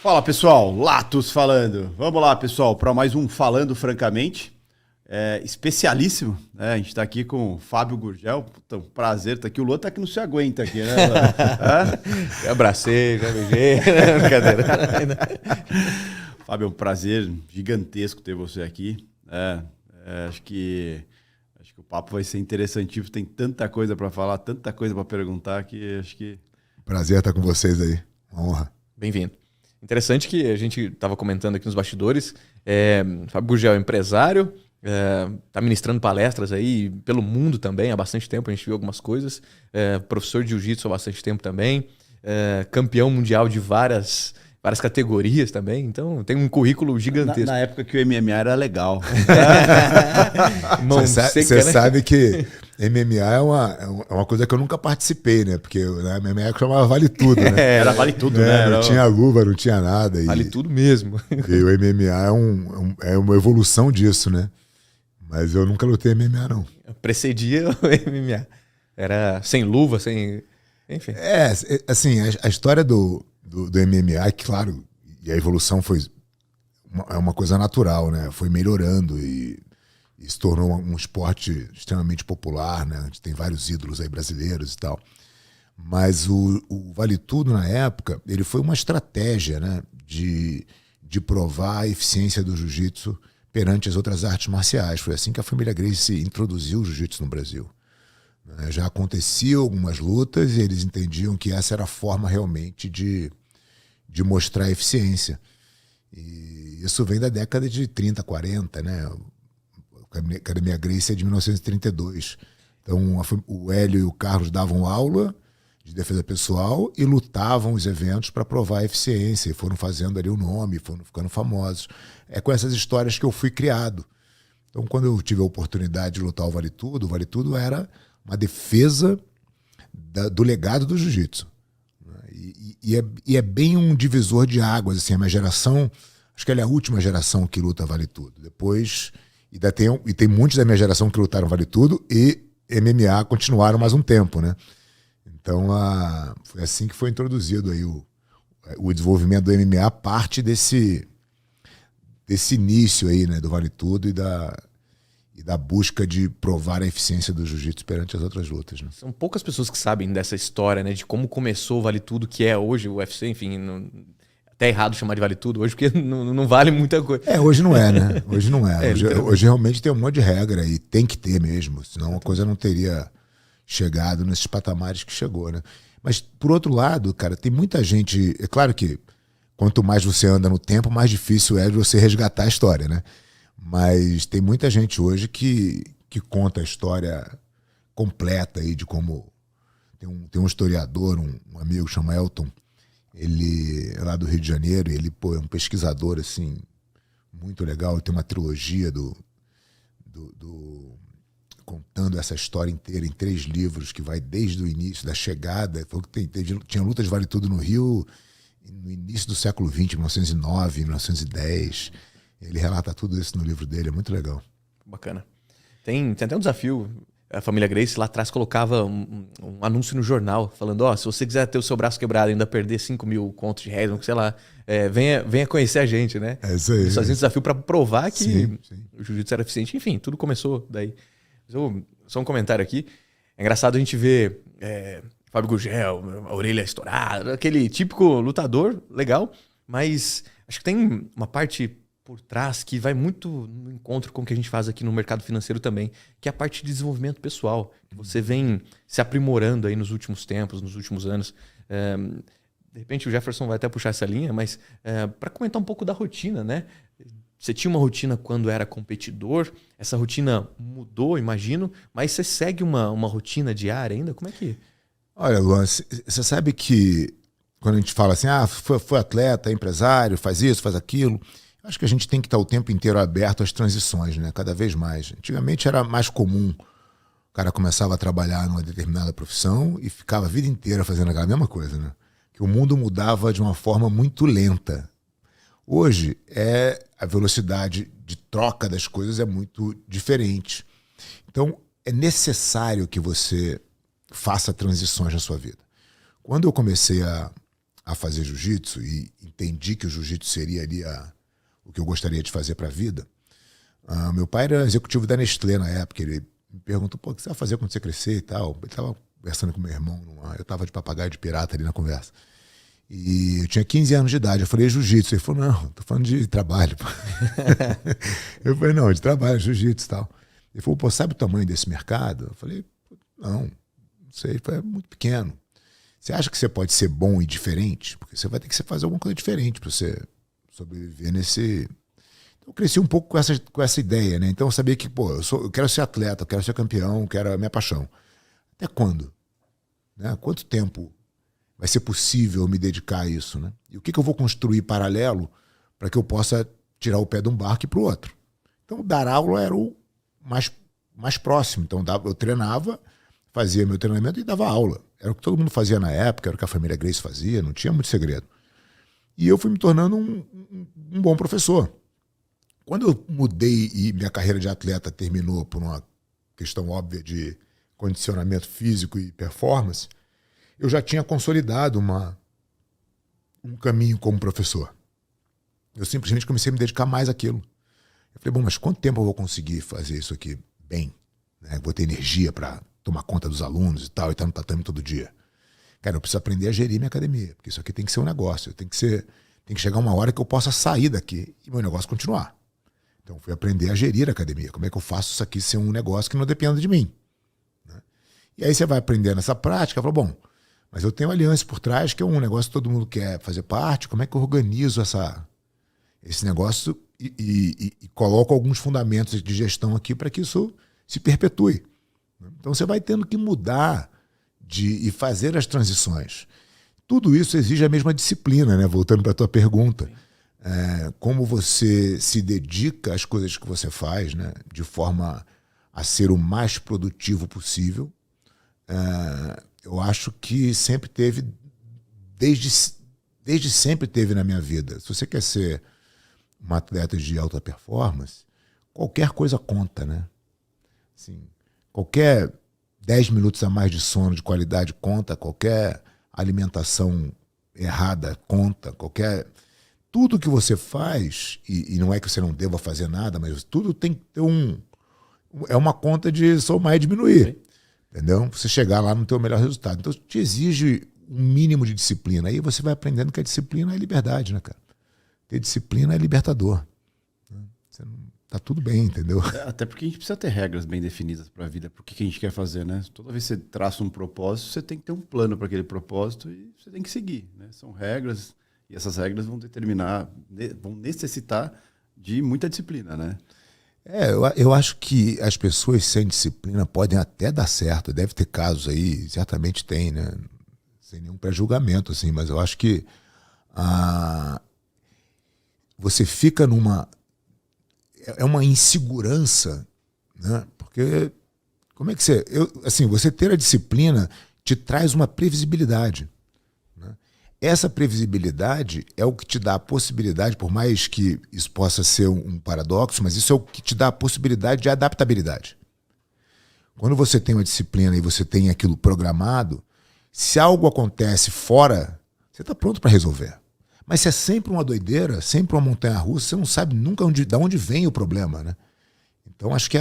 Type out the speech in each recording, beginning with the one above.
Fala pessoal, Latos falando. Vamos lá pessoal, para mais um Falando Francamente, especialíssimo, né? A gente está aqui com o Fábio Gurgel, puta, um prazer estar aqui. O Luan tá que não se aguenta aqui, né? Já abracei, já beijei, brincadeira. Fábio, é um prazer gigantesco ter você aqui. Acho que o papo vai ser interessantíssimo, tem tanta coisa para falar, tanta coisa para perguntar que acho que... Prazer estar com vocês aí, uma honra. Bem-vindo. Interessante que a gente estava comentando aqui nos bastidores, Fábio Gurgel é empresário, está ministrando palestras aí pelo mundo também há bastante tempo, a gente viu algumas coisas, professor de jiu-jitsu há bastante tempo também, campeão mundial de várias categorias também, então tem um currículo gigantesco. Na época que o MMA era legal. Você sabe que MMA é uma coisa que eu nunca participei, né? Porque na MMA chamava Vale Tudo, né? Era Vale Tudo, né? Não tinha luva, não tinha nada. Vale tudo mesmo. E o MMA é uma evolução disso, né? Mas eu nunca lutei MMA, não. Precedia o MMA. Era sem luva, sem... Enfim. Assim, a história do MMA, claro, e a evolução é uma coisa natural, né? Foi melhorando e se tornou um esporte extremamente popular, né? A gente tem vários ídolos aí brasileiros e tal. Mas o Vale Tudo, na época, ele foi uma estratégia, né? De provar a eficiência do jiu-jitsu perante as outras artes marciais. Foi assim que a família Gracie introduziu o jiu-jitsu no Brasil. Já aconteciam algumas lutas e eles entendiam que essa era a forma realmente de mostrar a eficiência. E isso vem da década de 30, 40, né? A Academia Gracie é de 1932. Então o Hélio e o Carlos davam aula de defesa pessoal e lutavam os eventos para provar a eficiência. E foram fazendo ali o nome, foram ficando famosos. É com essas histórias que eu fui criado. Então quando eu tive a oportunidade de lutar o Vale Tudo era uma defesa do legado do jiu-jitsu. E é bem um divisor de águas, assim, a minha geração, acho que ela é a última geração que luta Vale Tudo. Depois, tem muitos da minha geração que lutaram Vale Tudo e MMA continuaram mais um tempo, né? Então, foi assim que foi introduzido aí o desenvolvimento do MMA, parte desse início aí, né, do Vale Tudo e da busca de provar a eficiência do jiu-jitsu perante as outras lutas, né? São poucas pessoas que sabem dessa história, né? De como começou o Vale Tudo, que é hoje o UFC, enfim. Até errado chamar de Vale Tudo hoje, porque não vale muita coisa. Hoje não é, né? Hoje não é. Hoje realmente tem um monte de regra e tem que ter mesmo, senão a coisa não teria chegado nesses patamares que chegou, né? Mas, por outro lado, cara, tem muita gente... É claro que quanto mais você anda no tempo, mais difícil é de você resgatar a história, né? Mas tem muita gente hoje que conta a história completa aí de como... Tem um historiador, um amigo que chama Elton, ele é lá do Rio de Janeiro, e ele é um pesquisador assim, muito legal, tem uma trilogia contando essa história inteira em 3 livros, que vai desde o início, da chegada. Tinha lutas de Vale Tudo no Rio no início do século XX, 1909, 1910... Ele relata tudo isso no livro dele, é muito legal. Bacana. Tem até um desafio. A família Gracie lá atrás colocava um anúncio no jornal falando, se você quiser ter o seu braço quebrado e ainda perder 5 mil contos de reais, sei lá, venha conhecer a gente, né? É isso aí. Eles faziam um desafio para provar que sim. O jiu-jitsu era eficiente. Enfim, tudo começou daí. Só um comentário aqui. É engraçado a gente ver Fábio Gurgel, a orelha estourada, aquele típico lutador legal, mas acho que tem uma parte por trás que vai muito no encontro com o que a gente faz aqui no mercado financeiro também, que é a parte de desenvolvimento pessoal, que você vem se aprimorando aí nos últimos tempos, nos últimos anos. De repente o Jefferson vai até puxar essa linha, mas para comentar um pouco da rotina, né? Você tinha uma rotina quando era competidor, essa rotina mudou, imagino, mas você segue uma rotina diária ainda? Como é que... Olha, Luan, você sabe que quando a gente fala assim, foi atleta, empresário, faz isso, faz aquilo... Acho que a gente tem que estar o tempo inteiro aberto às transições, né? Cada vez mais. Antigamente era mais comum. O cara começava a trabalhar numa determinada profissão e ficava a vida inteira fazendo aquela mesma coisa, né? Que o mundo mudava de uma forma muito lenta. Hoje, a velocidade de troca das coisas é muito diferente. Então, é necessário que você faça transições na sua vida. Quando eu comecei a a fazer jiu-jitsu e entendi que o jiu-jitsu seria ali o que eu gostaria de fazer para a vida, meu pai era executivo da Nestlé na época. Ele me perguntou, pô, o que você vai fazer quando você crescer e tal? Ele estava conversando com meu irmão, eu estava de papagaio de pirata ali na conversa. E eu tinha 15 anos de idade. Eu falei, jiu-jitsu. Ele falou, não, tô falando de trabalho. Eu falei, não, de trabalho, jiu-jitsu e tal. Ele falou, pô, sabe o tamanho desse mercado? Eu falei, não sei, é muito pequeno. Você acha que você pode ser bom e diferente? Porque você vai ter que fazer alguma coisa diferente para você sobreviver nesse... Então, eu cresci um pouco com essa ideia, né? Então eu sabia que, pô, eu quero ser atleta, eu quero ser campeão, quero a minha paixão. Até quando? Né? Quanto tempo vai ser possível me dedicar a isso, né? E o que eu vou construir paralelo para que eu possa tirar o pé de um barco e ir para o outro? Então, dar aula era o mais próximo. Então, eu treinava, fazia meu treinamento e dava aula. Era o que todo mundo fazia na época, era o que a família Grace fazia, não tinha muito segredo. E eu fui me tornando um bom professor. Quando eu mudei e minha carreira de atleta terminou por uma questão óbvia de condicionamento físico e performance, eu já tinha consolidado um caminho como professor. Eu simplesmente comecei a me dedicar mais àquilo. Eu falei, bom, mas quanto tempo eu vou conseguir fazer isso aqui bem? Né? Vou ter energia para tomar conta dos alunos e tal, e estar no tatame todo dia. Cara, eu preciso aprender a gerir minha academia, porque isso aqui tem que ser um negócio. Tem que chegar uma hora que eu possa sair daqui e meu negócio continuar. Então, eu fui aprender a gerir a academia. Como é que eu faço isso aqui ser um negócio que não dependa de mim? Né? E aí você vai aprendendo essa prática e fala, bom, mas eu tenho aliança por trás, que é um negócio que todo mundo quer fazer parte. Como é que eu organizo esse negócio e coloco alguns fundamentos de gestão aqui para que isso se perpetue? Então você vai tendo que mudar e fazer as transições. Tudo isso exige a mesma disciplina, né? Voltando para a tua pergunta. Como você se dedica às coisas que você faz, né? De forma a ser o mais produtivo possível. Eu acho que sempre teve, desde sempre teve na minha vida. Se você quer ser um atleta de alta performance, qualquer coisa conta, né? Assim, qualquer 10 minutos a mais de sono de qualidade conta, qualquer alimentação errada conta, tudo que você faz, e não é que você não deva fazer nada, mas tudo tem que ter é uma conta de somar e diminuir. Entendeu? Você chegar lá no teu melhor resultado. Então, te exige um mínimo de disciplina. Aí você vai aprendendo que a disciplina é liberdade, né, cara? Ter disciplina é libertador. Tá tudo bem, entendeu? Até porque a gente precisa ter regras bem definidas para a vida, para o que a gente quer fazer, né? Toda vez que você traça um propósito, você tem que ter um plano para aquele propósito e você tem que seguir, né? São regras e essas regras vão necessitar de muita disciplina, né? Eu acho que as pessoas sem disciplina podem até dar certo. Deve ter casos aí, certamente tem, né? Sem nenhum pré-julgamento, assim, mas eu acho que você fica é uma insegurança, né? Porque como é que você ter a disciplina te traz uma previsibilidade, né? Essa previsibilidade é o que te dá a possibilidade, por mais que isso possa ser um paradoxo, mas isso é o que te dá a possibilidade de adaptabilidade. Quando você tem uma disciplina e você tem aquilo programado, se algo acontece fora, você está pronto para resolver. Mas se é sempre uma doideira, sempre uma montanha-russa, você não sabe nunca de onde vem o problema, né? Então acho que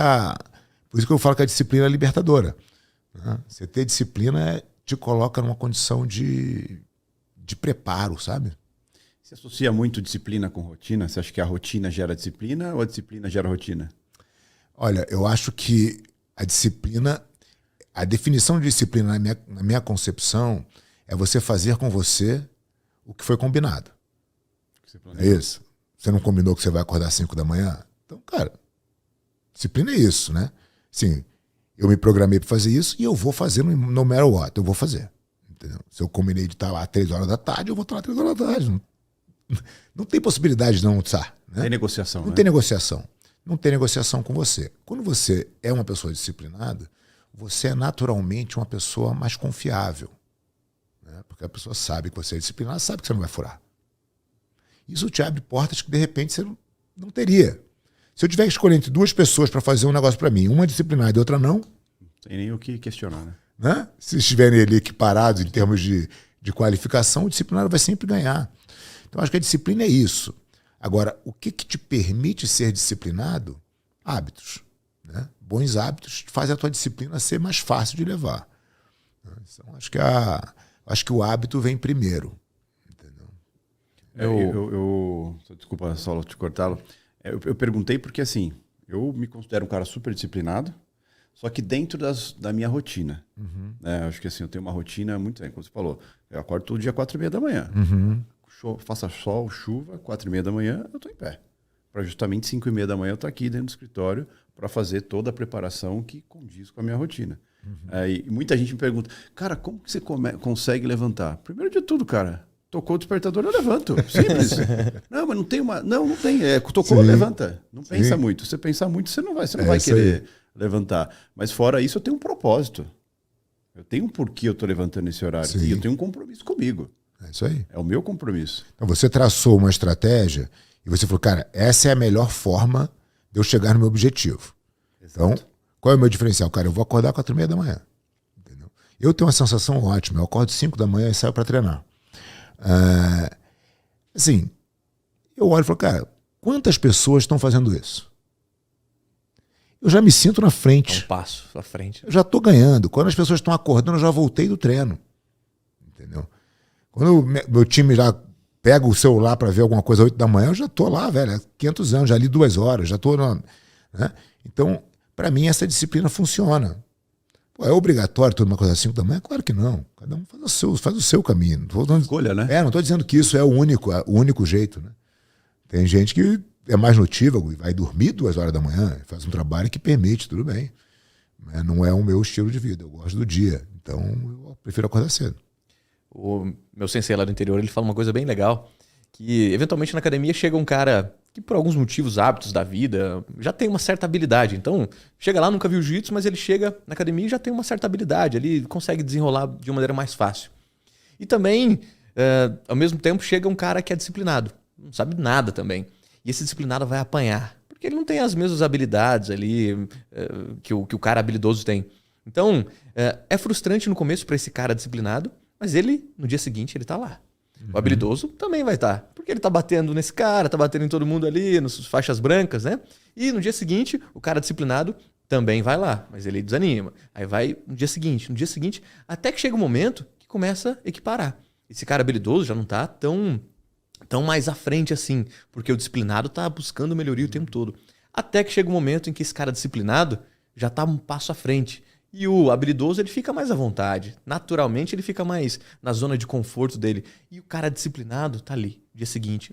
por isso que eu falo que a disciplina é libertadora, né? Você ter disciplina te coloca numa condição de preparo, sabe? Você associa muito disciplina com rotina? Você acha que a rotina gera disciplina ou a disciplina gera rotina? Olha, eu acho que a definição de disciplina na minha concepção é você fazer com você o que foi combinado. É isso? Você não combinou que você vai acordar às 5 da manhã? Então, cara, disciplina é isso, né? Assim, eu me programei para fazer isso e eu vou fazer no matter what, eu vou fazer. Entendeu? Se eu combinei de estar lá às 3 horas da tarde, eu vou estar lá às 3 horas da tarde. Não tem possibilidade de não estar. Né? Tem negociação. Não tem negociação. Não tem negociação com você. Quando você é uma pessoa disciplinada, você é naturalmente uma pessoa mais confiável. Né? Porque a pessoa sabe que você é disciplinado, sabe que você não vai furar. Isso te abre portas que de repente você não teria. Se eu tiver que escolher entre duas pessoas para fazer um negócio para mim, uma disciplinada e outra não, tem nem o que questionar, né? Se estiverem ali equiparados em termos de de qualificação, o disciplinado vai sempre ganhar. Então, acho que a disciplina é isso. Agora, o que te permite ser disciplinado? Hábitos. Né? Bons hábitos fazem a tua disciplina ser mais fácil de levar. Então, acho que o hábito vem primeiro. Entendeu? Desculpa só te cortá-lo. Eu perguntei porque, assim, eu me considero um cara super disciplinado, só que dentro da minha rotina. Uhum. Acho que assim, eu tenho uma rotina muito, como você falou, eu acordo todo dia 4h30 da manhã. Uhum. Faça sol, chuva, 4h30 da manhã, eu estou em pé. Para justamente 5h30 da manhã eu estou aqui dentro do escritório para fazer toda a preparação que condiz com a minha rotina. Uhum. E muita gente me pergunta, cara, como que você consegue levantar? Primeiro de tudo, cara, tocou o despertador, eu levanto. Simples. Não, mas não tem uma... Não tem. Tocou, levanta. Não pensa muito. Se você pensar muito, você não vai querer levantar. Mas fora isso, eu tenho um propósito. Eu tenho um porquê eu estou levantando esse horário. Sim. E eu tenho um compromisso comigo. É isso aí. É o meu compromisso. Então você traçou uma estratégia e você falou, cara, essa é a melhor forma de eu chegar no meu objetivo. Exato. Então, qual é o meu diferencial? Cara, eu vou acordar 4h30 da manhã. Entendeu? Eu tenho uma sensação ótima. Eu acordo 5 da manhã e saio para treinar. Assim, eu olho e falo, cara, quantas pessoas estão fazendo isso? Eu já me sinto na frente. Um passo à frente. Eu já estou ganhando. Quando as pessoas estão acordando, eu já voltei do treino. Entendeu? Quando meu time já pega o celular para ver alguma coisa às 8 da manhã, eu já estou lá, velho, há 500 anos, já li 2 horas, já estou... Né? Então, para mim, essa disciplina funciona. Pô, é obrigatório toda uma coisa às 5 da manhã? Claro que não. Cada um faz o seu caminho. Escolha, né? Não estou dizendo que isso é o único jeito. Né? Tem gente que é mais notívago e vai dormir 2 horas da manhã, faz um trabalho que permite, tudo bem. Mas não é o meu estilo de vida. Eu gosto do dia. Então, eu prefiro acordar cedo. O meu sensei lá do interior, ele fala uma coisa bem legal, que eventualmente na academia chega um cara que por alguns motivos, hábitos da vida, já tem uma certa habilidade. Então, chega lá, nunca viu jiu-jitsu, mas ele chega na academia e já tem uma certa habilidade, ele consegue desenrolar de uma maneira mais fácil. E também, ao mesmo tempo, chega um cara que é disciplinado, não sabe nada também. E esse disciplinado vai apanhar, porque ele não tem as mesmas habilidades ali que o cara habilidoso tem. Então, é frustrante no começo para esse cara disciplinado, mas ele, no dia seguinte, ele tá lá. O habilidoso também vai estar. Porque ele tá batendo nesse cara, tá batendo em todo mundo ali, nas faixas brancas, né? E no dia seguinte, o cara disciplinado também vai lá, mas ele desanima. Aí vai no dia seguinte, até que chega um momento que começa a equiparar. Esse cara habilidoso já não tá tão mais à frente assim, porque o disciplinado tá buscando melhoria o tempo todo. Até que chega um momento em que esse cara disciplinado já tá um passo à frente. E o habilidoso, ele fica mais à vontade. Naturalmente, ele fica mais na zona de conforto dele. E o cara disciplinado tá ali,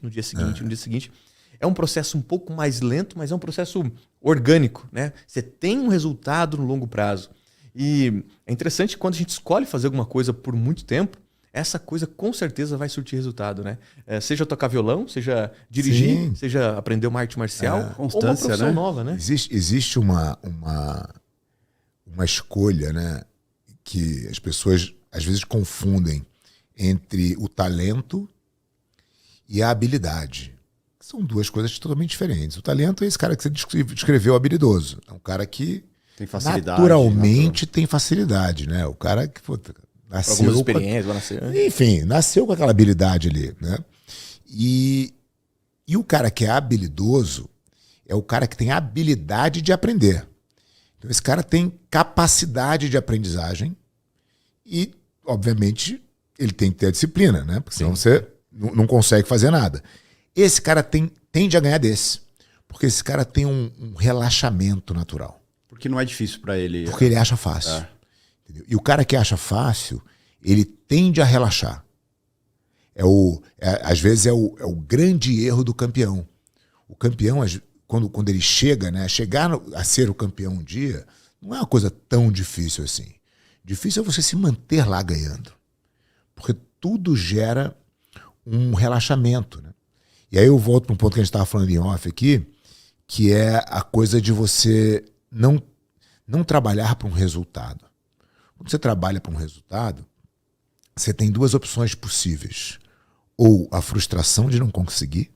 no dia seguinte. É um processo um pouco mais lento, mas é um processo orgânico, né? Você tem um resultado no longo prazo. E é interessante que quando a gente escolhe fazer alguma coisa por muito tempo, essa coisa com certeza vai surtir resultado, né? Seja tocar violão, seja dirigir, Sim. Seja aprender uma arte marcial, ou uma profissão nova, né? Existe uma escolha, né, que as pessoas às vezes confundem entre o talento e a habilidade. São duas coisas totalmente diferentes. O talento é esse cara que você descreveu habilidoso. É um cara que tem facilidade, naturalmente tem facilidade, né? O cara que nasceu algumas experiências, vai nascer. Enfim, nasceu com aquela habilidade ali, né? E o cara que é habilidoso é o cara que tem habilidade de aprender. Então, esse cara tem capacidade de aprendizagem e, obviamente, ele tem que ter a disciplina, né? Porque senão você não consegue fazer nada. Esse cara tende a ganhar desse, porque esse cara tem um relaxamento natural. Porque não é difícil para ele. Porque ele acha fácil. Entendeu? E o cara que acha fácil, ele tende a relaxar. Às vezes é o grande erro do campeão. O campeão, quando ele chega, né, chegar a ser o campeão um dia, não é uma coisa tão difícil assim. Difícil é você se manter lá ganhando. Porque tudo gera um relaxamento, né? E aí eu volto para um ponto que a gente estava falando em off aqui, que é a coisa de você não trabalhar para um resultado. Quando você trabalha para um resultado, você tem 2 opções possíveis. Ou a frustração de não conseguir,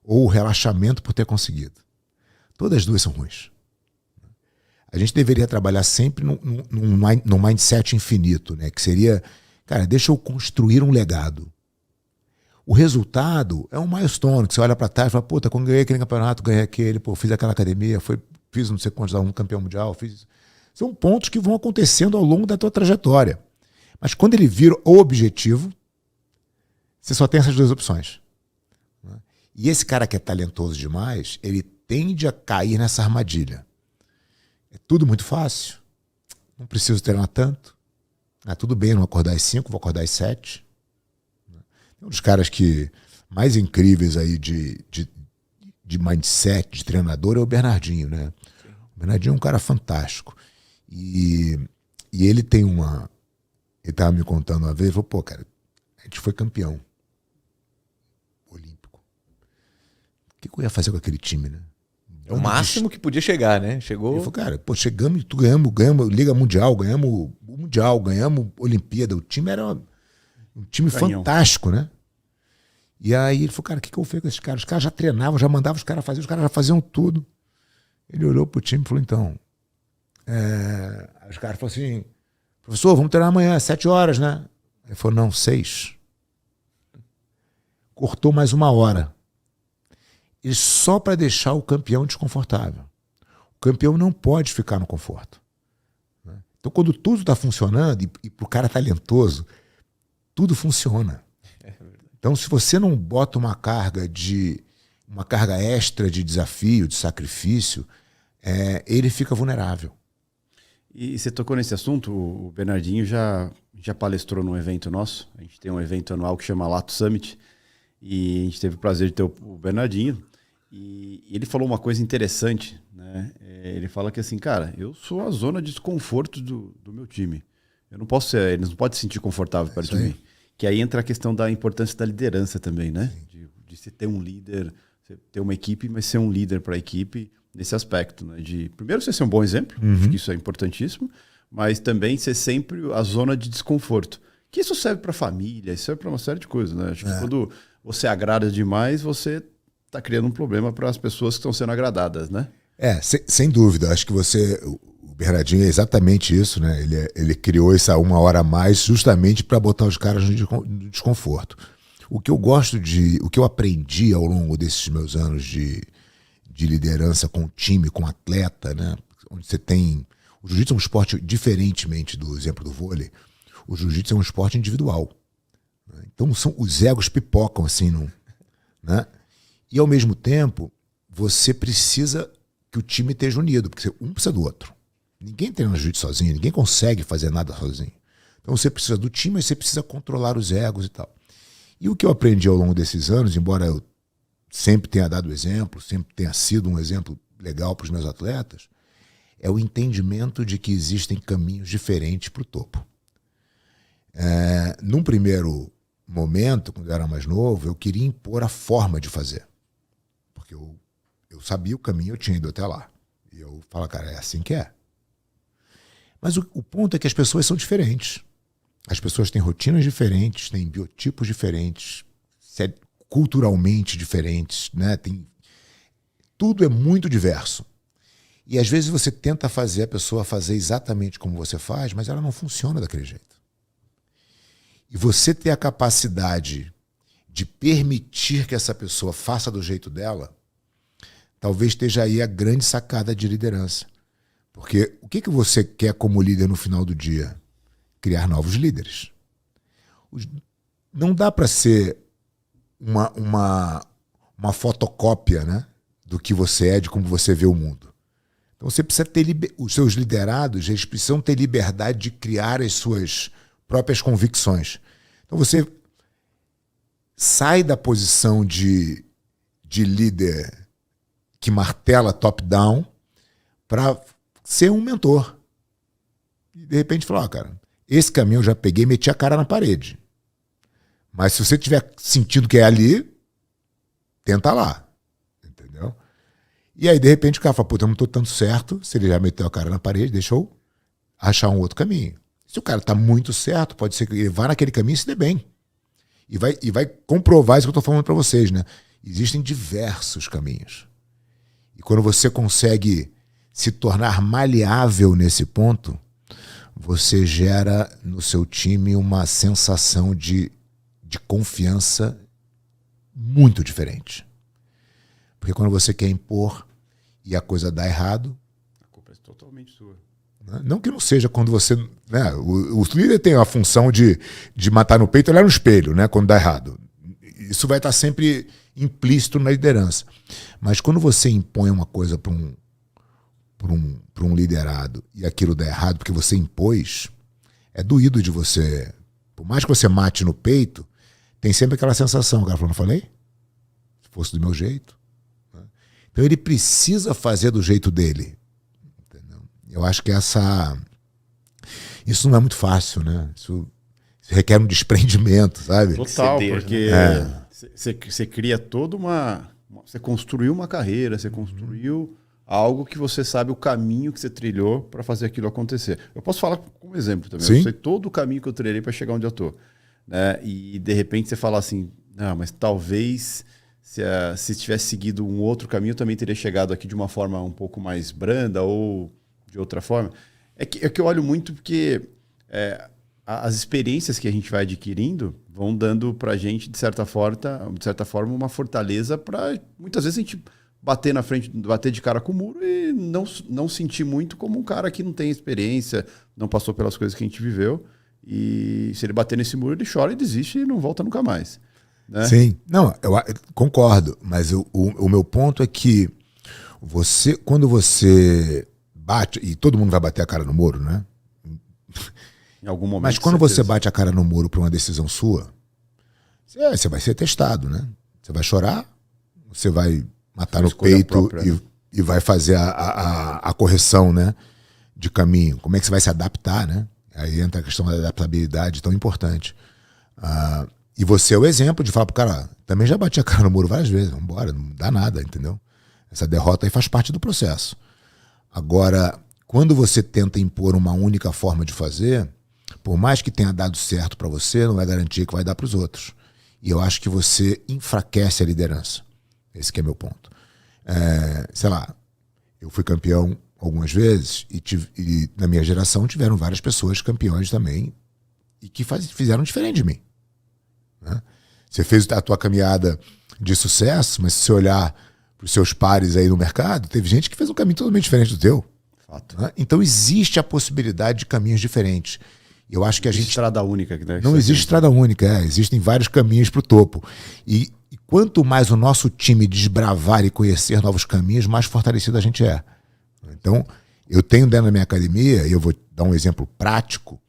ou o relaxamento por ter conseguido. Todas as 2 são ruins. A gente deveria trabalhar sempre num mindset infinito, né? Que seria Cara, deixa eu construir um legado. O resultado é um milestone, que você olha para trás e fala, puta, quando ganhei aquele campeonato, ganhei aquele, pô, fiz aquela academia, fiz não sei quantos alunos campeão mundial, fiz... São pontos que vão acontecendo ao longo da tua trajetória. Mas quando ele vira o objetivo, você só tem essas duas opções. E esse cara que é talentoso demais, ele tende a cair nessa armadilha. É tudo muito fácil. Não preciso treinar tanto. Tudo bem, não acordar às 5, vou acordar às 7. Um dos caras mais incríveis aí de mindset, de treinador, é o Bernardinho, né? Sim. O Bernardinho é um cara fantástico. E ele tem uma... Ele estava me contando uma vez, ele falou, pô, cara, a gente foi campeão olímpico. O que eu ia fazer com aquele time, né? É o máximo que podia chegar, né? Chegou... Ele falou, cara, pô, chegamos e ganhamos Liga Mundial, ganhamos Olimpíada. O time era um time fantástico, né? E aí ele falou, cara, o que eu vou fazer com esses caras? Os caras já treinavam, já mandavam os caras fazer, os caras já faziam tudo. Ele olhou pro time e falou, então... Aí os caras falaram assim, professor, vamos treinar amanhã, às 7 horas, né? Ele falou, não, 6. Cortou mais 1 hora. E só para deixar o campeão desconfortável. O campeão não pode ficar no conforto. Então, quando tudo está funcionando, e para o cara talentoso, tudo funciona. Então, se você não bota uma carga extra de desafio, de sacrifício, ele fica vulnerável. E você tocou nesse assunto, o Bernardinho já palestrou num evento nosso. A gente tem um evento anual que chama Lato Summit. E a gente teve o prazer de ter o Bernardinho. E ele falou uma coisa interessante, né? Ele fala que assim, cara, eu sou a zona de desconforto do meu time. Eu não posso ser, eles não podem se sentir confortável perto de mim. Que aí entra a questão da importância da liderança também, né? De você ter um líder, você ter uma equipe, mas ser um líder para a equipe nesse aspecto, né? Primeiro, você ser um bom exemplo, acho que isso é importantíssimo, mas também ser sempre a zona de desconforto. Que isso serve para a família, isso serve para uma série de coisas, né? Acho que quando você agrada demais, você está criando um problema para as pessoas que estão sendo agradadas, né? Sem dúvida. Acho que o Bernardinho é exatamente isso, né? Ele criou essa 1 hora a mais justamente para botar os caras no desconforto. O que eu aprendi ao longo desses meus anos de liderança com time, com atleta, né? Onde você tem... O jiu-jitsu é um esporte, diferentemente do exemplo do vôlei, o jiu-jitsu é um esporte individual. Então os egos pipocam assim, né? E ao mesmo tempo, você precisa que o time esteja unido, porque um precisa do outro. Ninguém treina jiu-jitsu sozinho, ninguém consegue fazer nada sozinho. Então você precisa do time, mas você precisa controlar os egos e tal. E o que eu aprendi ao longo desses anos, embora eu sempre tenha dado exemplo, sempre tenha sido um exemplo legal para os meus atletas, é o entendimento de que existem caminhos diferentes para o topo. Num primeiro momento, quando eu era mais novo, eu queria impor a forma de fazer. Porque eu sabia o caminho, eu tinha ido até lá. E eu falo, cara, é assim que é. Mas o ponto é que as pessoas são diferentes. As pessoas têm rotinas diferentes, têm biotipos diferentes, culturalmente diferentes, né? Tudo é muito diverso. E às vezes você tenta fazer a pessoa fazer exatamente como você faz, mas ela não funciona daquele jeito. E você ter a capacidade de permitir que essa pessoa faça do jeito dela, talvez esteja aí a grande sacada de liderança. Porque o que você quer como líder no final do dia? Criar novos líderes. Não dá para ser uma fotocópia, né, do que você é, de como você vê o mundo. Então você precisa ter os seus liderados, eles precisam ter liberdade de criar as suas próprias convicções. Então você sai da posição de líder que martela top-down para ser um mentor. E de repente falar, cara, esse caminho eu já peguei e meti a cara na parede. Mas se você tiver sentido que é ali, tenta lá. Entendeu? E aí, de repente, o cara fala, puta, eu não estou tanto certo. Se ele já meteu a cara na parede, deixa eu achar um outro caminho. Se o cara está muito certo, pode ser que ele vá naquele caminho e se dê bem. E vai comprovar isso que eu estou falando para vocês, né? Existem diversos caminhos. E quando você consegue se tornar maleável nesse ponto, você gera no seu time uma sensação de confiança muito diferente. Porque quando você quer impor e a coisa dá errado... A culpa é totalmente sua. Não que não seja quando você... Né, o líder tem a função de matar no peito e olhar no espelho, né, quando dá errado. Isso vai estar sempre implícito na liderança. Mas quando você impõe uma coisa para um liderado e aquilo dá errado porque você impôs, é doído de você... Por mais que você mate no peito, tem sempre aquela sensação. O cara falou, não falei? Se fosse do meu jeito. Então ele precisa fazer do jeito dele. Entendeu? Eu acho que isso não é muito fácil, né? Isso requer um desprendimento, sabe? Total, porque você cria toda uma... Você construiu uma carreira, você construiu algo que você sabe o caminho que você trilhou para fazer aquilo acontecer. Eu posso falar como exemplo também. Sim. Eu sei todo o caminho que eu trilhei para chegar onde eu estou. Né? E de repente você fala assim, não, mas talvez se tivesse seguido um outro caminho, eu também teria chegado aqui de uma forma um pouco mais branda ou de outra forma. É que eu olho muito porque as experiências que a gente vai adquirindo vão dando para a gente, de certa forma, uma fortaleza para muitas vezes a gente bater na frente, bater de cara com o muro e não sentir muito como um cara que não tem experiência, não passou pelas coisas que a gente viveu. E se ele bater nesse muro, ele chora e desiste e não volta nunca mais. Né? Sim, não, eu concordo, mas o meu ponto é que quando você bate, e todo mundo vai bater a cara no muro, né? Em algum momento. Mas quando você bate a cara no muro por uma decisão sua, você vai ser testado, né? Você vai chorar, você vai matar no peito e vai fazer a correção, né, de caminho. Como é que você vai se adaptar, né? Aí entra a questão da adaptabilidade tão importante. E você é o exemplo de falar pro cara, também já bati a cara no muro várias vezes, vambora, não dá nada, entendeu? Essa derrota aí faz parte do processo. Agora, quando você tenta impor uma única forma de fazer, por mais que tenha dado certo para você, não é garantia que vai dar para os outros. E eu acho que você enfraquece a liderança. Esse que é meu ponto. Sei lá, eu fui campeão algumas vezes e na minha geração tiveram várias pessoas campeões também e que fizeram diferente de mim. Né? Você fez a tua caminhada de sucesso, mas se você olhar para os seus pares aí no mercado, teve gente que fez um caminho totalmente diferente do teu. Fato. Né? Então existe a possibilidade de caminhos diferentes. Eu acho que a gente... Estrada única. Né? Não existe estrada única, existem vários caminhos para o topo. E quanto mais o nosso time desbravar e conhecer novos caminhos, mais fortalecido a gente é. Então, eu tenho dentro da minha academia, e eu vou dar um exemplo prático,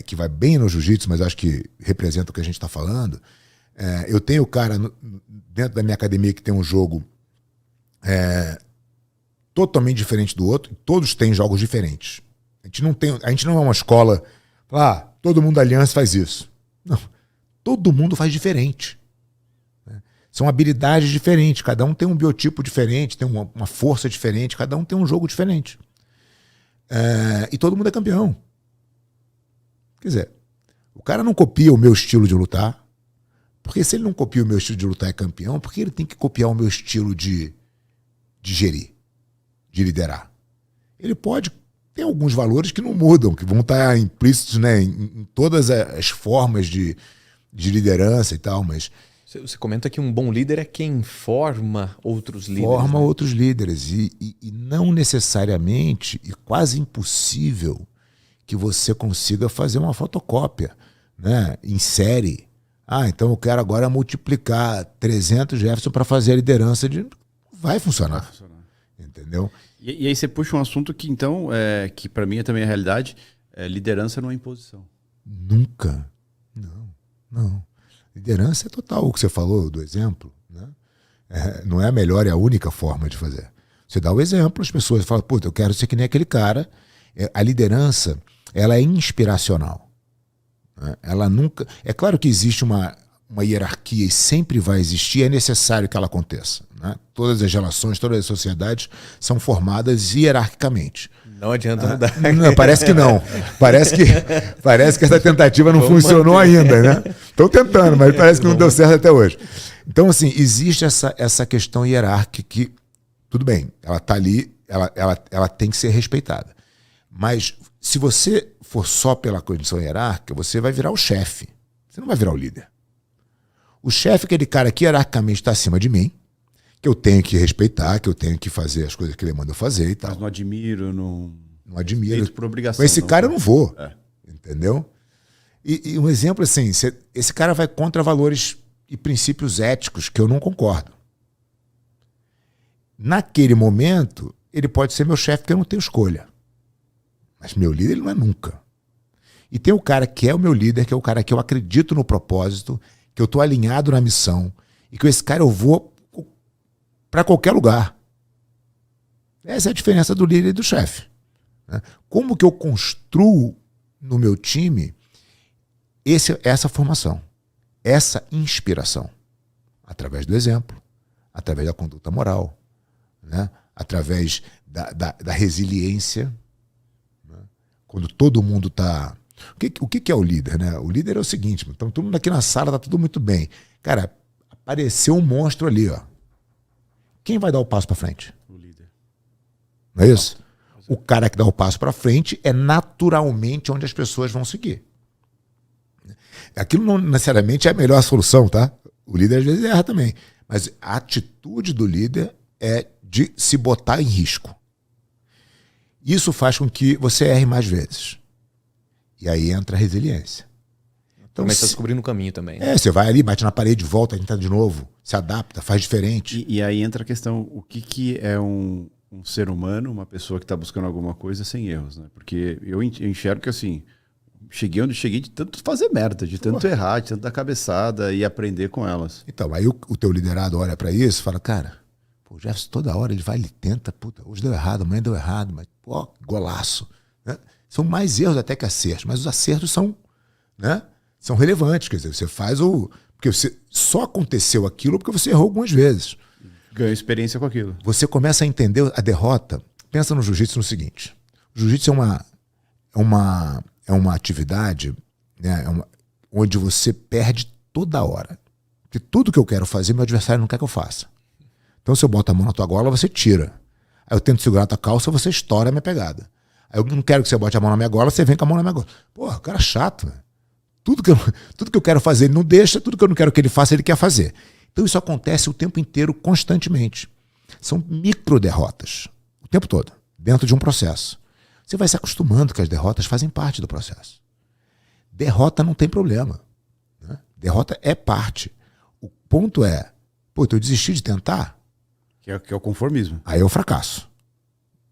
que vai bem no jiu-jitsu, mas acho que representa o que a gente está falando. Eu tenho o cara dentro da minha academia que tem um jogo totalmente diferente do outro, e todos têm jogos diferentes. A gente não é uma escola, todo mundo da Aliança faz isso. Não, todo mundo faz diferente. São habilidades diferentes, cada um tem um biotipo diferente, tem uma força diferente, cada um tem um jogo diferente. E todo mundo é campeão. Quer dizer, o cara não copia o meu estilo de lutar, porque se ele não copia o meu estilo de lutar e é campeão, por que ele tem que copiar o meu estilo de gerir, de liderar? Ele pode ter alguns valores que não mudam, que vão estar implícitos, né, em todas as formas de liderança e tal, mas... Você comenta que um bom líder é quem forma outros líderes. Forma né? outros líderes. E não necessariamente, e quase impossível, que você consiga fazer uma fotocópia, né, em série. Então eu quero agora multiplicar 300 Jefferson para fazer a liderança de... Vai funcionar. Vai funcionar. Entendeu? E aí você puxa um assunto que, então, que para mim é também a realidade, liderança não é imposição. Nunca. Não. Liderança é total, o que você falou do exemplo. Né? Não é a melhor e a única forma de fazer. Você dá o exemplo, as pessoas falam, puta, eu quero ser que nem aquele cara. A liderança, ela é inspiracional. Né? Ela nunca... É claro que existe uma hierarquia e sempre vai existir, é necessário que ela aconteça. Né? Todas as relações, todas as sociedades são formadas hierarquicamente. Não adianta mudar. Não, parece que não. Parece que essa tentativa não funcionou ainda, né? Estão tentando, mas parece que não deu certo até hoje. Então, assim, existe essa questão hierárquica que, tudo bem, ela está ali, ela tem que ser respeitada. Mas se você for só pela condição hierárquica, você vai virar o chefe. Você não vai virar o líder. O chefe é aquele cara que hierarquicamente está acima de mim, que eu tenho que respeitar, que eu tenho que fazer as coisas que ele manda eu fazer e tal. Mas não admiro, não admiro. Feito por obrigação. Com esse cara eu não vou. É. Entendeu? E um exemplo assim, esse cara vai contra valores e princípios éticos que eu não concordo. Naquele momento, ele pode ser meu chefe porque eu não tenho escolha. Mas meu líder ele não é nunca. E tem o cara que é o meu líder, que é o cara que eu acredito no propósito, que eu estou alinhado na missão, e com esse cara eu vou para qualquer lugar. Essa é a diferença do líder e do chefe. Né? Como que eu construo no meu time essa formação, essa inspiração? Através do exemplo, através da conduta moral, né? Através da resiliência. Né? Quando todo mundo está... O que é o líder? Né? O líder é o seguinte, então todo mundo aqui na sala, está tudo muito bem. Cara, apareceu um monstro ali, ó. Quem vai dar o passo para frente? O líder. Não é isso? O cara que dá o passo para frente é naturalmente onde as pessoas vão seguir. Aquilo não necessariamente é a melhor solução, tá? O líder às vezes erra também. Mas a atitude do líder é de se botar em risco. Isso faz com que você erre mais vezes. E aí entra a resiliência. Então, Começa a descobrir no caminho também. Você vai ali, bate na parede, volta, tenta de novo, se adapta, faz diferente. E aí entra a questão, o que é um ser humano, uma pessoa que está buscando alguma coisa sem erros, né? Porque eu enxergo que assim, cheguei onde cheguei de tanto fazer merda, de tanto errar, de tanto dar cabeçada e aprender com elas. Então, aí o teu liderado olha pra isso e fala, cara, o Jefferson toda hora ele vai, ele tenta, puta, hoje deu errado, amanhã deu errado, mas pô, golaço. Né? São mais erros até que acertos, mas os acertos são, né, são relevantes, quer dizer, você faz porque você só aconteceu aquilo porque você errou algumas vezes. Ganha experiência com aquilo. Você começa a entender a derrota. Pensa no jiu-jitsu no seguinte, o jiu-jitsu é uma atividade, né, onde você perde toda hora. Porque tudo que eu quero fazer, meu adversário não quer que eu faça. Então, se eu boto a mão na tua gola, você tira. Aí eu tento segurar a tua calça, você estoura a minha pegada. Aí eu não quero que você bote a mão na minha gola, você vem com a mão na minha gola. Porra, cara chato, né? Tudo que eu quero fazer, ele não deixa. Tudo que eu não quero que ele faça, ele quer fazer. Então, isso acontece o tempo inteiro, constantemente. São micro derrotas. O tempo todo, dentro de um processo. Você vai se acostumando que as derrotas fazem parte do processo. Derrota não tem problema. Né? Derrota é parte. O ponto é, eu desisti de tentar? Que é o conformismo. Aí é o fracasso.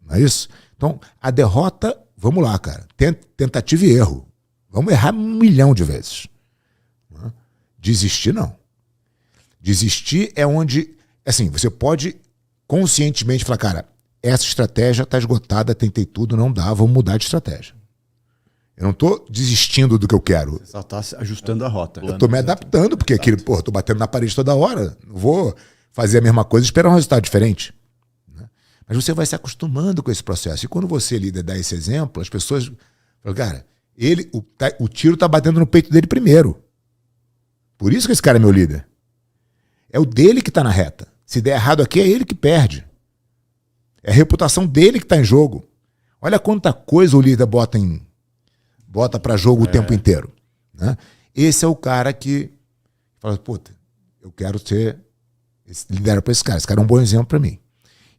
Não é isso? Então, a derrota, vamos lá, cara. Tentativa e erro. Vamos errar 1 milhão de vezes. Né? Desistir, não. Desistir é onde, assim, você pode conscientemente falar, cara, essa estratégia está esgotada, tentei tudo, não dá, vamos mudar de estratégia. Eu não estou desistindo do que eu quero. Você só está ajustando a rota. Eu estou me adaptando, porque aquilo, estou batendo na parede toda hora. Não vou fazer a mesma coisa e esperar um resultado diferente. Né? Mas você vai se acostumando com esse processo. E quando você, líder, dá esse exemplo, as pessoas falam, cara, o tiro está batendo no peito dele primeiro. Por isso que esse cara é meu líder. É o dele que está na reta. Se der errado aqui, é ele que perde. É a reputação dele que está em jogo. Olha quanta coisa o líder bota para jogo o tempo inteiro. Né? Esse é o cara que fala, puta, eu quero lidera para esse cara. Esse cara é um bom exemplo para mim.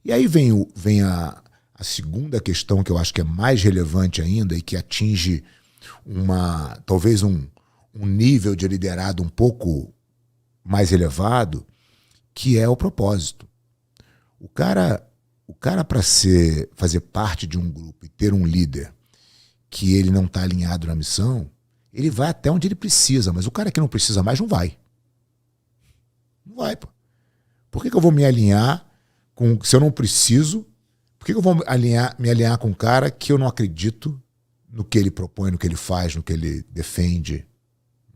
E aí vem a segunda questão que eu acho que é mais relevante ainda e que atinge talvez um nível de liderado um pouco mais elevado, que é o propósito. O cara para fazer parte de um grupo e ter um líder que ele não está alinhado na missão, ele vai até onde ele precisa, mas o cara que não precisa mais não vai. Não vai, pô. Por que eu vou me alinhar se eu não preciso? Por que eu vou me alinhar com um cara que eu não acredito no que ele propõe, no que ele faz, no que ele defende?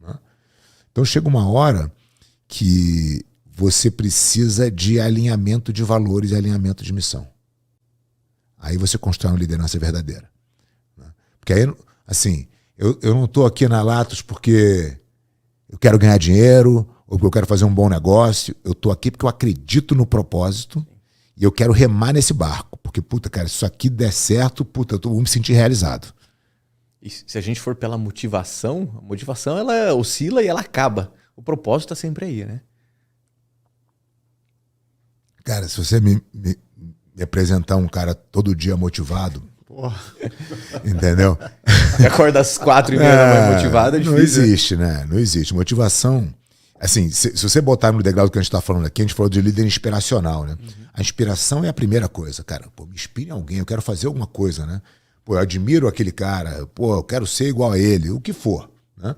Né? Então chega uma hora que você precisa de alinhamento de valores e alinhamento de missão. Aí você constrói uma liderança verdadeira. Porque aí, assim, eu não estou aqui na Latos porque eu quero ganhar dinheiro ou porque eu quero fazer um bom negócio. Eu estou aqui porque eu acredito no propósito e eu quero remar nesse barco. Porque, puta, cara, se isso aqui der certo, puta, eu vou me sentir realizado. E se a gente for pela motivação, a motivação ela oscila e ela acaba. O propósito tá sempre aí, né? Cara, se você me apresentar um cara todo dia motivado, entendeu? Você acorda às 4h30 da manhã motivado, é difícil. Não existe, né? Não existe. Motivação... Assim, se você botar no degrau do que a gente está falando aqui, a gente falou de líder inspiracional, né? A inspiração é a primeira coisa, cara. Pô, me inspire em alguém, eu quero fazer alguma coisa, né? Pô, eu admiro aquele cara, pô, eu quero ser igual a ele, o que for, né?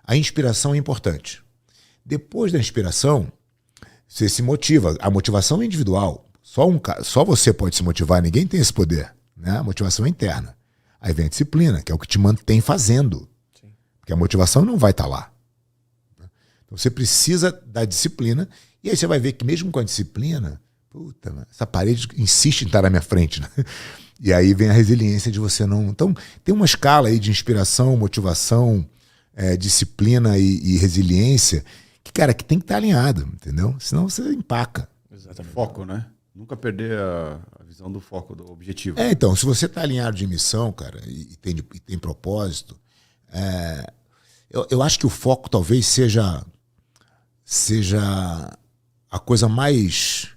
A inspiração é importante. Depois da inspiração, você se motiva. A motivação é individual. Só você pode se motivar, ninguém tem esse poder, né? A motivação é interna. Aí vem a disciplina, que é o que te mantém fazendo. Sim. Porque a motivação não vai estar lá. Então você precisa da disciplina, e aí você vai ver que mesmo com a disciplina, puta, essa parede insiste em estar na minha frente, né? E aí vem a resiliência de você não... Então tem uma escala aí de inspiração, motivação, disciplina e resiliência, que, cara, que tem que estar alinhado, entendeu? Senão você empaca. Exatamente. Foco, né? Nunca perder a visão do foco, do objetivo. Então, se você está alinhado de missão, cara, e tem propósito, eu acho que o foco talvez seja a coisa mais...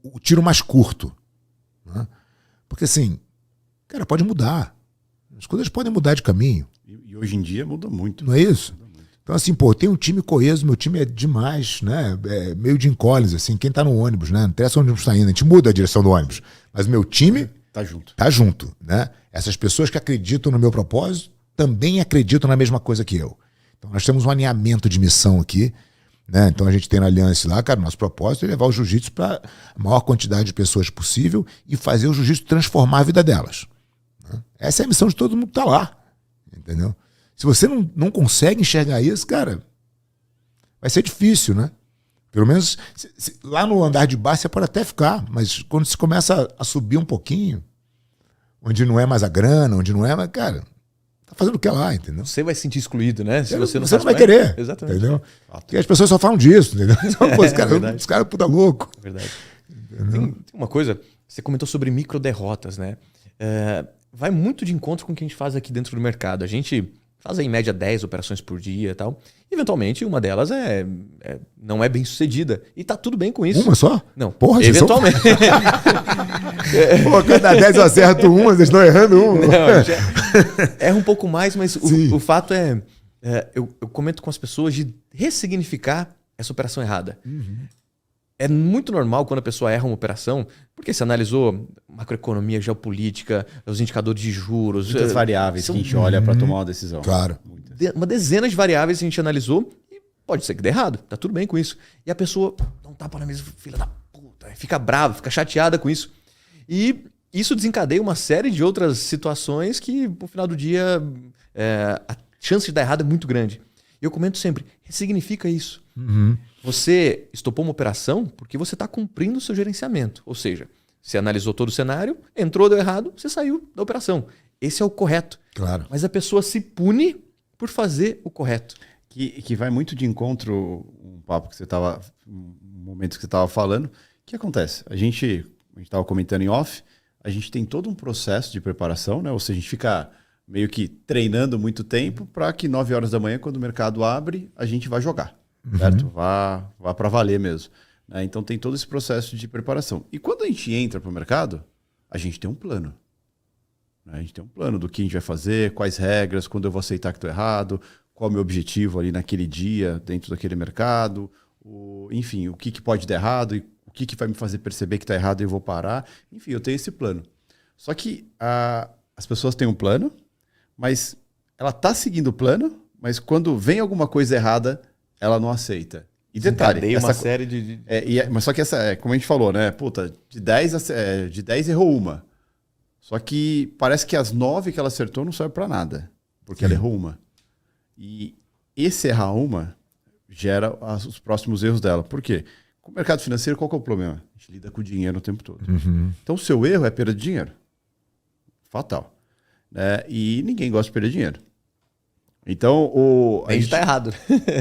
o tiro mais curto. Né? Porque assim, cara, pode mudar. As coisas podem mudar de caminho. E hoje em dia muda muito. Não é isso? Então assim, pô, tem um time coeso, meu time é demais, né? É meio de Collins, assim, quem tá no ônibus, né? Não interessa onde o ônibus tá indo, a gente muda a direção do ônibus. Mas meu time... Tá junto. Tá junto, né? Essas pessoas que acreditam no meu propósito também acreditam na mesma coisa que eu. Então nós temos um alinhamento de missão aqui, né? Então a gente tem na Aliança lá, cara, nosso propósito é levar o jiu-jitsu para a maior quantidade de pessoas possível e fazer o jiu-jitsu transformar a vida delas. Né? Essa é a missão de todo mundo que tá lá, entendeu? Se você não consegue enxergar isso, cara, vai ser difícil, né? Pelo menos lá no andar de baixo você pode até ficar, mas quando se começa a subir um pouquinho, onde não é mais a grana, onde não é mais, cara, tá fazendo o que lá, entendeu? Você vai se sentir excluído, né? Se você não vai querer. Exatamente. Entendeu? Porque as pessoas só falam disso, entendeu? Os caras puta louco. Verdade. Tem uma coisa, você comentou sobre micro derrotas, né? Vai muito de encontro com o que a gente faz aqui dentro do mercado. A gente faz em média 10 operações por dia e tal. Eventualmente, uma delas não é bem sucedida. E tá tudo bem com isso. Uma só? Não. Porra, eventualmente. Pô, cada 10 eu acerto uma, vocês estão errando uma. Não, erra um pouco mais, mas o fato eu comento com as pessoas de ressignificar essa operação errada. Uhum. É muito normal quando a pessoa erra uma operação, porque você analisou macroeconomia, geopolítica, os indicadores de juros. Muitas variáveis que a gente olha para tomar uma decisão. Claro. Uma dezena de variáveis que a gente analisou e pode ser que dê errado. Tá tudo bem com isso. E a pessoa dá um tapa na mesa, filha da puta, fica brava, fica chateada com isso. E isso desencadeia uma série de outras situações que, no final do dia, a chance de dar errado é muito grande. E eu comento sempre, ressignifica isso. Uhum. Você estopou uma operação porque você está cumprindo o seu gerenciamento. Ou seja, você analisou todo o cenário, entrou, deu errado, você saiu da operação. Esse é o correto. Claro. Mas a pessoa se pune por fazer o correto. Que vai muito de encontro um papo que você estava, um momento que você estava falando. O que acontece? A gente estava comentando em off, a gente tem todo um processo de preparação, né? Ou seja, a gente fica meio que treinando muito tempo para que 9 horas da manhã, quando o mercado abre, a gente vá jogar. Certo? Vá para valer mesmo. Né? Então tem todo esse processo de preparação. E quando a gente entra para o mercado, a gente tem um plano. Né? A gente tem um plano do que a gente vai fazer, quais regras, quando eu vou aceitar que estou errado, qual é o meu objetivo ali naquele dia, dentro daquele mercado, enfim, o que pode dar errado e o que vai me fazer perceber que está errado e eu vou parar. Enfim, eu tenho esse plano. Só que as pessoas têm um plano, mas ela está seguindo o plano, mas quando vem alguma coisa errada, ela não aceita. E detalhe, uma série de... mas só que essa, como a gente falou, né? Puta, de 10 errou uma. Só que parece que as 9 que ela acertou não serve para nada. Porque ela errou uma. E esse errar uma gera os próximos erros dela. Por quê? Com o mercado financeiro, qual que é o problema? A gente lida com o dinheiro o tempo todo. Uhum. Então o seu erro é perda de dinheiro. Fatal. Né? E ninguém gosta de perder dinheiro. Então, Nem de estar errado.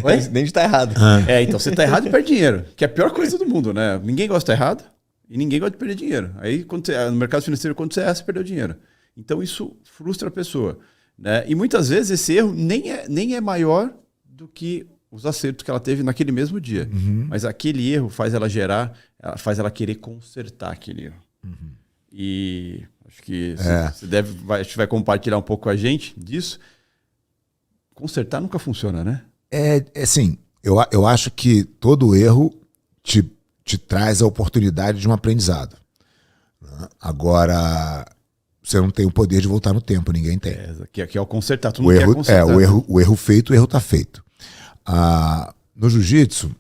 Oi? Nem de estar errado. Então você está errado e perde dinheiro, que é a pior coisa do mundo, né? Ninguém gosta de estar errado e ninguém gosta de perder dinheiro. Aí, no mercado financeiro, quando você erra, você perdeu dinheiro. Então, isso frustra a pessoa. né? E muitas vezes esse erro nem é maior do que os acertos que ela teve naquele mesmo dia. Mas aquele erro faz ela faz ela querer consertar aquele erro. E acho que você vai compartilhar um pouco com a gente disso. Consertar nunca funciona, né? Assim, eu acho que todo erro te traz a oportunidade de um aprendizado. Agora, você não tem o poder de voltar no tempo, ninguém tem. Que é o consertar, tu não quer consertar. O erro feito, o erro está feito. No jiu-jitsu,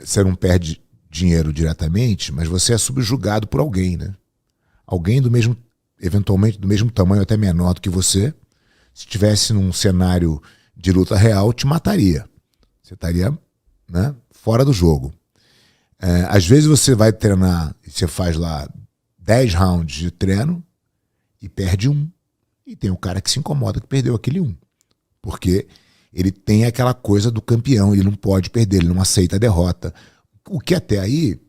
você não perde dinheiro diretamente, mas você é subjugado por alguém, né? Alguém eventualmente do mesmo tamanho, até menor do que você, se estivesse num cenário de luta real, te mataria. Você estaria, né, fora do jogo. Às vezes você vai treinar e você faz lá 10 rounds de treino e perde um. E tem um cara que se incomoda que perdeu aquele um. Porque ele tem aquela coisa do campeão, ele não pode perder, ele não aceita a derrota. O que até aí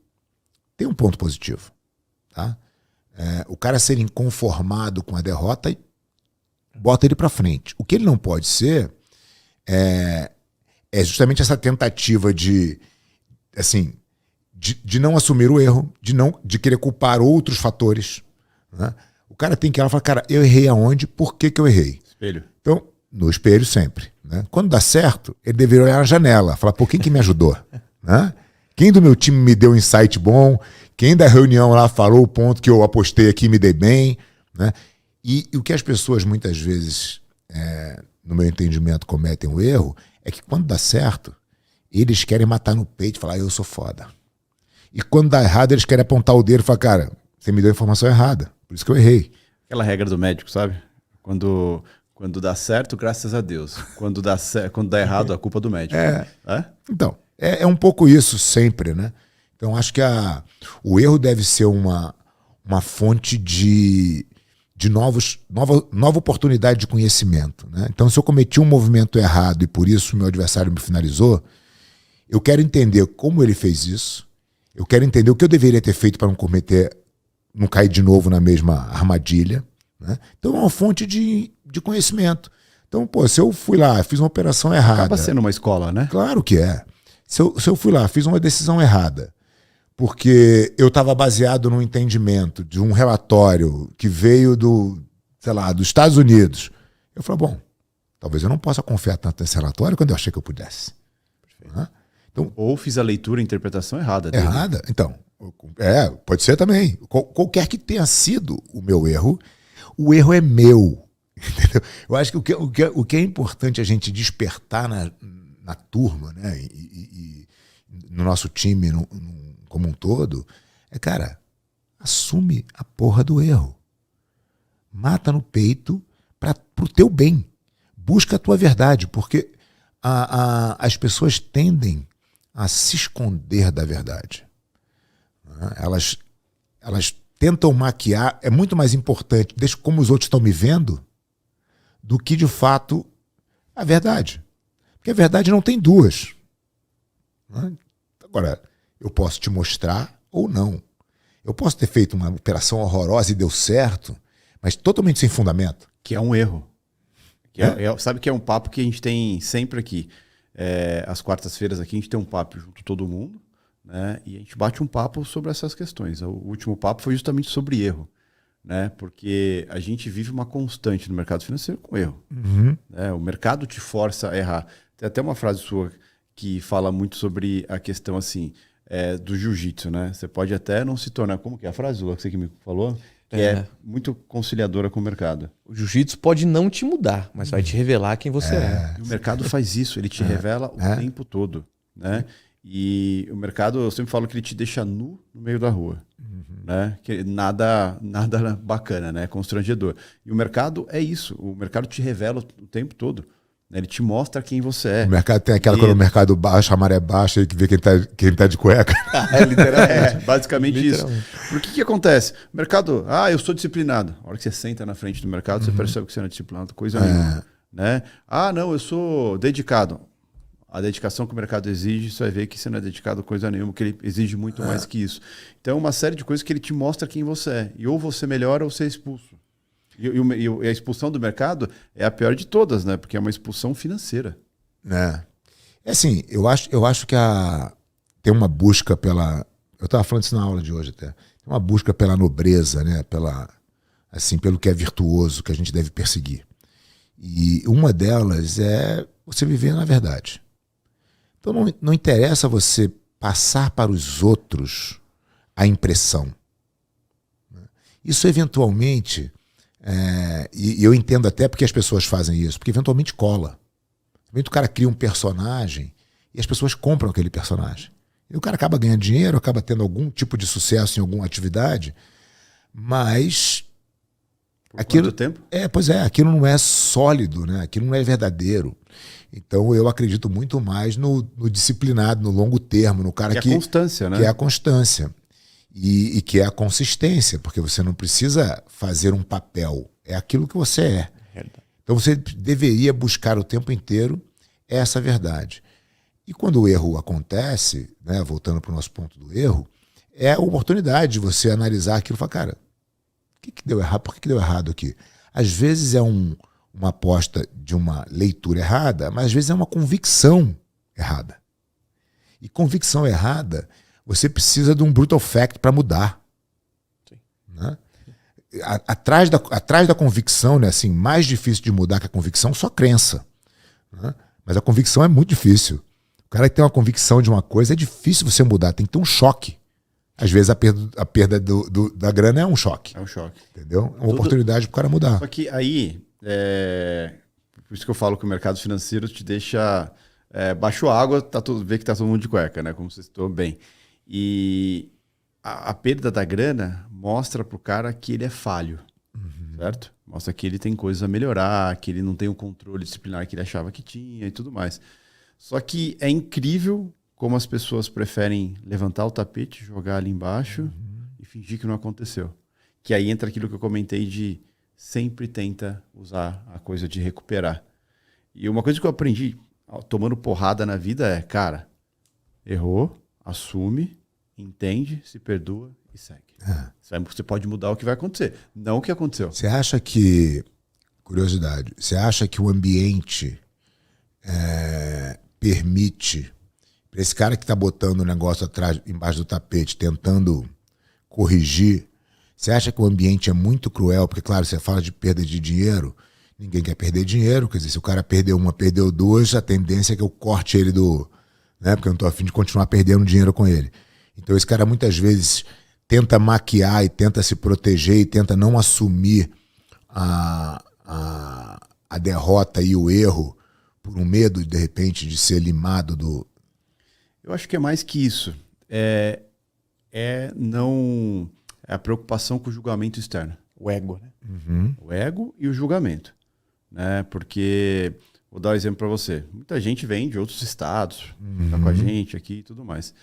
tem um ponto positivo. Tá? O cara ser inconformado com a derrota e bota ele pra frente. O que ele não pode ser é justamente essa tentativa de não assumir o erro, de querer culpar outros fatores. Né? O cara tem que ir lá e falar, cara, eu errei aonde? Por que eu errei? Espelho. Então, no espelho sempre. Né? Quando dá certo, ele deveria olhar na janela, falar, pô, quem que me ajudou? Né? Quem do meu time me deu um insight bom? Quem da reunião lá falou o ponto que eu apostei aqui e me dei bem? Né? E o que as pessoas muitas vezes, no meu entendimento, cometem o erro, é que quando dá certo, eles querem matar no peito e falar, eu sou foda. E quando dá errado, eles querem apontar o dedo e falar, cara, você me deu a informação errada, por isso que eu errei. Aquela regra do médico, sabe? Quando dá certo, graças a Deus. Quando dá errado, a culpa é do médico. Então, é um pouco isso sempre, né? Então, acho que o erro deve ser uma fonte de nova oportunidade de conhecimento. Né? Então, se eu cometi um movimento errado e por isso o meu adversário me finalizou, eu quero entender como ele fez isso, eu quero entender o que eu deveria ter feito para não cair de novo na mesma armadilha. Né? Então, é uma fonte de conhecimento. Então, se eu fui lá, fiz uma operação errada... Acaba sendo uma escola, né? Claro que é. Se eu fui lá, fiz uma decisão errada, porque eu estava baseado num entendimento de um relatório que veio dos Estados Unidos. Eu falei, bom, talvez eu não possa confiar tanto nesse relatório quando eu achei que eu pudesse. Então, ou fiz a leitura e interpretação errada dele. Errada? Então, pode ser também. Qualquer que tenha sido o meu erro, o erro é meu. Entendeu? Eu acho que o que é importante a gente despertar na turma, né, e no nosso time como um todo, cara, assume a porra do erro. Mata no peito pro teu bem. Busca a tua verdade, porque as pessoas tendem a se esconder da verdade. Elas tentam maquiar, é muito mais importante, deixa como os outros estão me vendo, do que de fato a verdade. Porque a verdade não tem duas. Agora, eu posso te mostrar ou não. Eu posso ter feito uma operação horrorosa e deu certo, mas totalmente sem fundamento. Que é um erro. Sabe que é um papo que a gente tem sempre aqui. Às quartas-feiras aqui a gente tem um papo junto todo mundo, né? E a gente bate um papo sobre essas questões. O último papo foi justamente sobre erro, né? Porque a gente vive uma constante no mercado financeiro com erro. Né? O mercado te força a errar. Tem até uma frase sua que fala muito sobre a questão assim, do jiu-jitsu, né? Você pode até não se tornar... Como que é a frase, Lula, que você que me falou? Que é muito conciliadora com o mercado. O jiu-jitsu pode não te mudar, mas vai te revelar quem você é. E o mercado faz isso, ele te revela o tempo todo, né? E o mercado, eu sempre falo que ele te deixa nu no meio da rua, né? Que nada bacana, né? Constrangedor. E o mercado é isso, o mercado te revela o tempo todo. Ele te mostra quem você é. O mercado tem aquela quando o mercado baixa, a maré baixa, e que vê quem tá de cueca. Literalmente. Basicamente isso. Por que acontece? O mercado, eu sou disciplinado. A hora que você senta na frente do mercado, você percebe que você não é disciplinado, coisa nenhuma. Né? Não, eu sou dedicado. A dedicação que o mercado exige, você vai ver que você não é dedicado a coisa nenhuma, que ele exige muito mais que isso. Então é uma série de coisas que ele te mostra quem você é. E ou você melhora ou você é expulso. E a expulsão do mercado é a pior de todas, né? Porque é uma expulsão financeira. É assim, eu acho que tem uma busca pela... Eu estava falando isso na aula de hoje até. Tem uma busca pela nobreza, né? Pelo que é virtuoso, que a gente deve perseguir. E uma delas é você viver na verdade. Então não interessa você passar para os outros a impressão. Isso eventualmente, e eu entendo até porque as pessoas fazem isso, porque eventualmente cola. O cara cria um personagem e as pessoas compram aquele personagem. E o cara acaba ganhando dinheiro, acaba tendo algum tipo de sucesso em alguma atividade, mas... Por quanto tempo? Pois é, aquilo não é sólido, né? Aquilo não é verdadeiro. Então eu acredito muito mais no disciplinado, no longo termo, no cara que é a constância, né? Que é a constância. E que é a consistência, porque você não precisa fazer um papel, é aquilo que você é. Então você deveria buscar o tempo inteiro essa verdade. E quando o erro acontece, né, voltando para o nosso ponto do erro, é a oportunidade de você analisar aquilo e falar, cara, o que deu errado? Por que deu errado aqui? Às vezes é uma aposta de uma leitura errada, mas às vezes é uma convicção errada. E convicção errada, você precisa de um brutal fact para mudar. Sim. Né? Atrás da convicção, né, assim, mais difícil de mudar que a convicção, só crença. Né? Mas a convicção é muito difícil. O cara que tem uma convicção de uma coisa, é difícil você mudar, tem que ter um choque. Às vezes a perda da grana é um choque. É um choque. Entendeu? É uma oportunidade para o cara mudar. Só que aí, por isso que eu falo que o mercado financeiro te deixa... baixo água, vê que tá todo mundo de cueca, né? Como você citou bem. E a perda da grana mostra pro cara que ele é falho, certo? Mostra que ele tem coisas a melhorar, que ele não tem o controle disciplinar que ele achava que tinha e tudo mais. Só que é incrível como as pessoas preferem levantar o tapete, jogar ali embaixo e fingir que não aconteceu. Que aí entra aquilo que eu comentei de sempre tenta usar a coisa de recuperar. E uma coisa que eu aprendi tomando porrada na vida é, cara, errou, assume, entende, se perdoa e segue. Você pode mudar o que vai acontecer, não o que aconteceu. Você acha que, curiosidade, você acha que o ambiente permite, para esse cara que está botando o negócio embaixo do tapete, tentando corrigir, você acha que o ambiente é muito cruel? Porque, claro, você fala de perda de dinheiro, ninguém quer perder dinheiro, quer dizer, se o cara perdeu uma, perdeu duas, a tendência é que eu corte ele né, porque eu não estou a fim de continuar perdendo dinheiro com ele. Então esse cara muitas vezes tenta maquiar e tenta se proteger e tenta não assumir a derrota e o erro por um medo, de repente, de ser limado do... Eu acho que é mais que isso. É a preocupação com o julgamento externo. O ego, né? O ego e o julgamento. Né? Porque, vou dar um exemplo para você. Muita gente vem de outros estados, tá com a gente aqui e tudo mais.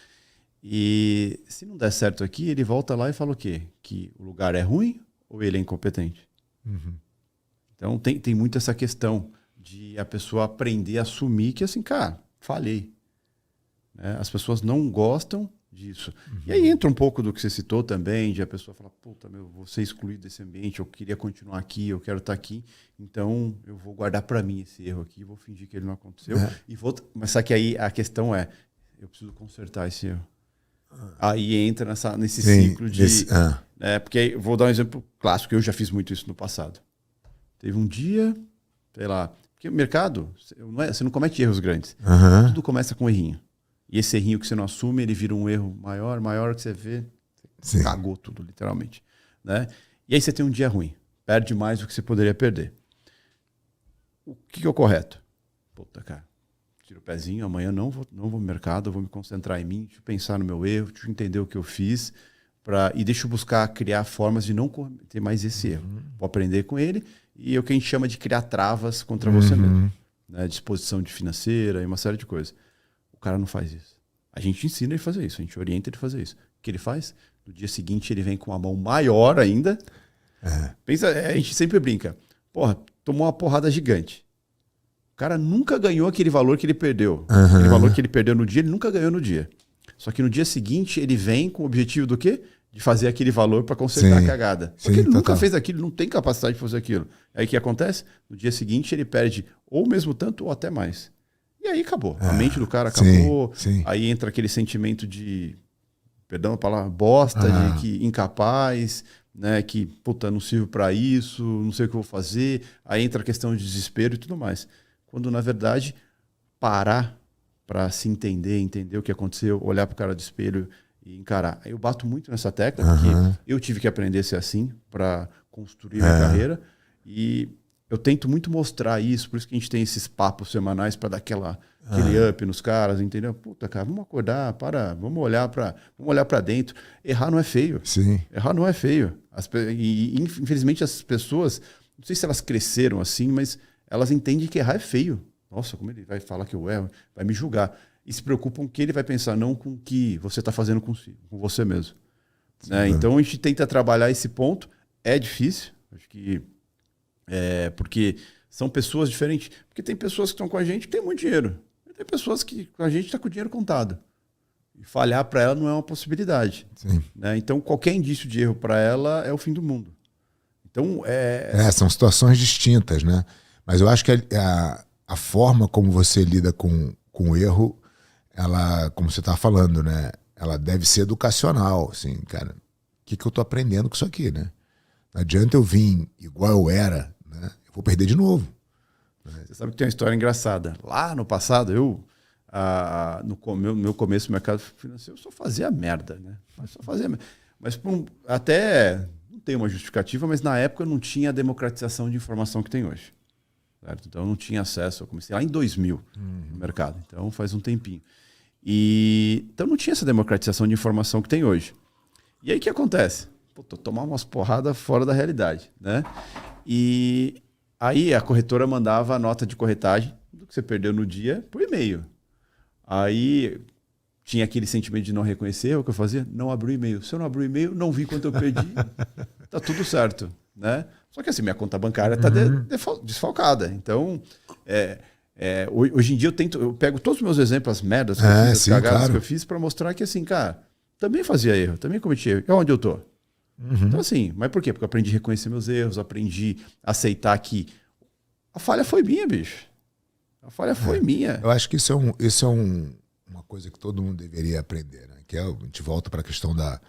E se não der certo aqui, ele volta lá e fala o quê? Que o lugar é ruim ou ele é incompetente? Então tem muito essa questão de a pessoa aprender a assumir que assim, cara, falhei. Né? As pessoas não gostam disso. E aí entra um pouco do que você citou também, de a pessoa falar, puta, vou ser excluído desse ambiente, eu queria continuar aqui, eu quero estar aqui, então eu vou guardar para mim esse erro aqui, vou fingir que ele não aconteceu. Mas só que aí a questão é, eu preciso consertar esse erro. Aí entra nesse ciclo de... porque aí, vou dar um exemplo clássico, eu já fiz muito isso no passado. Teve um dia, sei lá, porque o mercado, você não comete erros grandes. Tudo começa com um errinho. E esse errinho que você não assume, ele vira um erro maior que você vê, você cagou tudo, literalmente. Né? E aí você tem um dia ruim, perde mais do que você poderia perder. O que é o correto? Puta, cara, tiro o pezinho, amanhã não vou no mercado, eu vou me concentrar em mim, deixa eu pensar no meu erro, deixa eu entender o que eu fiz, e deixa eu buscar criar formas de não cometer mais esse erro. Vou aprender com ele, e é o que a gente chama de criar travas contra você mesmo. Né? Disposição de financeira e uma série de coisas. O cara não faz isso. A gente ensina ele a fazer isso, a gente orienta ele a fazer isso. O que ele faz? No dia seguinte ele vem com uma mão maior ainda. Pensa, a gente sempre brinca. Porra, tomou uma porrada gigante. O cara nunca ganhou aquele valor que ele perdeu. Aquele valor que ele perdeu no dia, ele nunca ganhou no dia. Só que no dia seguinte ele vem com o objetivo do quê? de fazer aquele valor para consertar Sim. a cagada. Sim, Porque ele nunca total. fez aquilo, não tem capacidade de fazer aquilo. Aí o que acontece? No dia seguinte ele perde ou o mesmo tanto ou até mais. E aí acabou. A mente do cara acabou. Sim. Aí entra aquele sentimento de, perdão a palavra, bosta, de que incapaz, né? Que, puta, não sirvo para isso, não sei o que eu vou fazer. Aí entra a questão de desespero e tudo mais. Quando, na verdade, parar para se entender o que aconteceu, olhar pro cara do espelho e encarar. Aí eu bato muito nessa tecla, porque eu tive que aprender a ser assim para construir minha carreira. E eu tento muito mostrar isso, por isso que a gente tem esses papos semanais para dar aquele up nos caras, entendeu? Puta, cara, vamos acordar, vamos olhar para dentro. Errar não é feio. Sim. Errar não é feio. E infelizmente as pessoas, não sei se elas cresceram assim, mas elas entendem que errar é feio. Nossa, como ele vai falar que eu erro, vai me julgar. E se preocupam que ele vai pensar, não com o que você está fazendo com você mesmo. Né? Então a gente tenta trabalhar esse ponto. É difícil, acho que porque são pessoas diferentes. Porque tem pessoas que estão com a gente que tem muito dinheiro. E tem pessoas que a gente está com o dinheiro contado. E falhar para ela não é uma possibilidade. Sim. Né? Então qualquer indício de erro para ela é o fim do mundo. Então são situações distintas, né? Mas eu acho que a forma como você lida com o erro, ela, como você estava falando, né? Ela deve ser educacional, assim, cara. O que eu tô aprendendo com isso aqui, né? Não adianta eu vir igual eu era, né? Eu vou perder de novo. Você sabe que tem uma história engraçada. Lá no passado, no meu começo no mercado financeiro, eu só fazia merda, né? Mas até não tem uma justificativa, mas na época não tinha a democratização de informação que tem hoje. Certo? Então eu não tinha acesso. Eu comecei lá em 2000 no mercado, então faz um tempinho. Então não tinha essa democratização de informação que tem hoje. E aí o que acontece? Tomar umas porradas fora da realidade, né? E aí a corretora mandava a nota de corretagem do que você perdeu no dia por e-mail. Aí tinha aquele sentimento de não reconhecer. O que eu fazia? Não abri o e-mail. Se eu não abri o e-mail, não vi quanto eu perdi. Tá tudo certo, né? Só que assim, minha conta bancária está desfalcada. Então, hoje em dia eu pego todos os meus exemplos, as merdas que eu fiz, as cagadas que eu fiz, para mostrar que assim, cara, também fazia erro, também cometi erro. E onde eu tô? Então assim, mas por quê? Porque eu aprendi a reconhecer meus erros, aprendi a aceitar que a falha foi minha, bicho. A falha foi minha. Eu acho que isso é uma coisa que todo mundo deveria aprender, né? Que a gente volta para a questão da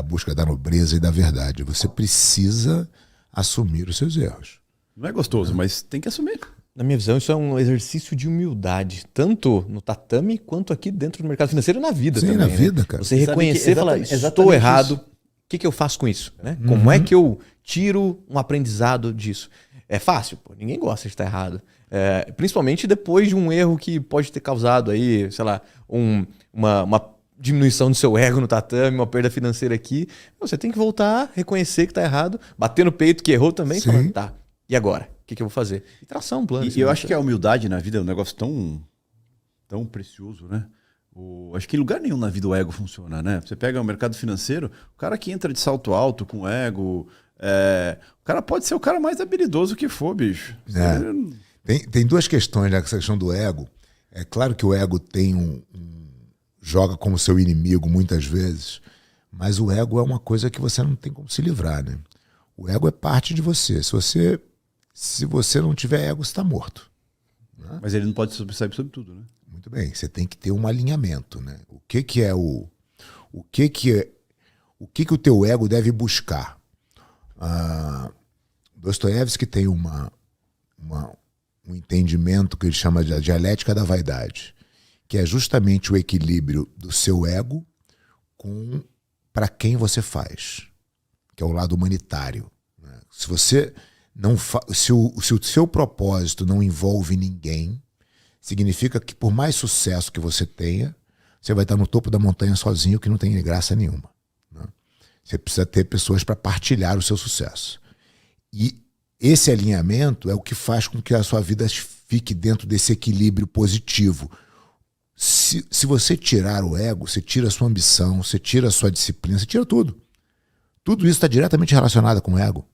busca da nobreza e da verdade. Você precisa assumir os seus erros. Não é gostoso, mas tem que assumir. Na minha visão, isso é um exercício de humildade, tanto no tatame quanto aqui dentro do mercado financeiro e na vida também. Na vida, cara. Você reconhecer e falar, estou errado, o que eu faço com isso? Né? Como é que eu tiro um aprendizado disso? É fácil? Pô, ninguém gosta de estar errado. Principalmente depois de um erro que pode ter causado aí, sei lá, uma diminuição do seu ego no tatame, uma perda financeira aqui. Você tem que voltar, reconhecer que está errado, bater no peito que errou também, falando, tá, e agora? O que eu vou fazer? E traçar um plano. E eu acho que a humildade na vida é um negócio tão precioso, né? Acho que em lugar nenhum na vida o ego funciona, né? Você pega o mercado financeiro, o cara que entra de salto alto com ego, o cara pode ser o cara mais habilidoso que for, bicho. Tem duas questões, né? Essa questão do ego. É claro que o ego tem joga como seu inimigo muitas vezes, mas o ego é uma coisa que você não tem como se livrar, né? O ego é parte de você. Se você não tiver ego, você está morto. Né? Mas ele não pode sobressair sobre tudo, né? Muito bem, você tem que ter um alinhamento, né? O que o teu ego deve buscar? Dostoiévski tem um entendimento que ele chama de a dialética da vaidade, que é justamente o equilíbrio do seu ego com para quem você faz, que é o lado humanitário. Né? Se você não se o seu propósito não envolve ninguém, significa que por mais sucesso que você tenha, você vai estar no topo da montanha sozinho, que não tem graça nenhuma. Né? Você precisa ter pessoas para partilhar o seu sucesso. E esse alinhamento é o que faz com que a sua vida fique dentro desse equilíbrio positivo. Se você tirar o ego, você tira a sua ambição, você tira a sua disciplina, você tira tudo. Tudo isso está diretamente relacionado com o ego.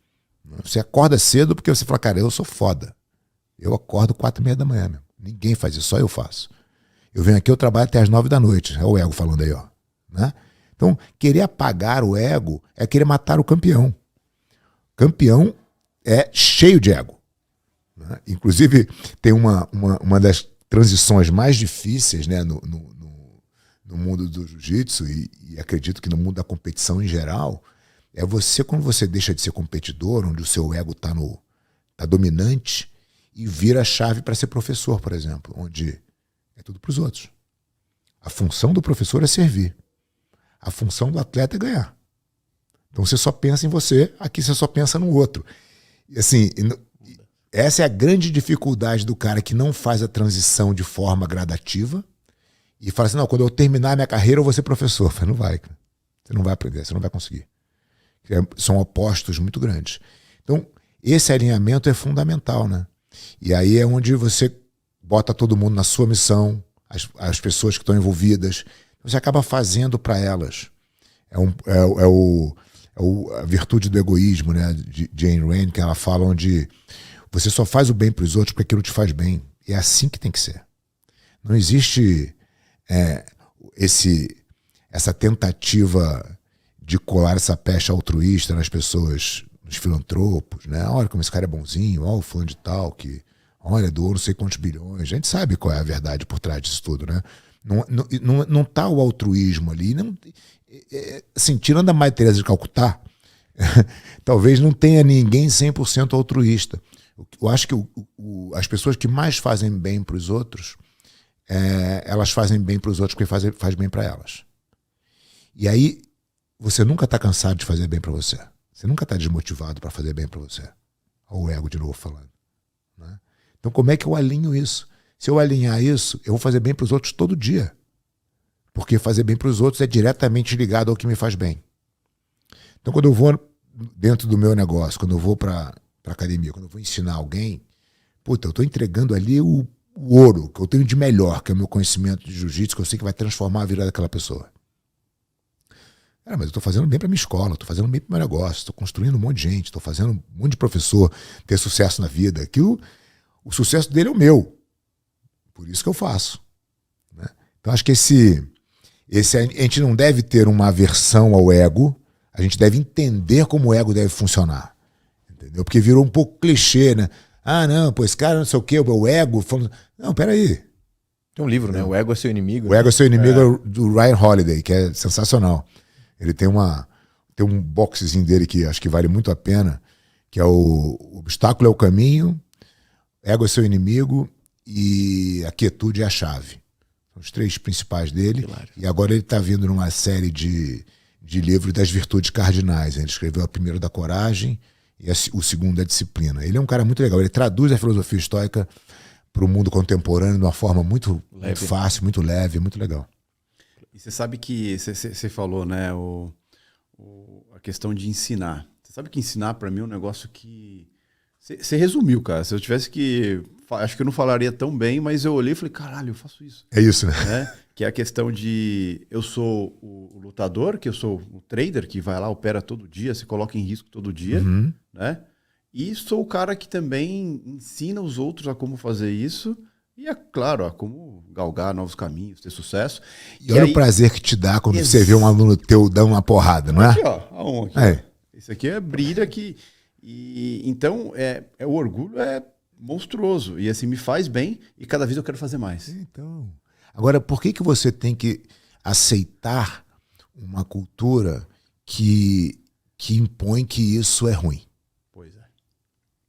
Você acorda cedo porque você fala, cara, eu sou foda. Eu acordo 4h30 da manhã, meu. Ninguém faz isso, só eu faço. Eu venho aqui, eu trabalho até as 9 da noite. É o ego falando aí, ó. Né? Então, querer apagar o ego é querer matar o campeão. Campeão é cheio de ego. Né? Inclusive, tem uma das transições mais difíceis, né, no mundo do jiu-jitsu e acredito que no mundo da competição em geral, é você, quando você deixa de ser competidor, onde o seu ego tá dominante, e vira a chave para ser professor, por exemplo, onde é tudo para os outros. A função do professor é servir. A função do atleta é ganhar. Então você só pensa em você, aqui você só pensa no outro. E assim, essa é a grande dificuldade do cara que não faz a transição de forma gradativa e fala assim, não, quando eu terminar a minha carreira eu vou ser professor. Eu falo, não vai, cara. Você não vai aprender, você não vai conseguir. São opostos muito grandes. Então, esse alinhamento é fundamental, né? E aí é onde você bota todo mundo na sua missão, as pessoas que estão envolvidas, você acaba fazendo para elas. A virtude do egoísmo, né? De Jane Rand, que ela fala onde você só faz o bem para os outros porque aquilo te faz bem. E é assim que tem que ser. Não existe essa tentativa de colar essa pecha altruísta nas pessoas, nos filantropos, né? Olha como esse cara é bonzinho, olha o fulano de tal, que olha, doou não sei quantos bilhões. A gente sabe qual é a verdade por trás disso tudo, né? Não tá o altruísmo ali. Não, assim, tirando a Mãe Teresa de Calcutá, talvez não tenha ninguém 100% altruísta. Eu acho que as pessoas que mais fazem bem para os outros, elas fazem bem para os outros porque faz bem para elas. E aí, você nunca está cansado de fazer bem para você. Você nunca está desmotivado para fazer bem para você. Olha o ego de novo falando. Né? Então, como é que eu alinho isso? Se eu alinhar isso, eu vou fazer bem para os outros todo dia. Porque fazer bem para os outros é diretamente ligado ao que me faz bem. Então, quando eu vou dentro do meu negócio, quando eu vou para academia, quando eu vou ensinar alguém, puta, eu estou entregando ali o ouro que eu tenho de melhor, que é o meu conhecimento de jiu-jitsu, que eu sei que vai transformar a vida daquela pessoa. Mas eu estou fazendo bem para minha escola, estou fazendo bem para o meu negócio, estou construindo um monte de gente, estou fazendo um monte de professor ter sucesso na vida. Aquilo, o sucesso dele é o meu. Por isso que eu faço. Né? Então acho que a gente não deve ter uma aversão ao ego, a gente deve entender como o ego deve funcionar. Entendeu? Porque virou um pouco clichê, né? Ah, não, pô, esse cara não sei o quê, o ego... Falando... Não, peraí. Tem um livro, né? O Ego é Seu Inimigo. O Ego é Seu Inimigo do Ryan Holiday, que é sensacional. Ele tem um boxezinho dele que acho que vale muito a pena, que é o obstáculo é o caminho, ego é seu inimigo e a quietude é a chave. São os 3 principais dele. Claro. E agora ele está vindo numa série de livros das virtudes cardinais. Ele escreveu a primeira da coragem e o segundo da disciplina. Ele é um cara muito legal. Ele traduz a filosofia estoica para o mundo contemporâneo de uma forma muito fácil, muito leve, muito legal. E você sabe que você falou, né, a questão de ensinar. Você sabe que ensinar para mim é um negócio que... Você resumiu, cara. Se eu tivesse que... Acho que eu não falaria tão bem, mas eu olhei e falei, caralho, eu faço isso. É isso, né? Que é a questão de... Eu sou o lutador, que eu sou o trader, que vai lá, opera todo dia, se coloca em risco todo dia, né? E sou o cara que também ensina os outros a como fazer isso. E é claro, a como galgar novos caminhos, ter sucesso. E olha aí, o prazer que te dá quando você vê um aluno teu dando uma porrada, não é? Aqui, ó. Aqui, ó. Isso aqui é brilha aqui. Então, o orgulho é monstruoso. E assim, me faz bem e cada vez eu quero fazer mais. Então, agora, por que você tem que aceitar uma cultura que impõe que isso é ruim? Pois é.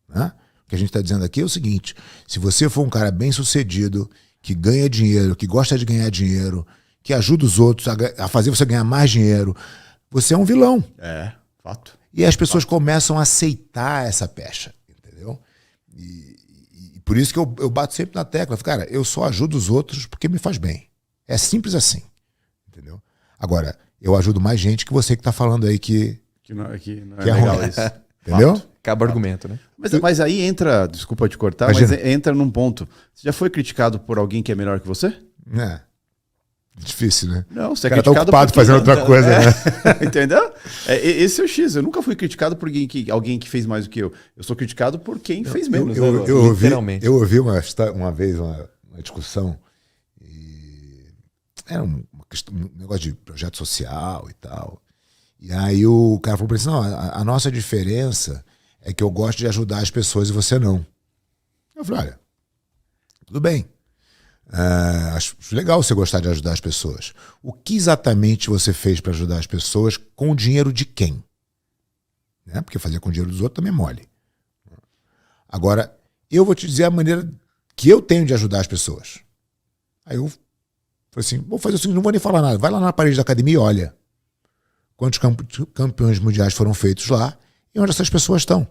Né? O que a gente está dizendo aqui é o seguinte: se você for um cara bem sucedido, que ganha dinheiro, que gosta de ganhar dinheiro, que ajuda os outros a fazer você ganhar mais dinheiro, você é um vilão. É, fato. E as pessoas começam a aceitar essa pecha, entendeu? E por isso que eu bato sempre na tecla. Cara, eu só ajudo os outros porque me faz bem. É simples assim, entendeu? Agora, eu ajudo mais gente que você que está falando aí que não é legal ruim. Isso. Entendeu? Fato. Acaba o argumento, né? Mas aí entra, desculpa te cortar, mas entra num ponto. Você já foi criticado por alguém que é melhor que você? Difícil, né? Não, você é criticado. O cara tá ocupado porque... fazendo outra coisa, né? Entendeu? Esse é o X. Eu nunca fui criticado por alguém que fez mais do que eu. Eu sou criticado por quem fez menos. Eu ouvi uma vez uma discussão e era um negócio de projeto social e tal. E aí o cara falou pra ele assim, não, a nossa diferença é que eu gosto de ajudar as pessoas e você não. Eu falei, olha, tudo bem. Acho legal você gostar de ajudar as pessoas. O que exatamente você fez para ajudar as pessoas com o dinheiro de quem? Né? Porque fazer com o dinheiro dos outros também é mole. Agora, eu vou te dizer a maneira que eu tenho de ajudar as pessoas. Aí eu falei assim, vou fazer o seguinte, não vou nem falar nada. Vai lá na parede da academia e olha quantos campeões mundiais foram feitos lá e onde essas pessoas estão.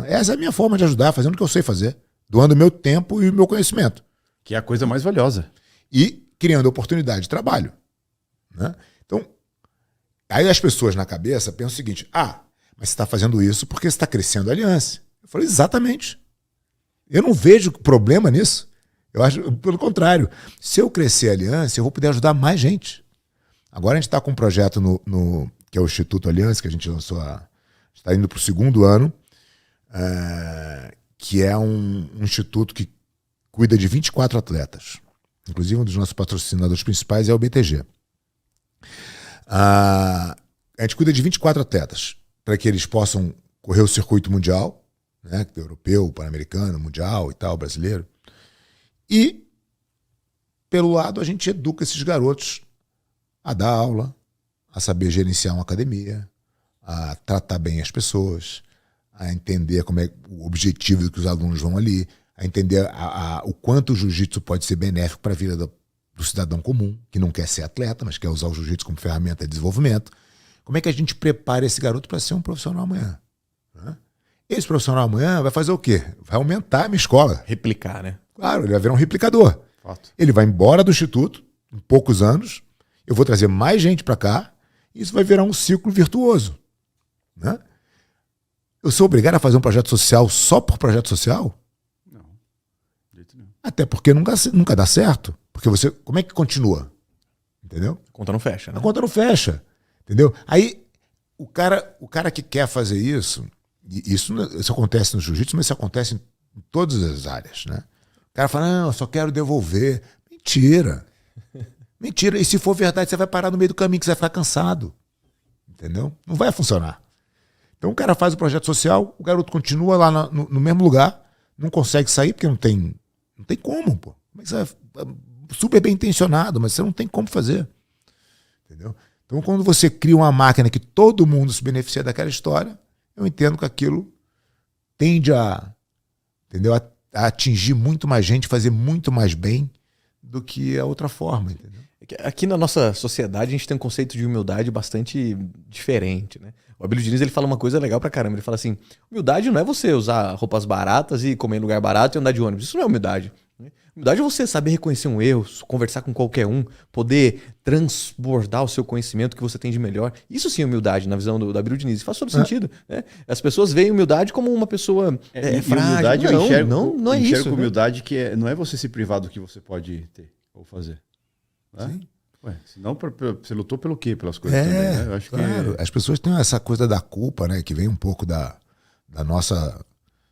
Essa é a minha forma de ajudar, fazendo o que eu sei fazer, doando o meu tempo e o meu conhecimento. Que é a coisa mais valiosa. E criando oportunidade de trabalho. Né? Então, aí as pessoas na cabeça pensam o seguinte, mas você está fazendo isso porque você está crescendo a aliança. Eu falei, exatamente. Eu não vejo problema nisso. Eu acho, pelo contrário, se eu crescer a aliança, eu vou poder ajudar mais gente. Agora a gente está com um projeto que é o Instituto Aliança, que a gente lançou, está indo para o 2º ano, que é um instituto que cuida de 24 atletas. Inclusive, um dos nossos patrocinadores principais é o BTG. A gente cuida de 24 atletas para que eles possam correr o circuito mundial, né, europeu, pan-americano, mundial e tal, brasileiro. E, pelo lado, a gente educa esses garotos a dar aula, a saber gerenciar uma academia, a tratar bem as pessoas, a entender como é o objetivo que os alunos vão ali, a entender o quanto o jiu-jitsu pode ser benéfico para a vida do cidadão comum, que não quer ser atleta, mas quer usar o jiu-jitsu como ferramenta de desenvolvimento. Como é que a gente prepara esse garoto para ser um profissional amanhã? Esse profissional amanhã vai fazer o quê? Vai aumentar a minha escola. Replicar, né? Claro, ele vai virar um replicador. Fato. Ele vai embora do instituto, em poucos anos, eu vou trazer mais gente para cá, e isso vai virar um ciclo virtuoso. Né? Eu sou obrigado a fazer um projeto social só por projeto social? Não, de jeito nenhum. Até porque nunca dá certo. Porque você, como é que continua? Entendeu? A conta não fecha, né? A conta não fecha. Entendeu? Aí, o cara que quer fazer isso, e isso acontece no jiu-jitsu, mas isso acontece em todas as áreas, né? O cara fala, não, eu só quero devolver. Mentira. Mentira. E se for verdade, você vai parar no meio do caminho, que você vai ficar cansado. Entendeu? Não vai funcionar. Então o cara faz o projeto social, o garoto continua lá no mesmo lugar, não consegue sair porque não tem como, pô. Mas é super bem intencionado, mas você não tem como fazer. Entendeu? Então quando você cria uma máquina que todo mundo se beneficia daquela história, eu entendo que aquilo tende entendeu? A atingir muito mais gente, fazer muito mais bem do que a outra forma, entendeu? Aqui na nossa sociedade a gente tem um conceito de humildade bastante diferente, né? O Abílio Diniz, ele fala uma coisa legal pra caramba. Ele fala assim, humildade não é você usar roupas baratas e comer em lugar barato e andar de ônibus. Isso não é humildade. Humildade é você saber reconhecer um erro, conversar com qualquer um, poder transbordar o seu conhecimento que você tem de melhor. Isso sim é humildade na visão do Abílio Diniz. Faz todo sentido. Né? As pessoas veem humildade como uma pessoa frágil. Humildade, não é isso. Humildade que não é você se privar do que você pode ter ou fazer. Né? Sim. Ué, senão você lutou pelo quê? Pelas coisas também, né? Eu acho claro. As pessoas têm essa coisa da culpa, né? Que vem um pouco da nossa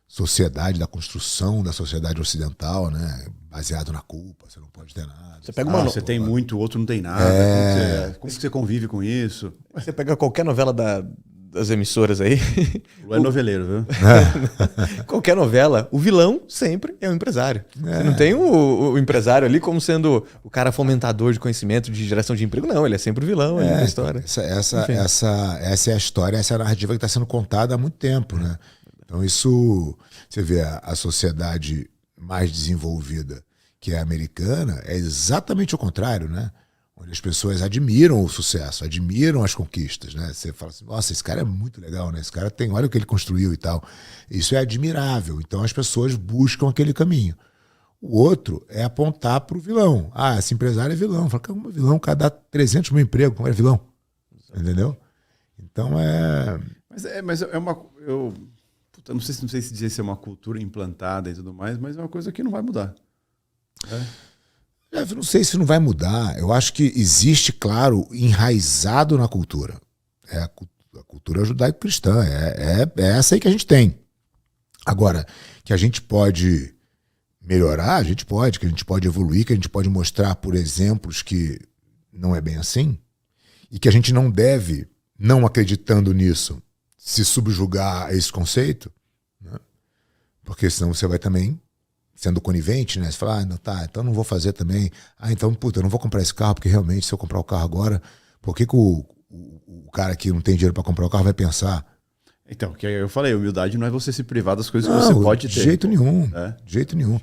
sociedade, da construção da sociedade ocidental, né? Baseado na culpa, você não pode ter nada. Você pega você tem muito, o outro não tem nada. Como que você convive com isso? Você pega qualquer novela das emissoras aí. Lu é noveleiro, viu? Qualquer novela, o vilão sempre é o empresário. Você não tem o empresário ali como sendo o cara fomentador de conhecimento, de geração de emprego. Não, ele é sempre o vilão ali na história. Essa é a história, essa é a narrativa que está sendo contada há muito tempo, né? Então isso, você vê a sociedade mais desenvolvida, que é a americana, é exatamente o contrário, né? Onde as pessoas admiram o sucesso, admiram as conquistas, né? Você fala assim, nossa, esse cara é muito legal, né? Esse cara olha o que ele construiu e tal. Isso é admirável. Então as pessoas buscam aquele caminho. O outro é apontar para o vilão. Esse empresário é vilão. Fala, como é vilão? O cara dá 300 mil empregos, como é vilão? Entendeu? Então é... Mas é uma... Eu não sei se dizer se é uma cultura implantada e tudo mais, mas é uma coisa que não vai mudar. Eu não sei se não vai mudar. Eu acho que existe, claro, enraizado na cultura. É a cultura judaico-cristã. É essa aí que a gente tem. Agora, que a gente pode melhorar, a gente pode, que a gente pode evoluir, que a gente pode mostrar por exemplos que não é bem assim, e que a gente não deve, não acreditando nisso, se subjugar a esse conceito, né? Porque senão você vai também sendo conivente, né? Você fala, não, tá, então não vou fazer também. Então, puta, eu não vou comprar esse carro, porque realmente, se eu comprar o carro agora, por que o cara que não tem dinheiro para comprar o carro vai pensar? Então, que eu falei, humildade não é você se privar das coisas que você pode ter. De jeito nenhum, de jeito nenhum.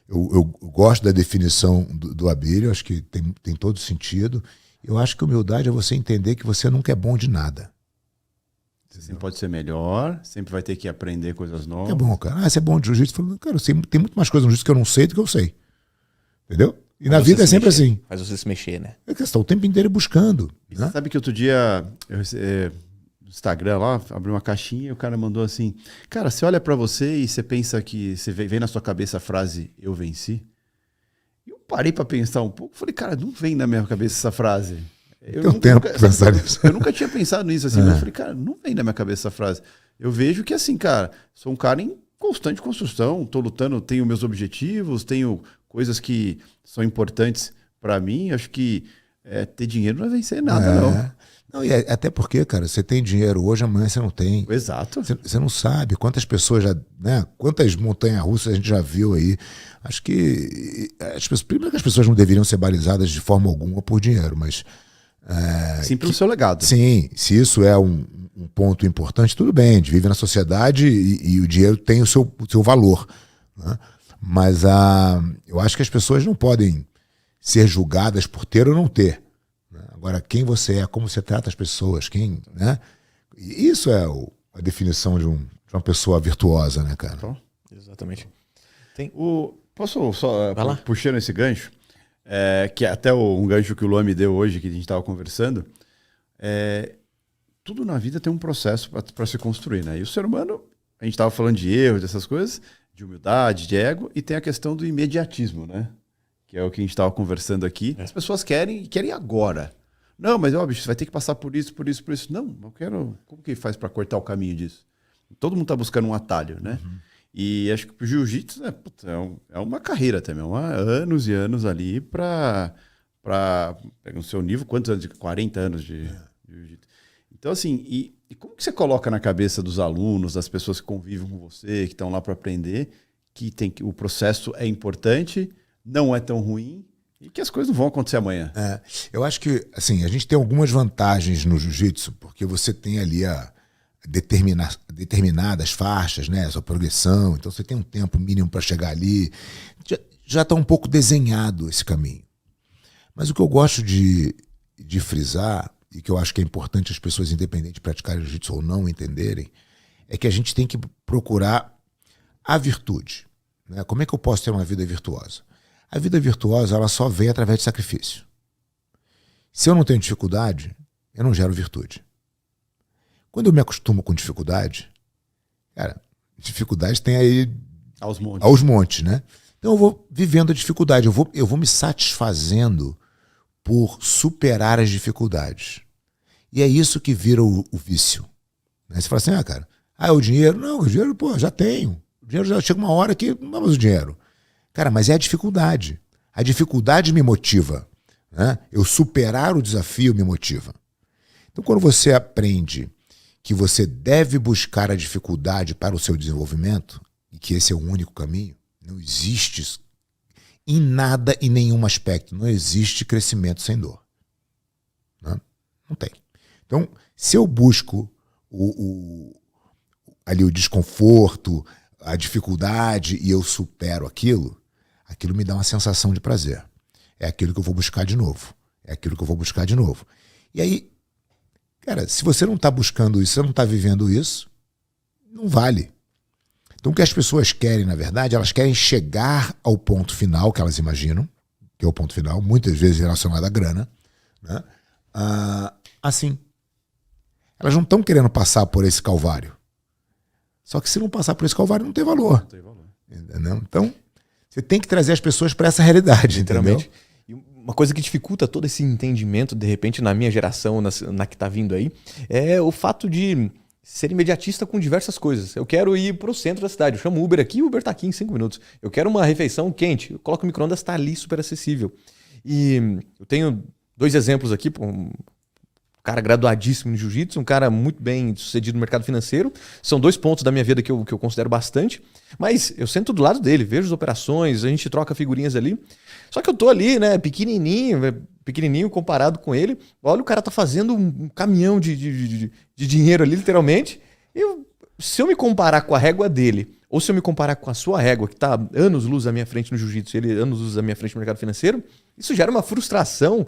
Eu gosto da definição do Abílio, acho que tem todo sentido. Eu acho que humildade é você entender que você nunca é bom de nada. Você sempre pode ser melhor, sempre vai ter que aprender coisas novas. É bom, cara. Você é bom de jiu-jitsu. Cara, tem muito mais coisas no jiu-jitsu que eu não sei do que eu sei. Entendeu? E na vida é sempre assim. Faz você se mexer, né? É que você está o tempo inteiro buscando. E né? você sabe que outro dia, no Instagram lá, abri uma caixinha e o cara mandou assim, cara, você olha pra você e você pensa que, você vem na sua cabeça a frase, eu venci? E eu parei pra pensar um pouco, falei, cara, não vem na minha cabeça essa frase. Eu nunca tinha pensado nisso assim, mas eu falei, cara, não vem na minha cabeça essa frase. Eu vejo que assim, cara, sou um cara em constante construção, tô lutando, tenho meus objetivos, tenho coisas que são importantes pra mim, acho que ter dinheiro não vai vencer nada, não. E até porque, cara, você tem dinheiro hoje, amanhã você não tem. Exato. Você não sabe quantas pessoas já, né? Quantas montanhas-russas a gente já viu aí. Acho que primeiro que as pessoas não deveriam ser balizadas de forma alguma por dinheiro, mas sim, pelo seu legado. Sim, se isso é um ponto importante, tudo bem, a gente vive na sociedade e o dinheiro tem o seu valor, né? Mas eu acho que as pessoas não podem ser julgadas por ter ou não ter. Né? Agora, quem você é, como você trata as pessoas, né? E isso é a definição de uma pessoa virtuosa, né, cara? Então, exatamente. Posso só, puxando esse gancho, que é até um gancho que o Luan me deu hoje, que a gente estava conversando, tudo na vida tem um processo para se construir, né? E o ser humano, a gente estava falando de erros, dessas coisas, de humildade, de ego, e tem a questão do imediatismo, né? Que é o que a gente estava conversando aqui. As pessoas querem agora. Não, mas bicho, você vai ter que passar por isso, por isso, por isso. Não, eu quero... Como que faz para cortar o caminho disso? Todo mundo está buscando um atalho, né? Uhum. E acho que o jiu-jitsu é uma carreira também, anos e anos ali para pegar o seu nível, quantos anos? 40 anos de jiu-jitsu. Então, assim, e como que você coloca na cabeça dos alunos, das pessoas que convivem com você, que estão lá para aprender, que o processo é importante, não é tão ruim e que as coisas não vão acontecer amanhã? Eu acho que, assim, a gente tem algumas vantagens no jiu-jitsu, porque você tem ali determinadas faixas, né, a sua progressão, então você tem um tempo mínimo para chegar ali, já está um pouco desenhado esse caminho. Mas o que eu gosto de frisar, e que eu acho que é importante as pessoas, independente de praticarem jiu-jitsu ou não, entenderem, é que a gente tem que procurar a virtude. Né? Como é que eu posso ter uma vida virtuosa? A vida virtuosa, ela só vem através de sacrifício. Se eu não tenho dificuldade, eu não gero virtude. Quando eu me acostumo com dificuldade, cara, dificuldade tem aí aos montes, né? Então eu vou vivendo a dificuldade, eu vou me satisfazendo por superar as dificuldades. E é isso que vira o vício. Né? Você fala assim, cara, é o dinheiro? Não, o dinheiro, já tenho. O dinheiro já chega uma hora que não é mais o dinheiro. Cara, mas é a dificuldade. A dificuldade me motiva. Né? Eu superar o desafio me motiva. Então, quando você aprende que você deve buscar a dificuldade para o seu desenvolvimento, e que esse é o único caminho, não existe em nada, em nenhum aspecto, não existe crescimento sem dor. Não tem. Então, se eu busco ali o desconforto, a dificuldade, e eu supero aquilo me dá uma sensação de prazer. É aquilo que eu vou buscar de novo. E aí, cara, se você não está buscando isso, você não está vivendo isso, não vale. Então, o que as pessoas querem, na verdade, elas querem chegar ao ponto final que elas imaginam, que é o ponto final, muitas vezes relacionado à grana, né? Assim. Elas não estão querendo passar por esse calvário. Só que se não passar por esse calvário, não tem valor. Não tem valor. Entendeu? Então, você tem que trazer as pessoas para essa realidade, entendeu? E uma coisa que dificulta todo esse entendimento, de repente, na minha geração, na que está vindo aí, é o fato de ser imediatista com diversas coisas. Eu quero ir para o centro da cidade. Eu chamo o Uber aqui, o Uber está aqui em 5 minutos. Eu quero uma refeição quente. Eu coloco o micro-ondas, está ali super acessível. E eu tenho 2 exemplos aqui. Um cara graduadíssimo em jiu-jitsu, um cara muito bem sucedido no mercado financeiro. São 2 pontos da minha vida que eu considero bastante. Mas eu sento do lado dele, vejo as operações, a gente troca figurinhas ali. Só que eu tô ali, né, pequenininho comparado com ele. Olha, o cara tá fazendo um caminhão de dinheiro ali, literalmente. Se eu me comparar com a régua dele, ou se eu me comparar com a sua régua, que tá anos-luz à minha frente no jiu-jitsu, ele anos-luz à minha frente no mercado financeiro, isso gera uma frustração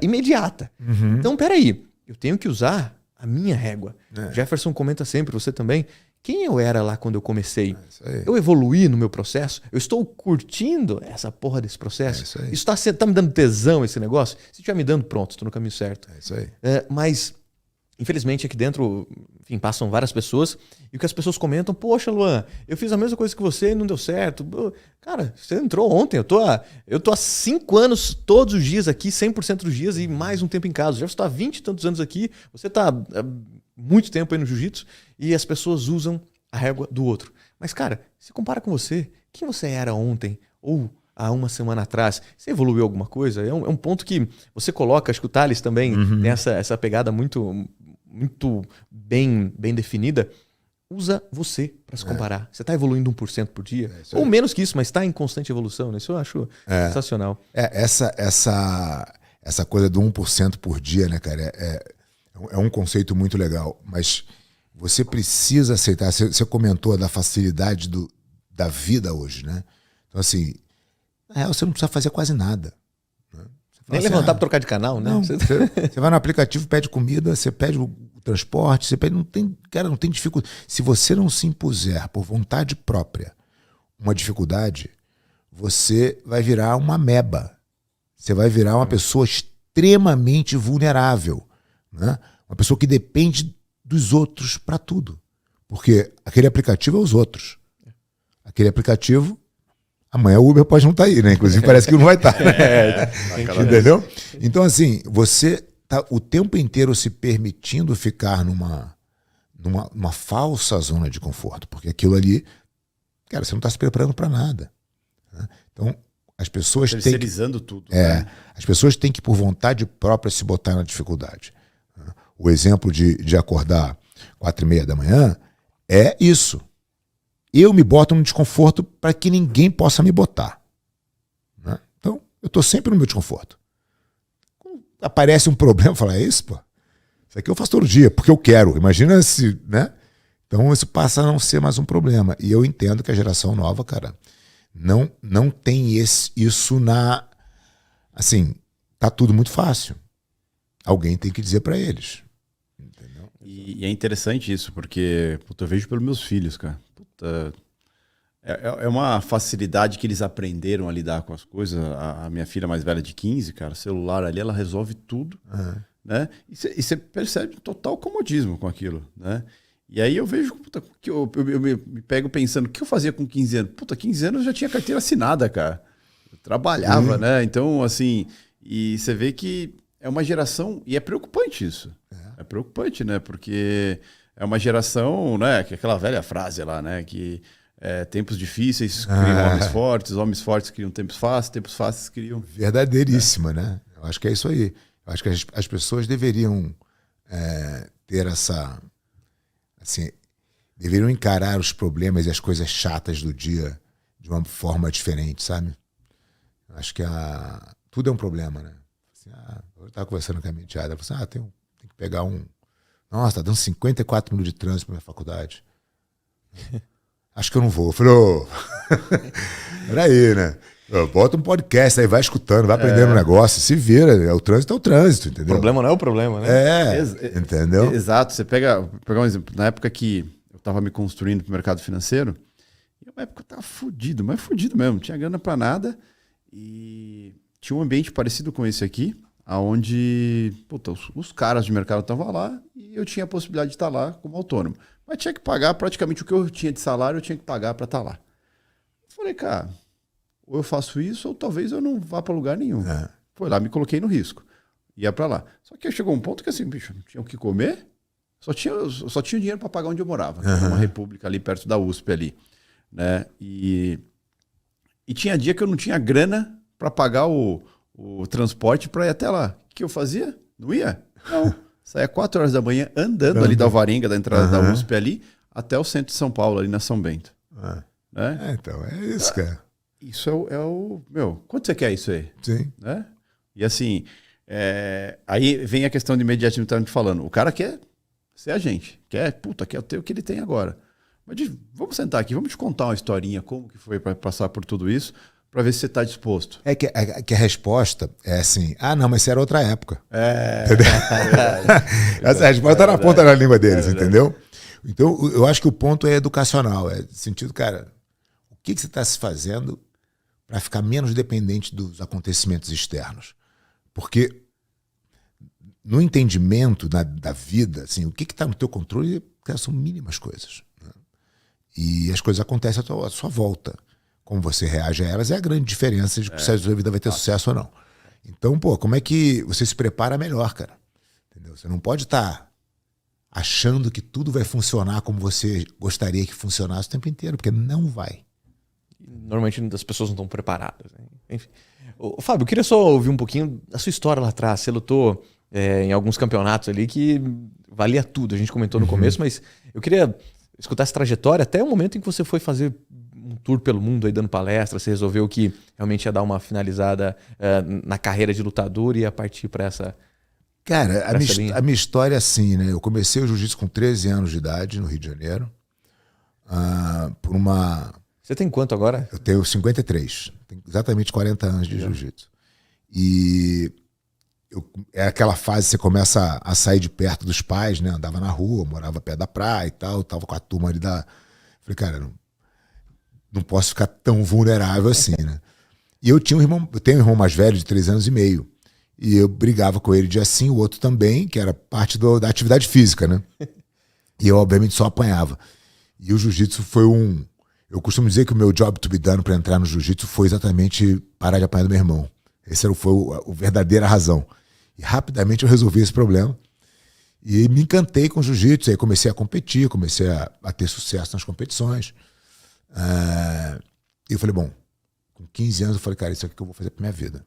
imediata. Uhum. Então, peraí, eu tenho que usar a minha régua. Jefferson comenta sempre, você também, quem eu era lá quando eu comecei? Eu evoluí no meu processo? Eu estou curtindo essa porra desse processo? Isso tá me dando tesão, esse negócio? Se estiver me dando, pronto, estou no caminho certo. É isso aí. Mas, infelizmente, aqui dentro, enfim, passam várias pessoas e o que as pessoas comentam, poxa, Luan, eu fiz a mesma coisa que você e não deu certo. Cara, você entrou ontem, eu tô há 5 anos todos os dias aqui, 100% dos dias e mais um tempo em casa. Já está há 20 e tantos anos aqui, você está muito tempo aí no jiu-jitsu e as pessoas usam a régua do outro. Mas, cara, se compara com você, quem você era ontem ou há uma semana atrás, você evoluiu alguma coisa? É um ponto que você coloca, acho que o Thales também tem essa pegada muito bem definida. Usa você para se comparar. Você está evoluindo 1% por dia? Ou menos que isso, mas está em constante evolução. Né? Isso eu acho sensacional. Essa coisa do 1% por dia, né, cara, é um conceito muito legal. Mas você precisa aceitar. Você comentou da facilidade da vida hoje, né? Então, assim, na real, você não precisa fazer quase nada. Né? Nem assim, levantar para trocar de canal, né? Não, você vai no aplicativo, pede comida, você pede o transporte, você pede, não tem dificuldade. Se você não se impuser por vontade própria uma dificuldade, você vai virar uma ameba. Você vai virar uma pessoa extremamente vulnerável, né? Uma pessoa que depende dos outros para tudo. Porque aquele aplicativo é os outros. Aquele aplicativo, amanhã o Uber pode não estar aí, né? Inclusive parece que não vai estar. Né? Entendeu? Então, assim, você tá o tempo inteiro se permitindo ficar numa falsa zona de conforto. Porque aquilo ali, cara, você não está se preparando para nada. Né? Então, as pessoas têm terceirizando tudo. Né? As pessoas têm que, por vontade própria, se botar na dificuldade. O exemplo de acordar 4h30 da manhã é isso. Eu me boto no desconforto para que ninguém possa me botar. Né? Então, eu estou sempre no meu desconforto. Quando aparece um problema, eu falo, é isso, pô? Isso aqui eu faço todo dia, porque eu quero. Imagina se, né? Então, isso passa a não ser mais um problema. E eu entendo que a geração nova, cara, não tem isso na... Assim, tá tudo muito fácil. Alguém tem que dizer para eles. Entendeu? E é interessante isso, porque eu vejo pelos meus filhos, cara. É uma facilidade que eles aprenderam a lidar com as coisas. A minha filha mais velha de 15, cara, celular ali, ela resolve tudo. Né? E você percebe um total comodismo com aquilo, né? E aí eu vejo que eu me pego pensando, o que eu fazia com 15 anos? 15 anos eu já tinha carteira assinada, cara. Eu trabalhava, né? Então, assim, e você vê que é uma geração, e é preocupante isso. É preocupante, né? Porque é uma geração, né? Que é aquela velha frase lá, né? Que tempos difíceis criam homens fortes criam tempos fáceis criam... Verdadeiríssima, né? Eu acho que é isso aí. Eu acho que as pessoas deveriam ter essa... Assim, deveriam encarar os problemas e as coisas chatas do dia de uma forma diferente, sabe? Eu acho que tudo é um problema, né? Assim, eu estava conversando com a minha enteada, ela falou assim, tem que pegar Nossa, tá dando 54 minutos de trânsito para minha faculdade. Acho que eu não vou. Eu falei, peraí, né? Bota um podcast aí, vai escutando, vai aprendendo um negócio, se vira. O trânsito é o trânsito, entendeu? O problema não é o problema, né? Entendeu? Exato. Você pega um exemplo. Na época que eu estava me construindo para o mercado financeiro, na época eu estava fudido, mas fudido mesmo. Não tinha grana para nada. E tinha um ambiente parecido com esse aqui, onde os caras de mercado estavam lá e eu tinha a possibilidade de estar lá como autônomo. Mas tinha que pagar praticamente o que eu tinha de salário, eu tinha que pagar para estar lá. Eu falei, cara, ou eu faço isso ou talvez eu não vá para lugar nenhum. Foi lá, me coloquei no risco. Ia para lá. Só que chegou um ponto que assim, bicho, não tinha o que comer, só tinha dinheiro para pagar onde eu morava. Uma república ali perto da USP ali, né? E tinha dia que eu não tinha grana para pagar o transporte para ir até lá. O que eu fazia? Não ia? Não. Saía 4 horas da manhã andando ali da Alvarenga, da entrada da USP ali, até o centro de São Paulo, ali na São Bento. Né? Então, é isso, cara. Isso é o... Meu, quanto você quer isso aí? Sim. Né? E assim, aí vem a questão de imediatismo que eu estava falando. O cara quer ser a gente. Quer ter o que ele tem agora. Mas vamos sentar aqui, vamos te contar uma historinha, como que foi para passar por tudo isso, para ver se você está disposto. É que a resposta é assim, não, mas isso era outra época. Essa resposta está na ponta da língua deles, entendeu? Então, eu acho que o ponto é educacional. É no sentido, cara, o que você está se fazendo para ficar menos dependente dos acontecimentos externos? Porque no entendimento da vida, assim, o que está no teu controle, cara, são mínimas coisas. Né? E as coisas acontecem à sua volta. Como você reage a elas é a grande diferença de se a sua vida vai ter sucesso ou não. Então, como é que você se prepara melhor, cara? Entendeu? Você não pode estar achando que tudo vai funcionar como você gostaria que funcionasse o tempo inteiro, porque não vai. Normalmente as pessoas não estão preparadas. Né? Enfim. Fábio, eu queria só ouvir um pouquinho da sua história lá atrás. Você lutou em alguns campeonatos ali que valia tudo. A gente comentou no começo, mas eu queria escutar essa trajetória até o momento em que você foi fazer um tour pelo mundo aí dando palestra. Você resolveu que realmente ia dar uma finalizada na carreira de lutador e ia partir para essa... Cara, a minha história é assim, né? Eu comecei o jiu-jitsu com 13 anos de idade no Rio de Janeiro. Por uma... Você tem quanto agora? Eu tenho 53. Tenho exatamente 40 anos de jiu-jitsu. E é aquela fase que você começa a sair de perto dos pais, né? Andava na rua, morava perto da praia e tal. Tava com a turma ali da... Falei, cara, não posso ficar tão vulnerável assim, né? E eu tenho um irmão mais velho de 3 anos e meio. E eu brigava com ele de assim, o outro também, que era parte da atividade física, né? E eu, obviamente, só apanhava. E o jiu-jitsu foi Eu costumo dizer que o meu job to be done para entrar no jiu-jitsu foi exatamente parar de apanhar do meu irmão. Essa foi a verdadeira razão. E rapidamente eu resolvi esse problema. E me encantei com o jiu-jitsu. Aí comecei a competir, comecei a ter sucesso nas competições. E eu falei, bom, com 15 anos eu falei, cara, isso aqui que eu vou fazer pra minha vida.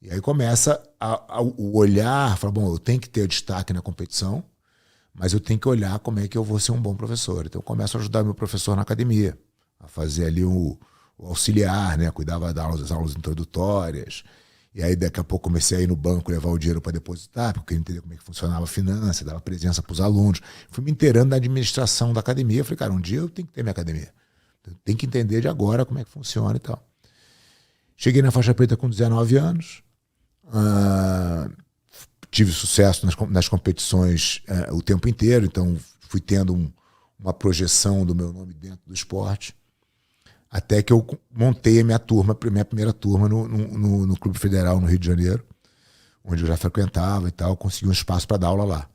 E aí começa o olhar, fala, bom, eu tenho que ter destaque na competição, mas eu tenho que olhar como é que eu vou ser um bom professor. Então eu começo a ajudar meu professor na academia, a fazer ali o auxiliar, né? Cuidava das aulas introdutórias. E aí daqui a pouco comecei a ir no banco, levar o dinheiro para depositar, porque eu queria entender como é que funcionava a finança, dava presença para os alunos. Fui me inteirando da administração da academia. Eu falei, cara, um dia eu tenho que ter minha academia. Eu tenho que entender de agora como é que funciona e tal. Cheguei na faixa preta com 19 anos. Tive sucesso nas competições o tempo inteiro, então fui tendo uma projeção do meu nome dentro do esporte, até que eu montei a minha primeira turma no Clube Federal no Rio de Janeiro, onde eu já frequentava e tal, consegui um espaço para dar aula lá.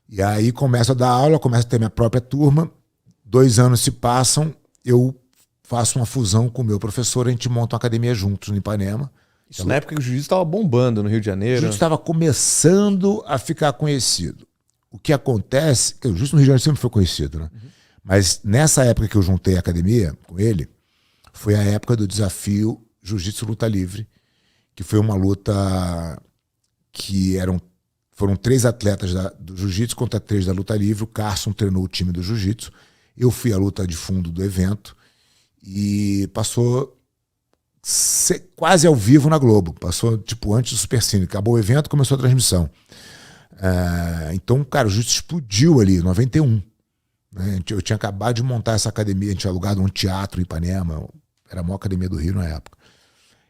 E aí começo a dar aula, começo a ter minha própria turma, 2 anos se passam, eu faço uma fusão com o meu professor, a gente monta uma academia juntos no Ipanema. Isso na época que o jiu-jitsu estava bombando no Rio de Janeiro. O jiu-jitsu estava começando a ficar conhecido. O que acontece, que o jiu-jitsu no Rio de Janeiro sempre foi conhecido, né? Uhum. Mas nessa época que eu juntei a academia com ele, foi a época do desafio Jiu-Jitsu Luta Livre, que foi uma luta que foram 3 atletas do Jiu-Jitsu contra 3 da luta livre. O Carson treinou o time do Jiu-Jitsu. Eu fui a luta de fundo do evento e passou quase ao vivo na Globo. Passou tipo antes do Supercine. Acabou o evento, começou a transmissão. Então, cara, o jiu-jitsu explodiu ali, em 91. Né? Eu tinha acabado de montar essa academia, a gente tinha alugado um teatro em Ipanema, era a maior academia do Rio na época.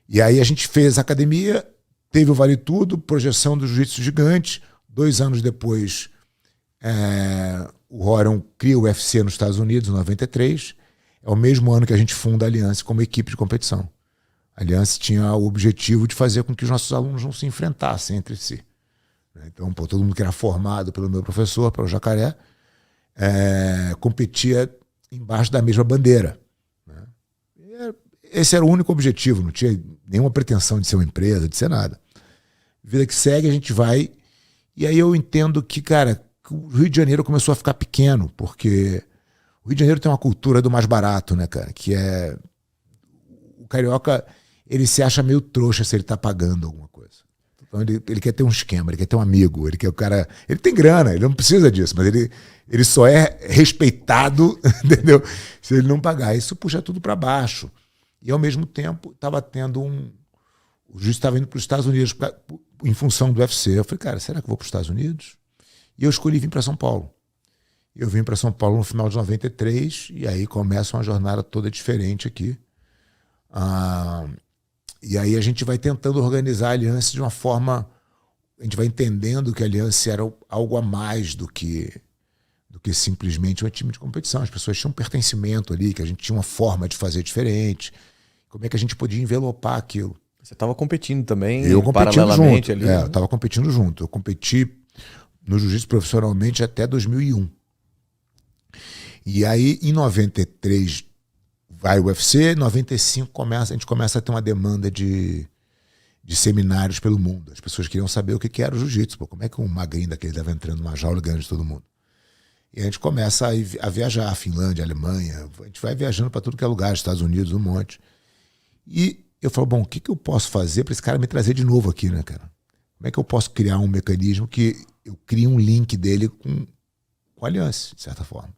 E aí a gente fez a academia, teve o Vale Tudo, projeção do jiu-jitsu gigante. 2 anos depois, o Rorion cria o UFC nos Estados Unidos, em 93. É o mesmo ano que a gente funda a Aliança como equipe de competição. A Aliança tinha o objetivo de fazer com que os nossos alunos não se enfrentassem entre si. Então, todo mundo que era formado pelo meu professor, pelo Jacaré, competia embaixo da mesma bandeira. Esse era o único objetivo, não tinha nenhuma pretensão de ser uma empresa, de ser nada. Vida que segue, a gente vai... E aí eu entendo que, cara, o Rio de Janeiro começou a ficar pequeno, porque o Rio de Janeiro tem uma cultura do mais barato, né, cara? Que é... O carioca, ele se acha meio trouxa se ele tá pagando alguma coisa. Então ele quer ter um esquema, ele quer ter um amigo, ele quer o cara... Ele tem grana, ele não precisa disso, mas ele só é respeitado, entendeu? Se ele não pagar. Isso puxa tudo para baixo. E, ao mesmo tempo, estava tendo o juiz estava indo para os Estados Unidos em função do UFC. Eu falei, cara, será que eu vou para os Estados Unidos? E eu escolhi vir para São Paulo. Eu vim para São Paulo no final de 93 e aí começa uma jornada toda diferente aqui. E aí a gente vai tentando organizar a Aliança de uma forma... A gente vai entendendo que a Aliança era algo a mais do que simplesmente um time de competição. As pessoas tinham um pertencimento ali, que a gente tinha uma forma de fazer diferente. Como é que a gente podia envelopar aquilo? Você estava competindo também, eu competindo paralelamente junto. ali. Eu estava competindo junto. Eu competi no jiu-jitsu profissionalmente até 2001. E aí, em 93, vai o UFC, em 95 a gente começa a ter uma demanda de seminários pelo mundo. As pessoas queriam saber o que era o jiu-jitsu. Como é que um magrinho daquele estava entrando numa jaula e ganhando de todo mundo? E a gente começa a viajar, a Finlândia, a Alemanha, a gente vai viajando para tudo que é lugar, Estados Unidos, um monte. E eu falo, bom, o que eu posso fazer para esse cara me trazer de novo aqui, né, cara? Como é que eu posso criar um mecanismo que eu crie um link dele com a Aliança, de certa forma?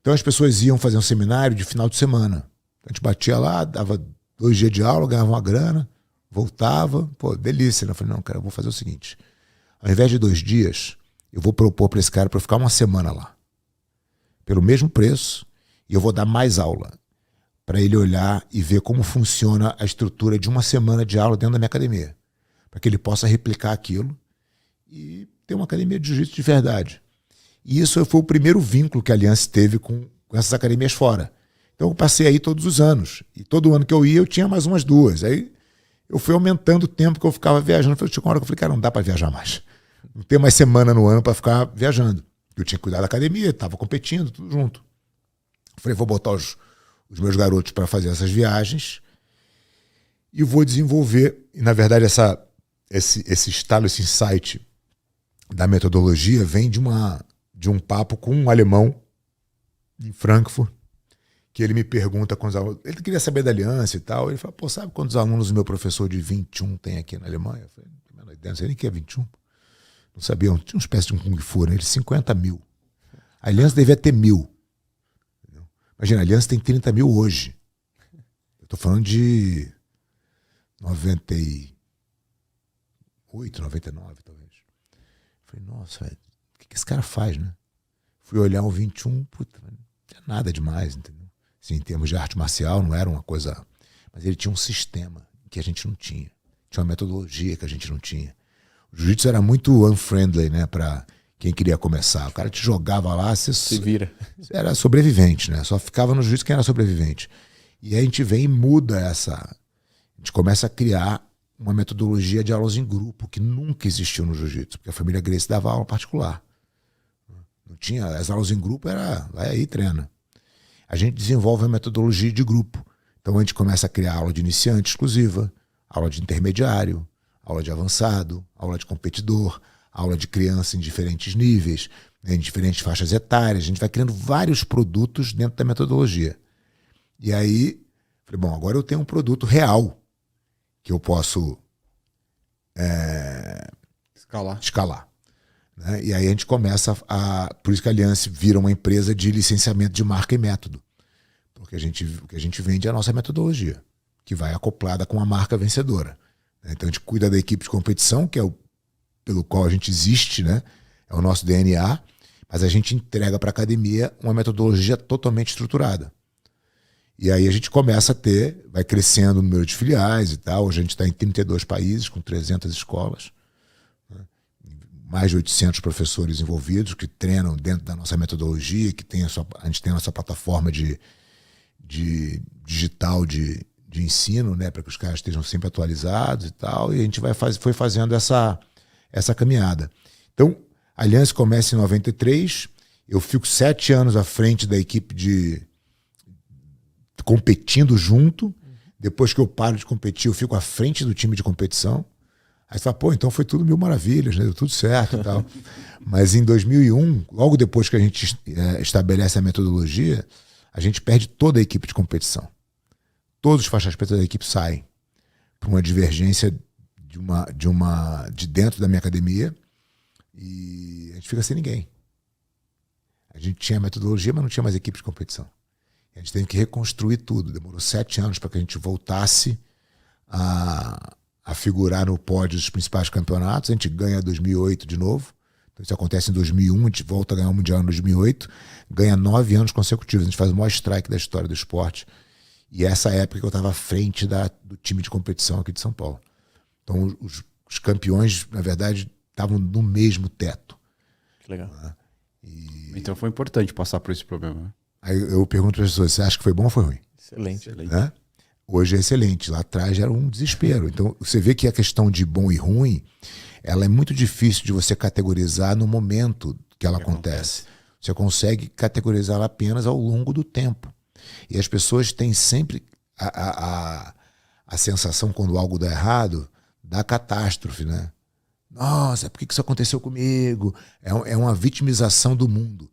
Então as pessoas iam fazer um seminário de final de semana. A gente batia lá, dava 2 dias de aula, ganhava uma grana, voltava, pô, delícia. Eu falei, não, cara, eu vou fazer o seguinte, ao invés de 2 dias... Eu vou propor para esse cara para ficar uma semana lá. Pelo mesmo preço. E eu vou dar mais aula. Para ele olhar e ver como funciona a estrutura de uma semana de aula dentro da minha academia. Para que ele possa replicar aquilo e ter uma academia de jiu-jitsu de verdade. E isso foi o primeiro vínculo que a Aliança teve com essas academias fora. Então eu passei aí todos os anos. E todo ano que eu ia, eu tinha mais umas 2. Aí eu fui aumentando o tempo que eu ficava viajando. Tinha uma hora que eu falei, cara, não dá para viajar mais. Não tem mais semana no ano para ficar viajando. Eu tinha que cuidar da academia, estava competindo, tudo junto. Falei, vou botar os meus garotos para fazer essas viagens e vou desenvolver. E, na verdade, esse estalo, esse insight da metodologia vem de um papo com um alemão em Frankfurt, que ele me pergunta quantos alunos... Ele queria saber da Aliança e tal. Ele falou, pô, sabe quantos alunos o meu professor de 21 tem aqui na Alemanha? Eu falei, não sei nem que é 21. Não sabiam, tinha uma espécie de um Kung Fu, né? Eles 50 mil. A Aliança devia ter 1.000. Imagina, a Aliança tem 30 mil hoje. Eu estou falando de 98, 99, talvez. Falei, nossa, velho, o que esse cara faz, né? Fui olhar um 21, puta, não tinha nada demais, entendeu? Assim, em termos de arte marcial, não era uma coisa... Mas ele tinha um sistema que a gente não tinha. Tinha uma metodologia que a gente não tinha. O jiu-jitsu era muito unfriendly, né, para quem queria começar. O cara te jogava lá, você se vira. Era sobrevivente, né? Só ficava no jiu-jitsu quem era sobrevivente. E aí a gente vem e muda essa... A gente começa a criar uma metodologia de aulas em grupo que nunca existiu no jiu-jitsu, porque a família Gracie dava aula particular. Não tinha... As aulas em grupo era... Vai aí, treina. A gente desenvolve a metodologia de grupo. Então a gente começa a criar aula de iniciante exclusiva, aula de intermediário, aula de avançado, aula de competidor, aula de criança em diferentes níveis, né, em diferentes faixas etárias. A gente vai criando vários produtos dentro da metodologia. E aí, falei, bom, agora eu tenho um produto real que eu posso escalar. Né? E aí a gente começa a... Por isso que a Aliança vira uma empresa de licenciamento de marca e método. Porque o que a gente vende é a nossa metodologia, que vai acoplada com a marca vencedora. Então a gente cuida da equipe de competição, que é pelo qual a gente existe, né? É o nosso DNA, mas a gente entrega para a academia uma metodologia totalmente estruturada. E aí a gente começa a ter, vai crescendo o número de filiais e tal. Hoje a gente está em 32 países, com 300 escolas, né? Mais de 800 professores envolvidos que treinam dentro da nossa metodologia, que tem a gente tem a nossa plataforma de digital de ensino, né, para que os caras estejam sempre atualizados e tal, e a gente foi fazendo essa caminhada. Então, a Aliança começa em 93, eu fico 7 anos à frente da equipe competindo junto. Depois que eu paro de competir, eu fico à frente do time de competição. Aí você fala, pô, então foi tudo mil maravilhas, né? Deu tudo certo e tal. Mas em 2001, logo depois que a gente estabelece a metodologia, a gente perde toda a equipe de competição. Todos os faixas pretas da equipe saem por uma divergência de dentro da minha academia e a gente fica sem ninguém. A gente tinha metodologia, mas não tinha mais equipe de competição. A gente teve que reconstruir tudo. Demorou 7 anos para que a gente voltasse a figurar no pódio dos principais campeonatos. A gente ganha 2008 de novo. Então isso acontece em 2001, a gente volta a ganhar o Mundial em 2008, ganha 9 anos consecutivos. A gente faz o maior strike da história do esporte. E essa época que eu estava à frente do time de competição aqui de São Paulo. Então os campeões, na verdade, estavam no mesmo teto. Que legal. Então foi importante passar por esse problema, né? Aí eu pergunto para as pessoas, você acha que foi bom ou foi ruim? Excelente. Né? Hoje é excelente, lá atrás era um desespero. Então você vê que a questão de bom e ruim, ela é muito difícil de você categorizar no momento que ela acontece. Você consegue categorizá-la apenas ao longo do tempo. E as pessoas têm sempre a sensação, quando algo dá errado, da catástrofe, né? Nossa, por que isso aconteceu comigo? É uma vitimização do mundo.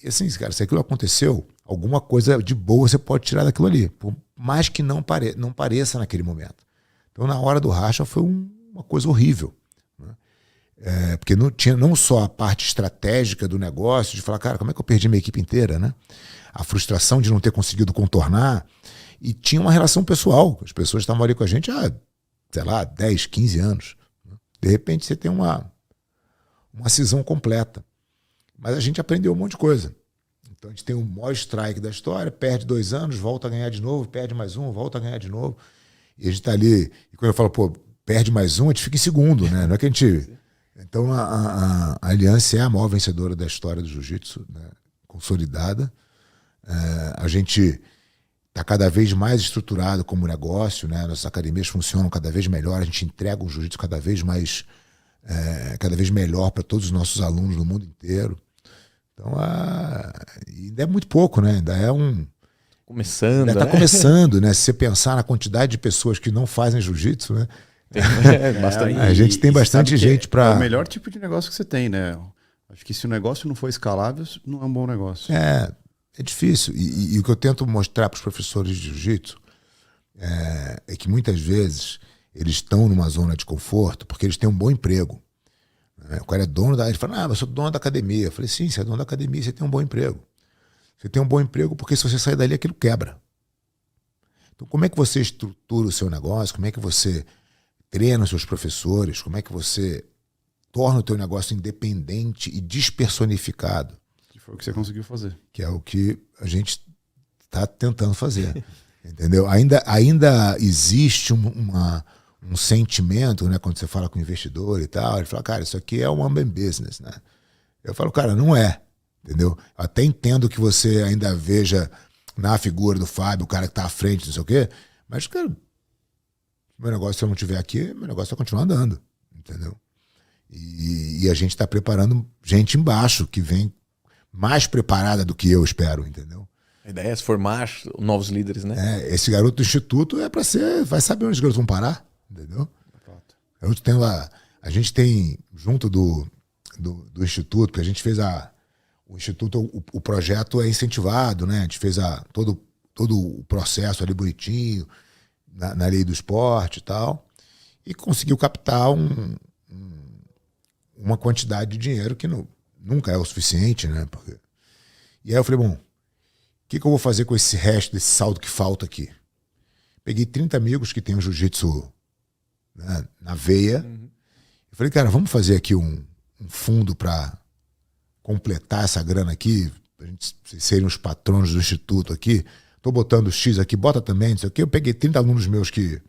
E assim, cara, se aquilo aconteceu, alguma coisa de boa você pode tirar daquilo ali, por mais que não pareça naquele momento. Então, na hora do racha, foi uma coisa horrível. Né? Porque não tinha não só a parte estratégica do negócio, de falar, cara, como é que eu perdi minha equipe inteira, né? A frustração de não ter conseguido contornar, e tinha uma relação pessoal. As pessoas estavam ali com a gente há, sei lá, 10, 15 anos. De repente você tem uma cisão completa. Mas a gente aprendeu um monte de coisa. Então a gente tem o maior strike da história, perde 2 anos, volta a ganhar de novo, perde mais um, volta a ganhar de novo. E a gente está ali, e quando eu falo, pô, perde mais um, a gente fica em segundo, né? Não é que a gente... Então a Aliança é a maior vencedora da história do jiu-jitsu, né? Consolidada. A gente está cada vez mais estruturado como negócio, né? Nossas academias funcionam cada vez melhor, a gente entrega um jiu-jitsu cada vez melhor para todos os nossos alunos no mundo inteiro. Então, ainda é muito pouco, né? Ainda é Começando, ainda está começando, né? Se você pensar na quantidade de pessoas que não fazem jiu-jitsu, né? Bastante. A gente tem bastante gente para... É o melhor tipo de negócio que você tem, né? Acho que se o negócio não for escalável, não é um bom negócio. É difícil. E o que eu tento mostrar para os professores de jiu-jitsu é que muitas vezes eles estão numa zona de conforto porque eles têm um bom emprego. O cara é dono da... Ele fala, mas eu sou dono da academia. Eu falei, sim, você é dono da academia, você tem um bom emprego. Você tem um bom emprego porque se você sair dali, aquilo quebra. Então, como é que você estrutura o seu negócio? Como é que você treina os seus professores? Como é que você torna o teu negócio independente e despersonificado? Que foi o que você conseguiu fazer. Que é o que a gente está tentando fazer. Entendeu? Ainda existe um sentimento, né, quando você fala com o investidor e tal, ele fala, cara, isso aqui é um one business, né? Eu falo, cara, não é, entendeu? Eu até entendo que você ainda veja na figura do Fábio, o cara que tá à frente, não sei o quê, mas, cara, meu negócio, se eu não estiver aqui, meu negócio vai continuar andando, entendeu? E a gente tá preparando gente embaixo, que vem mais preparada do que eu espero, entendeu? A ideia é formar novos líderes, né? Esse garoto do instituto é para ser... Vai saber onde os garotos vão parar, entendeu? A gente tem, junto do instituto, porque a gente fez o instituto, o projeto é incentivado, né? A gente fez todo o processo ali bonitinho, na lei do esporte e tal, e conseguiu captar uma quantidade de dinheiro que nunca é o suficiente, né? E aí eu falei, bom, o que eu vou fazer com esse resto desse saldo que falta aqui? Peguei 30 amigos que têm o jiu-jitsu, né, na veia. Eu falei, cara, vamos fazer aqui um fundo para completar essa grana aqui, pra gente serem os patronos do instituto aqui. Tô botando X aqui, bota também, não sei o quê. Eu peguei 30 alunos meus que...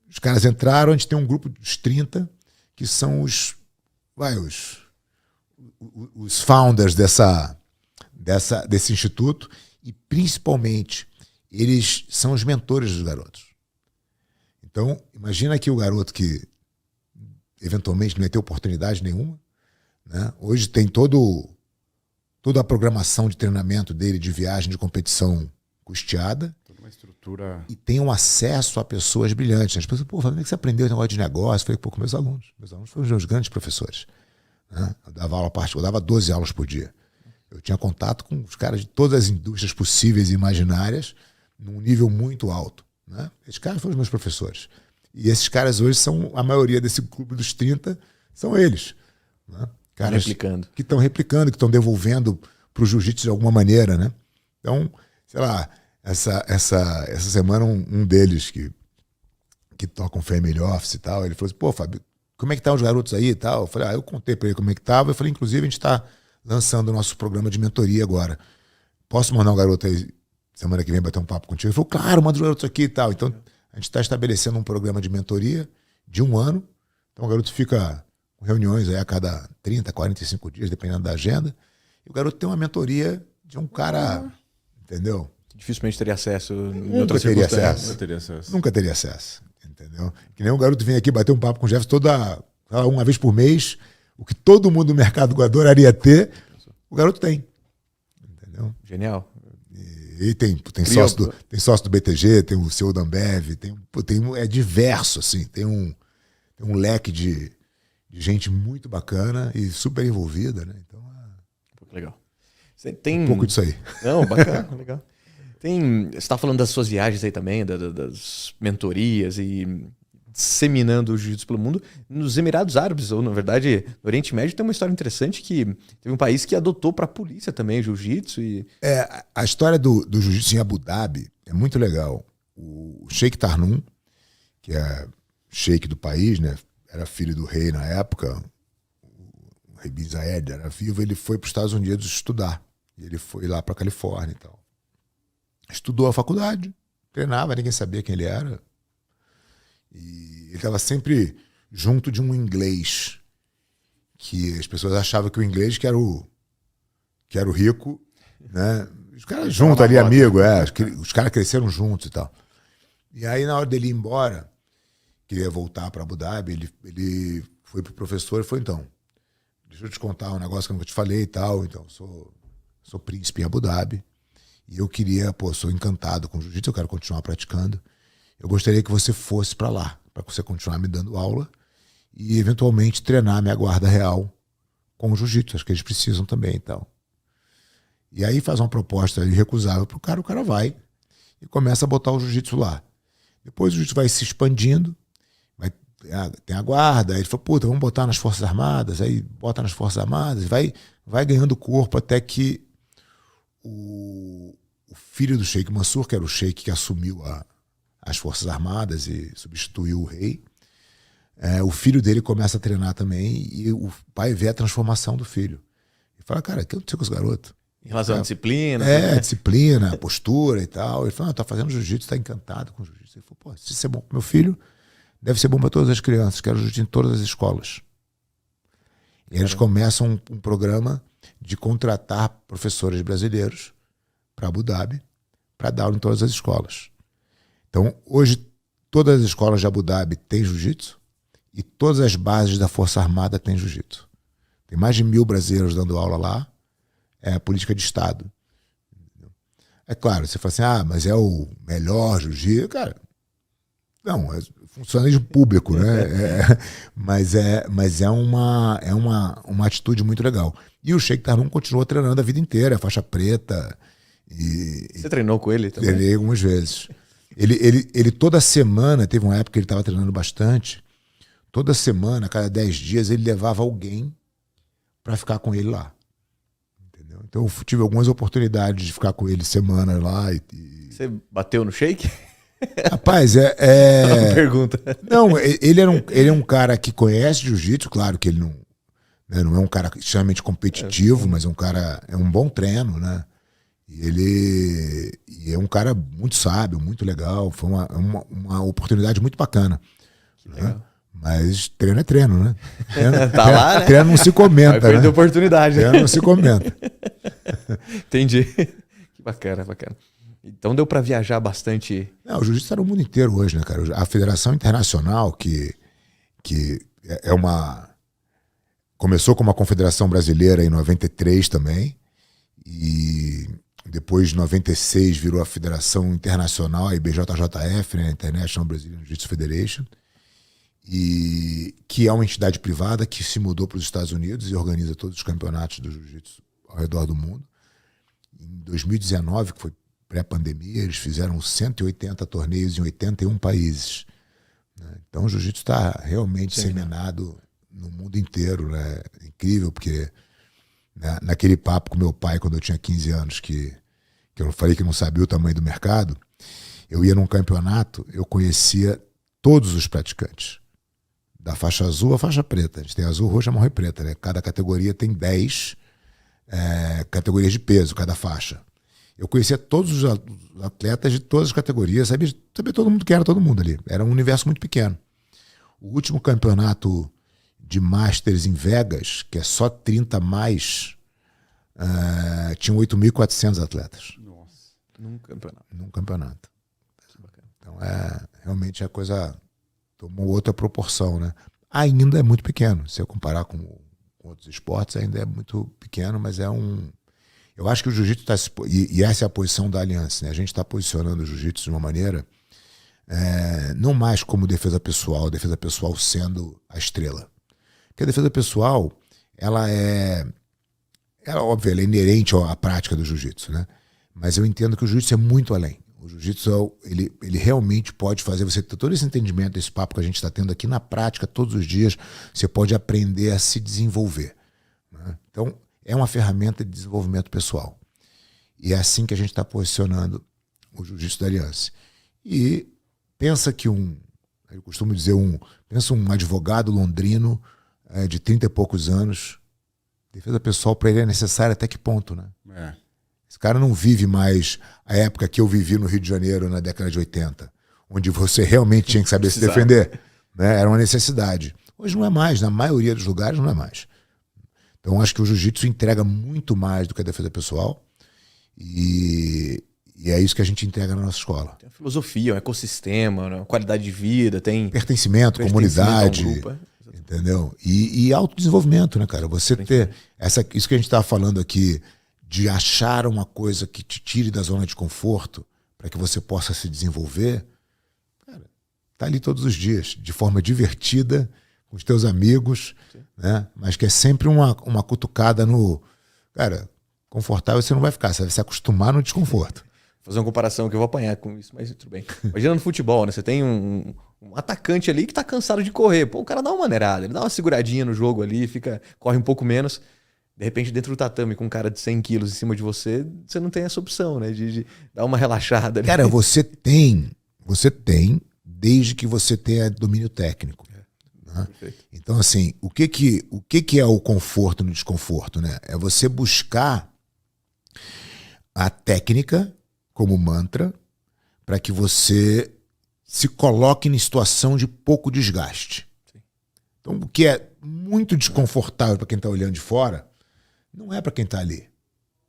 Os caras entraram, a gente tem um grupo dos 30 que são os founders desse instituto, e principalmente eles são os mentores dos garotos. Então, imagina que o garoto que eventualmente não vai ter oportunidade nenhuma, né? Hoje tem toda a programação de treinamento dele, de viagem, de competição custeada. Toda uma estrutura. E tenham acesso a pessoas brilhantes. As pessoas, pô, como é que você aprendeu esse negócio de negócio? Eu falei, pô, com meus alunos. Meus alunos foram os meus grandes professores. Né? Eu dava aula particular, eu dava 12 aulas por dia. Eu tinha contato com os caras de todas as indústrias possíveis e imaginárias, num nível muito alto. Né? Esses caras foram os meus professores. E esses caras hoje são, a maioria desse clube dos 30, são eles. Né? Caras replicando. Que estão replicando, que estão devolvendo para o jiu-jitsu de alguma maneira. Né? Então, sei lá, essa semana um deles que toca um Family Office e tal, ele falou assim, pô, Fábio, como é que estão os garotos aí e tal? Eu falei, eu contei para ele como é que estava. Eu falei, inclusive, a gente está lançando o nosso programa de mentoria agora. Posso mandar um garoto aí semana que vem bater um papo contigo? Ele falou, claro, manda os garotos aqui e tal. Então, a gente está estabelecendo um programa de mentoria de 1 ano. Então, o garoto fica com reuniões aí a cada 30, 45 dias, dependendo da agenda. E o garoto tem uma mentoria de um cara, entendeu? Dificilmente teria acesso. Nunca teria acesso. Nunca teria acesso, entendeu? Que nem um garoto vem aqui bater um papo com o Jefferson uma vez por mês. O que todo mundo do mercado adoraria ter, o garoto tem. Entendeu? Genial. E tem sócio do BTG, tem o CEO da Ambev, é diverso, assim, tem um leque de gente muito bacana e super envolvida, né? Então, legal. Tem um pouco disso aí. Não, bacana, legal. Você está falando das suas viagens aí também, das mentorias e disseminando o jiu-jitsu pelo mundo. Nos Emirados Árabes, ou na verdade no Oriente Médio, tem uma história interessante que teve um país que adotou para a polícia também o jiu-jitsu. A história do jiu-jitsu em Abu Dhabi é muito legal. O Sheikh Tarnum, que é sheikh do país, né, era filho do rei na época, o rei Bin Zayed era vivo, ele foi para os Estados Unidos estudar. E ele foi lá para a Califórnia e tal. Estudou a faculdade, treinava, ninguém sabia quem ele era. E ele estava sempre junto de um inglês, que as pessoas achavam que o inglês que era o rico, né? Os caras juntos ali, amigo, os caras cresceram juntos e tal. E aí, na hora dele ir embora, queria voltar para Abu Dhabi, ele foi pro professor e falou, então, deixa eu te contar um negócio que eu nunca te falei e tal, então, sou príncipe em Abu Dhabi, e eu queria, sou encantado com jiu-jitsu, eu quero continuar praticando. Eu gostaria que você fosse para lá, para você continuar me dando aula e, eventualmente, treinar a minha guarda real com o jiu-jitsu. Acho que eles precisam também e tal. E aí faz uma proposta irrecusável pro cara, o cara vai e começa a botar o jiu-jitsu lá. Depois o jiu-jitsu vai se expandindo, tem a guarda, aí ele falou, puta, vamos botar nas Forças Armadas, aí bota nas Forças Armadas, vai ganhando corpo até que o filho do Sheikh Mansur, que era o sheikh que assumiu as Forças Armadas e substituiu o rei, o filho dele começa a treinar também e o pai vê a transformação do filho. E fala, cara, o que aconteceu com os garotos? Em relação à disciplina. Disciplina, postura e tal. Ele falou, tá fazendo jiu-jitsu, tá encantado com jiu-jitsu. Ele falou, se isso é bom pro meu filho, deve ser bom para todas as crianças. Quero jiu-jitsu em todas as escolas. E eles começam um programa de contratar professores brasileiros para Abu Dhabi para dar aula em todas as escolas. Então, hoje, todas as escolas de Abu Dhabi têm jiu-jitsu e todas as bases da Força Armada têm jiu-jitsu. Tem mais de 1.000 brasileiros dando aula lá. É a política de Estado. É claro, você fala assim, mas é o melhor jiu-jitsu. Cara, não, é funcionalismo público, né? Mas é uma atitude muito legal. E o Sheikh Tarnum continuou treinando a vida inteira, faixa preta. Você treinou com ele também? Treinei algumas vezes. Ele toda semana, teve uma época que ele estava treinando bastante, toda semana, a cada 10 dias, ele levava alguém para ficar com ele lá. Entendeu? Então eu tive algumas oportunidades de ficar com ele semana lá. Você bateu no Sheikh? Rapaz, pergunta. Não, ele é um cara que conhece jiu-jitsu, claro que ele não é um cara extremamente competitivo, mas é um bom treino, né? E ele é um cara muito sábio, muito legal. Foi uma oportunidade muito bacana. Né? Mas treino é treino, né? Tá lá, né? Treino não se comenta. Vai perder oportunidade. Treino não se comenta. Entendi. Que bacana. Então deu para viajar bastante. Não, o jiu-jitsu está no mundo inteiro hoje, né, cara? A Federação Internacional, que começou como uma confederação brasileira em 93 também, e depois de 96 virou a Federação Internacional, a IBJJF, né, International Brazilian Jiu-Jitsu Federation, e que é uma entidade privada que se mudou para os Estados Unidos e organiza todos os campeonatos do jiu-jitsu ao redor do mundo. Em 2019, que foi pré-pandemia, eles fizeram 180 torneios em 81 países. Né? Então o jiu-jitsu está realmente disseminado no mundo inteiro. Né? É incrível, porque naquele papo com meu pai, quando eu tinha 15 anos, que eu falei que não sabia o tamanho do mercado, eu ia num campeonato, eu conhecia todos os praticantes. Da faixa azul à faixa preta. A gente tem azul, roxa, marrom e preta. Né? Cada categoria tem 10 categorias de peso, cada faixa. Eu conhecia todos os atletas de todas as categorias, sabia todo mundo que era todo mundo ali. Era um universo muito pequeno. O último campeonato de Masters em Vegas, que é só 30 mais, tinham 8.400 atletas. Nossa, num campeonato. Num campeonato. Então, realmente a coisa tomou outra proporção, né? Ainda é muito pequeno. Se eu comparar com outros esportes, ainda é muito pequeno, mas eu acho que o jiu-jitsu está... E essa é a posição da Aliança, né? A gente está posicionando o jiu-jitsu de uma maneira não mais como defesa pessoal sendo a estrela. Porque a defesa pessoal, óbvio, ela é inerente à prática do jiu-jitsu, né? Mas eu entendo que o jiu-jitsu é muito além. O jiu-jitsu, ele realmente pode fazer você ter todo esse entendimento, esse papo que a gente está tendo aqui na prática, todos os dias, você pode aprender a se desenvolver. Né? Então, é uma ferramenta de desenvolvimento pessoal. E é assim que a gente está posicionando o jiu-jitsu da Aliança. E pensa que eu costumo dizer, pensa um advogado londrino de 30 e poucos anos, defesa pessoal para ele é necessária até que ponto, né? Esse cara não vive mais a época que eu vivi no Rio de Janeiro na década de 80, onde você realmente tinha que saber se defender. Né? Era uma necessidade. Hoje não é mais, na maioria dos lugares não é mais. Então acho que o jiu-jitsu entrega muito mais do que a defesa pessoal e é isso que a gente entrega na nossa escola. Tem uma filosofia, um ecossistema, uma qualidade de vida, tem... Pertencimento, comunidade, entendeu? E autodesenvolvimento, né, cara? Você ter... Isso que a gente estava falando aqui, de achar uma coisa que te tire da zona de conforto para que você possa se desenvolver, cara, tá ali todos os dias, de forma divertida, com os teus amigos, né? Mas que é sempre uma cutucada no... Cara, confortável você não vai ficar, você vai se acostumar no desconforto. Vou fazer uma comparação que eu vou apanhar com isso, mas tudo bem. Imagina no futebol, né? Você tem um atacante ali que tá cansado de correr. Pô, o cara dá uma maneirada, ele dá uma seguradinha no jogo ali, corre um pouco menos. De repente, dentro do tatame, com um cara de 100 quilos em cima de você, você não tem essa opção, né? De dar uma relaxada ali. Cara, você tem, desde que você tenha domínio técnico. Né? Então, assim, o que é o conforto no desconforto, né? É você buscar a técnica como mantra para que você se coloque em situação de pouco desgaste. Sim. Então, o que é muito desconfortável para quem está olhando de fora, não é para quem está ali.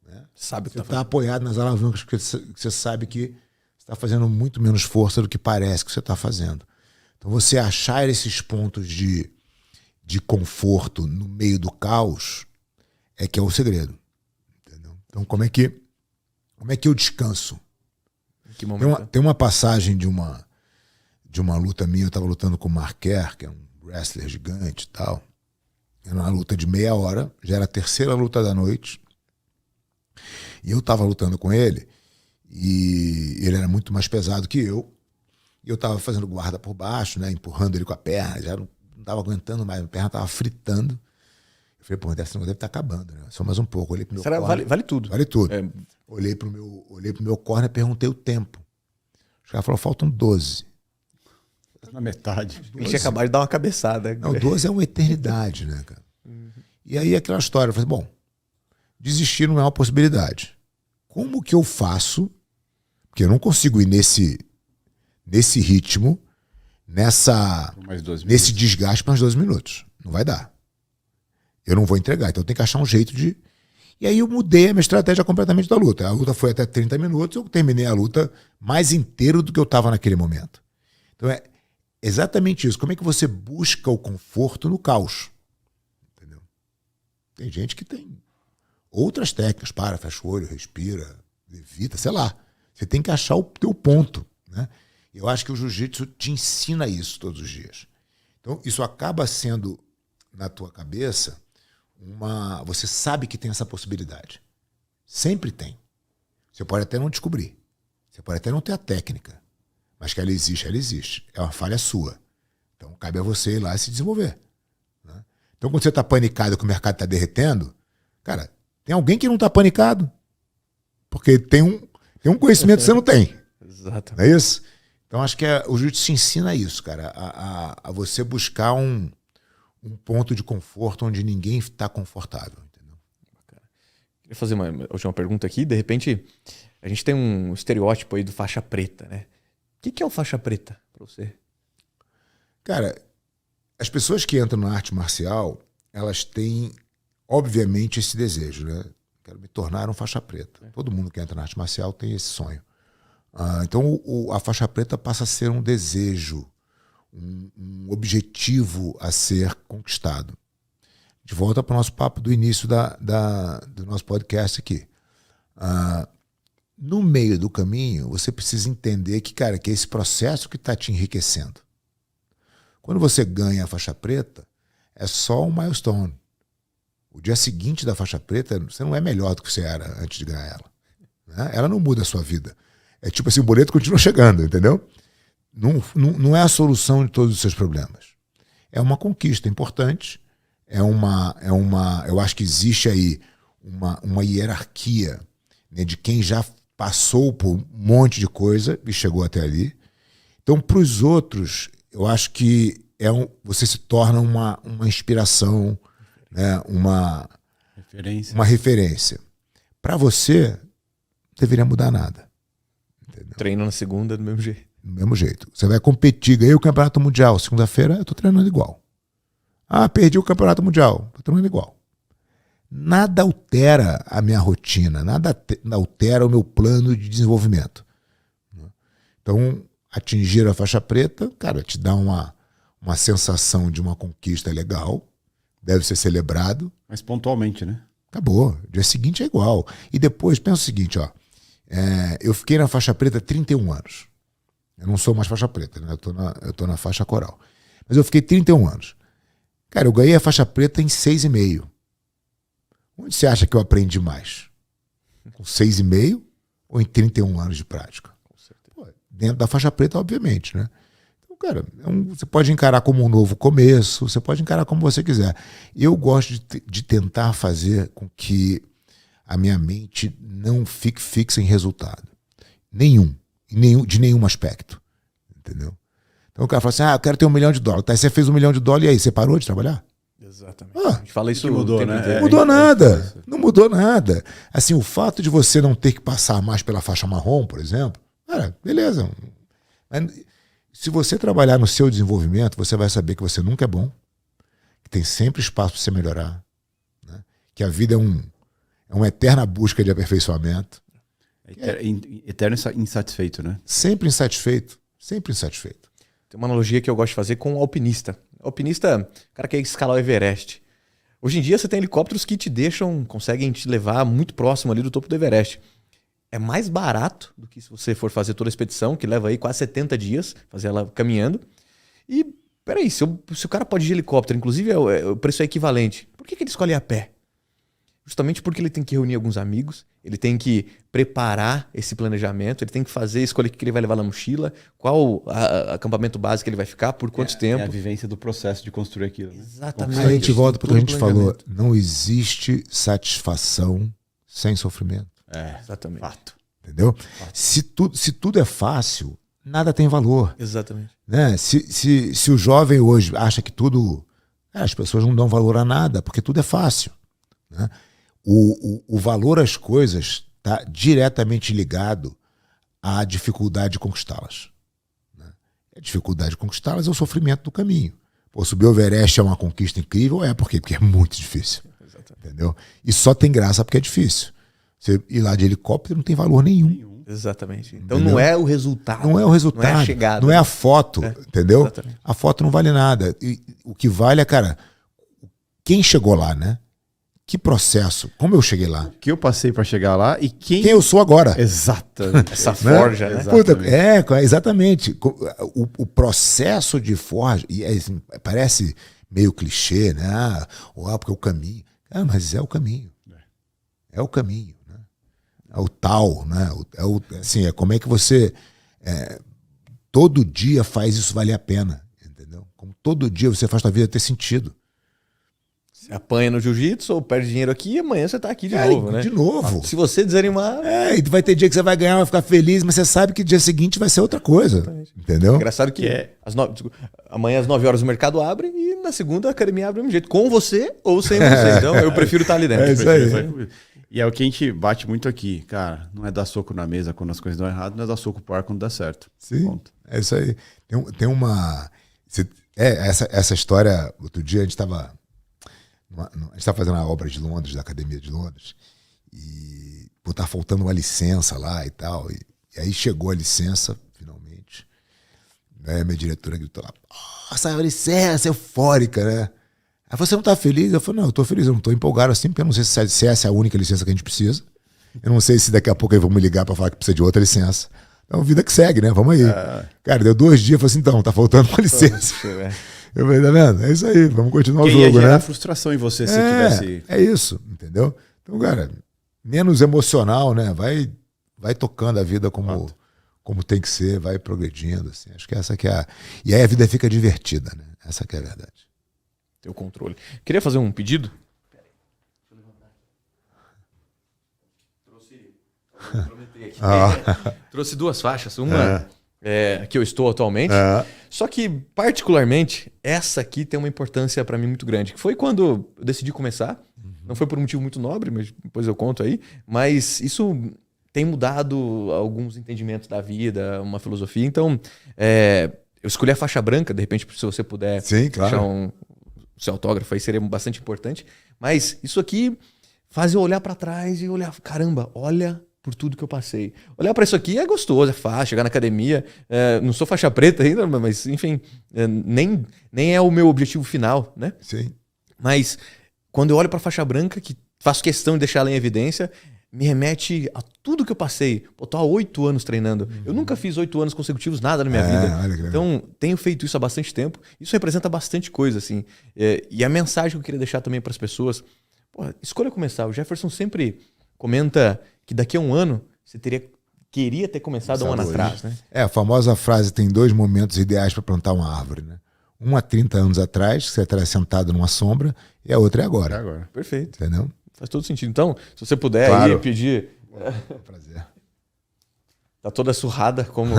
Né? Sabe que você está apoiado nas alavancas porque você sabe que você está fazendo muito menos força do que parece que você está fazendo. Então você achar esses pontos de conforto no meio do caos é que é o segredo. Entendeu? Então como é que eu descanso? Que momento? Tem uma passagem de uma luta minha, eu estava lutando com o Marquer, que é um wrestler gigante e tal. Era uma luta de meia hora, já era a terceira luta da noite. E eu estava lutando com ele, e ele era muito mais pesado que eu. E eu estava fazendo guarda por baixo, né, empurrando ele com a perna, já não estava aguentando mais, a perna estava fritando. Eu falei, pô, essa não deve estar acabando, né? Só mais um pouco. Olhei pro meu corner, vale tudo. Vale tudo. Olhei pro meu corner e perguntei o tempo. O cara falou, faltam 12. Na metade. A gente tinha acabado de dar uma cabeçada. Não, 12 é uma eternidade, né, cara? E aí aquela história, eu falei, bom, desistir não é uma possibilidade. Como que eu faço? Porque eu não consigo ir nesse ritmo, nesse desgaste para uns 12 minutos. Não vai dar. Eu não vou entregar, então eu tenho que achar um jeito de... E aí eu mudei a minha estratégia completamente da luta. A luta foi até 30 minutos, eu terminei a luta mais inteiro do que eu estava naquele momento. Então é exatamente isso. Como é que você busca o conforto no caos? Entendeu? Tem gente que tem outras técnicas. Fecha o olho, respira, levita, sei lá. Você tem que achar o teu ponto, né? Eu acho que o jiu-jitsu te ensina isso todos os dias. Então, isso acaba sendo, na tua cabeça, você sabe que tem essa possibilidade. Sempre tem. Você pode até não descobrir. Você pode até não ter a técnica. Mas que ela existe, ela existe. É uma falha sua. Então, cabe a você ir lá e se desenvolver, né? Então, quando você está panicado que o mercado está derretendo, cara, tem alguém que não está panicado. Porque tem um conhecimento que você não tem. Exatamente. Não é isso? Então, acho que o jiu-jitsu te ensina isso, cara. A você buscar um ponto de conforto onde ninguém está confortável. Entendeu? Queria fazer uma última pergunta aqui. De repente, a gente tem um estereótipo aí do faixa preta, né? O que é o faixa preta para você? Cara, as pessoas que entram na arte marcial, elas têm, obviamente, esse desejo, né? Quero me tornar um faixa preta. Todo mundo que entra na arte marcial tem esse sonho. Então, a faixa preta passa a ser um desejo, um objetivo a ser conquistado. De volta para o nosso papo do início do nosso podcast aqui. No meio do caminho, você precisa entender que, cara, que é esse processo que está te enriquecendo. Quando você ganha a faixa preta, é só um milestone. O dia seguinte da faixa preta, você não é melhor do que você era antes de ganhar ela, né? Ela não muda a sua vida. É tipo assim, o boleto continua chegando, entendeu? Não é a solução de todos os seus problemas. É uma conquista importante, eu acho que existe aí uma hierarquia, né, de quem já passou por um monte de coisa e chegou até ali. Então, para os outros, eu acho que você se torna uma inspiração, né, uma referência. Para você, não deveria mudar nada. Entendeu? Treino na segunda do mesmo jeito. Do mesmo jeito. Você vai competir, ganhei o Campeonato Mundial. Segunda-feira, eu estou treinando igual. Perdi o Campeonato Mundial. Estou treinando igual. Nada altera a minha rotina, nada altera o meu plano de desenvolvimento. Então, atingir a faixa preta, cara, te dá uma sensação de uma conquista legal, deve ser celebrado. Mas pontualmente, né? Acabou. Dia seguinte é igual. E depois, pensa o seguinte, ó. Eu fiquei na faixa preta 31 anos. Eu não sou mais faixa preta, né? Eu tô na faixa coral. Mas eu fiquei 31 anos. Cara, eu ganhei a faixa preta em 6,5. Onde você acha que eu aprendi mais? Com 6,5 ou em 31 anos de prática? Com certeza. Pô, dentro da faixa preta, obviamente, né? Então, cara, você pode encarar como um novo começo, você pode encarar como você quiser. Eu gosto de tentar fazer com que a minha mente não fique fixa em resultado. De nenhum aspecto. Entendeu? Então o cara fala assim, eu quero ter $1 milhão. Tá, aí você fez $1 milhão e aí, você parou de trabalhar? Exatamente. A gente fala isso mudou, o tempo né? inteiro. Não mudou nada. Não mudou nada. Assim, o fato de você não ter que passar mais pela faixa marrom, por exemplo, cara, beleza. Mas se você trabalhar no seu desenvolvimento, você vai saber que você nunca é bom, que tem sempre espaço para você melhorar, né? Que a vida é uma eterna busca de aperfeiçoamento. Eterno insatisfeito, né? Sempre insatisfeito. Sempre insatisfeito. Tem uma analogia que eu gosto de fazer com o alpinista. O alpinista, o cara quer escalar o Everest. Hoje em dia você tem helicópteros que conseguem te levar muito próximo ali do topo do Everest. É mais barato do que se você for fazer toda a expedição, que leva aí quase 70 dias, fazer ela caminhando. E, peraí, se o cara pode ir de helicóptero, inclusive o preço é equivalente, por que ele escolhe a pé? Justamente porque ele tem que reunir alguns amigos, ele tem que preparar esse planejamento, ele tem que escolher o que ele vai levar na mochila, qual acampamento básico ele vai ficar, por quanto tempo. É a vivência do processo de construir aquilo. Né? Exatamente. A gente volta para o que a gente falou. Não existe satisfação sem sofrimento. Exatamente. Fato. Entendeu? Fato. Se tudo é fácil, nada tem valor. Exatamente. Né? Se o jovem hoje acha que tudo... as pessoas não dão valor a nada, porque tudo é fácil. Né? O valor às coisas está diretamente ligado à dificuldade de conquistá-las. Né? A dificuldade de conquistá-las é o sofrimento do caminho. Subir o Everest é uma conquista incrível? Por quê? Porque é muito difícil. Entendeu? E só tem graça porque é difícil. Você ir lá de helicóptero não tem valor nenhum. Exatamente. Então entendeu? Não é o resultado. Não é o resultado. Não é a chegada. Não é a foto. Entendeu? Exatamente. A foto não vale nada. E o que vale é, cara, quem chegou lá, né? que processo, como eu cheguei lá. O que eu passei para chegar lá e quem eu sou agora. Exatamente. Essa forja, né? Puta, exatamente. O processo de forja, e assim, parece meio clichê, né? Porque é o caminho. Mas é o caminho. É o caminho. Né? É o tal, né? Assim, é como é que você todo dia faz isso valer a pena. Entendeu? Como todo dia você faz a tua vida ter sentido. Você apanha no jiu-jitsu ou perde dinheiro aqui e amanhã você tá aqui de novo, né? De novo. Se você desanimar... E vai ter dia que você vai ganhar, vai ficar feliz, mas você sabe que dia seguinte vai ser outra coisa. Exatamente. Entendeu? Engraçado que amanhã às 9 horas o mercado abre e na segunda a academia abre do mesmo jeito. Com você ou sem você. Então eu prefiro estar ali dentro. Isso aí. E é o que a gente bate muito aqui. Cara, não é dar soco na mesa quando as coisas dão errado, não é dar soco pro ar quando dá certo. Sim, ponto. É isso aí. Tem uma... Essa história, outro dia a gente estava fazendo a obra de Londres, da Academia de Londres, e tá faltando uma licença lá e tal. E aí chegou a licença, finalmente. Aí minha diretora gritou lá, saiu a licença, eufórica, né? Aí você não tá feliz? Eu falei, não, eu tô feliz, eu não tô empolgado assim, porque eu não sei se essa é a única licença que a gente precisa. Eu não sei se daqui a pouco eles vão me ligar para falar que precisa de outra licença. Então, vida que segue, né? Vamos aí. Cara, deu 2 dias, eu falei assim, então, tá faltando uma licença. Eu falei, tá vendo? É isso aí, vamos continuar o jogo, ia gerar né? frustração em você se tivesse... É isso, entendeu? Então, cara, menos emocional, né? Vai tocando a vida como tem que ser, vai progredindo, assim. Acho que essa que é a... E aí a vida fica divertida, né? Essa que é a verdade. Ter o controle. Queria fazer um pedido? Peraí, deixa eu levantar. Trouxe 2 faixas. Uma que eu estou atualmente. Só que, particularmente, essa aqui tem uma importância para mim muito grande. Que foi quando eu decidi começar. Não foi por um motivo muito nobre, mas depois eu conto aí. Mas isso tem mudado alguns entendimentos da vida, uma filosofia. Então, eu escolhi a faixa branca. De repente, se você puder deixar o seu autógrafo aí, seria bastante importante. Mas isso aqui faz eu olhar para trás e olhar, caramba, olha por tudo que eu passei. Olhar para isso aqui é gostoso, é fácil, chegar na academia. Não sou faixa preta ainda, mas enfim, nem é o meu objetivo final, né? Sim. Mas quando eu olho para a faixa branca, que faço questão de deixar ela em evidência, me remete a tudo que eu passei. Pô, tô há 8 anos treinando. Eu nunca fiz 8 anos consecutivos, nada na minha vida. Então, tenho feito isso há bastante tempo. Isso representa bastante coisa, assim. E a mensagem que eu queria deixar também para as pessoas, escolha começar. O Jefferson sempre comenta que daqui a 1 ano você queria ter começado há 1 ano atrás, né? A famosa frase, tem 2 momentos ideais para plantar uma árvore, né? Um há 30 anos atrás, que você estaria sentado numa sombra, e a outra é agora. Perfeito. Entendeu? Faz todo sentido. Então, se você puder aí pedir... Prazer. Tá toda surrada como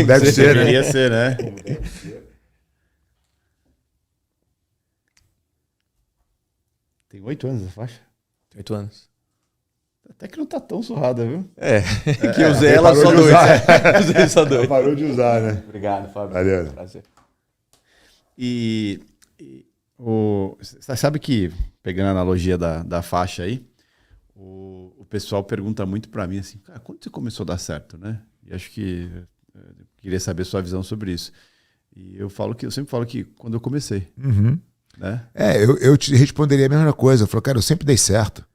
deve ser, né? Deveria ser, né? Tem 8 anos a faixa? 8 anos. Até que não tá tão surrada, viu? Que eu usei ela só 2. Usei só 2. Parou de usar, né? Obrigado, Fábio. Valeu. Prazer. Você sabe que, pegando a analogia da faixa aí, o pessoal pergunta muito para mim assim, cara, quando você começou a dar certo, né? E acho que eu queria saber sua visão sobre isso. E eu sempre falo que quando eu comecei, né? Eu te responderia a mesma coisa. Eu falo, cara, eu sempre dei certo,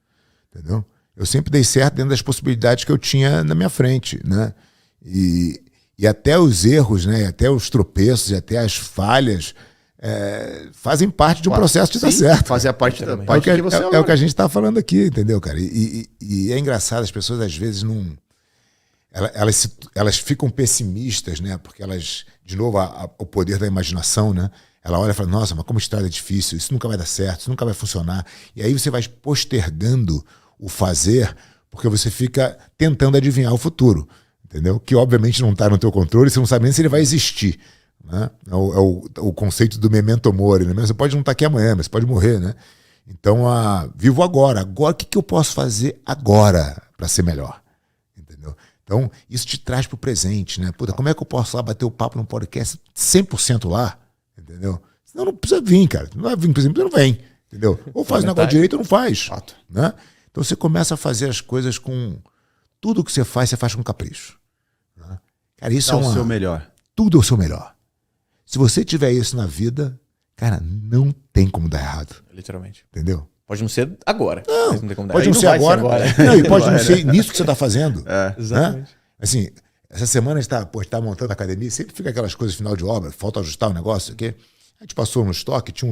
entendeu? Eu sempre dei certo dentro das possibilidades que eu tinha na minha frente, né? E até os erros, né? Até os tropeços, e até as falhas fazem parte de um processo de dar certo. Fazem a parte da que você é o que a gente está falando aqui, entendeu, cara? E é engraçado, as pessoas às vezes não... Elas ficam pessimistas, né? Porque elas, de novo, o poder da imaginação, né? Ela olha e fala, nossa, mas como estrada é difícil, isso nunca vai dar certo, isso nunca vai funcionar. E aí você vai postergando o fazer, porque você fica tentando adivinhar o futuro, entendeu? Que obviamente não está no teu controle, você não sabe nem se ele vai existir, né? É o conceito do memento mori, né? Você pode não estar aqui amanhã, mas você pode morrer, né? Então, vivo agora. Agora, o que eu posso fazer agora para ser melhor? Entendeu? Então, isso te traz para o presente, né? Puta, como é que eu posso lá bater o papo num podcast 100% lá? Entendeu? Senão não precisa vir, cara. Não vai vir, por exemplo, não vem, entendeu? Ou faz o negócio direito ou não faz, né? Então você começa a fazer as coisas com... Tudo que você faz com capricho. Né? Cara, isso o seu melhor. Tudo é o seu melhor. Se você tiver isso na vida, cara, não tem como dar errado. Literalmente. Entendeu? Pode não ser agora. Mas não tem como dar. Pode Aí não ser vai agora. Não, e pode não Vai, ser nisso que você está fazendo. Exatamente. Né? Assim, essa semana a gente tá montando a academia, sempre fica aquelas coisas final de obra, falta ajustar o negócio aqui. A gente passou no estoque, tinha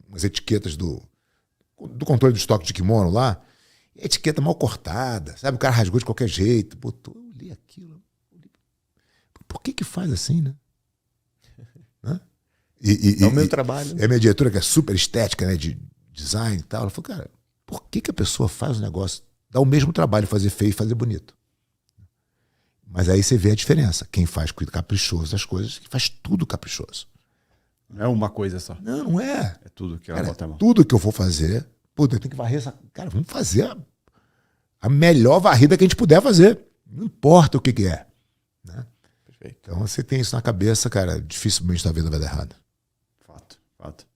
umas etiquetas do controle do estoque de kimono lá, e a etiqueta mal cortada, sabe? O cara rasgou de qualquer jeito, botou, eu li aquilo. Por que faz assim, né? É o meu trabalho. É a minha diretora, que é super estética, né, de design e tal, ela falou, cara, por que a pessoa faz o negócio? Dá o mesmo trabalho fazer feio e fazer bonito. Mas aí você vê a diferença. Quem faz caprichoso das coisas, que faz tudo caprichoso. Não é uma coisa só. Não é. É tudo que ela bota a mão. Tudo que eu for fazer, puta, eu tenho que varrer essa... Cara, vamos fazer a melhor varrida que a gente puder fazer. Não importa o que é. Né? Perfeito. Então você tem isso na cabeça, cara, dificilmente na vida vai dar errado. Fato.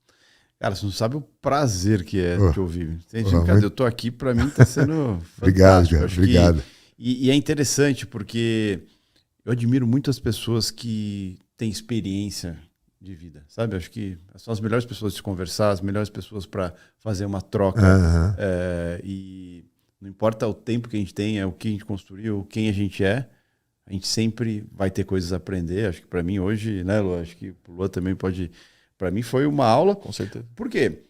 Cara, você não sabe o prazer que é te ouvir. Muito... Eu tô aqui, pra mim tá sendo Obrigado, fantástico. cara, obrigado. E é interessante porque eu admiro muito as pessoas que têm experiência de vida, sabe? Acho que são as melhores pessoas de se conversar, as melhores pessoas para fazer uma troca. E não importa o tempo que a gente tem, é o que a gente construiu, quem a gente é, a gente sempre vai ter coisas a aprender. Acho que para mim hoje, né, Lua? Acho que o Lua também pode... Para mim foi uma aula. Com certeza. Por quê?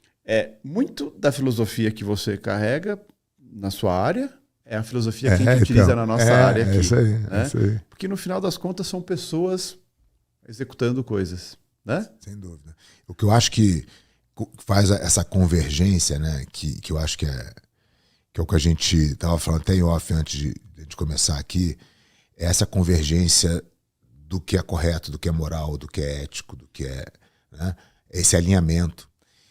Muito da filosofia que você carrega na sua área é a filosofia que a gente utiliza na nossa área aqui. Isso aí, né? isso aí. Porque no final das contas são pessoas executando coisas, né? Sem dúvida. O que eu acho que faz essa convergência, né? Que eu acho que é o que a gente estava falando até em off antes de começar aqui, é essa convergência do que é correto, do que é moral, do que é ético, do que é, né? Esse alinhamento.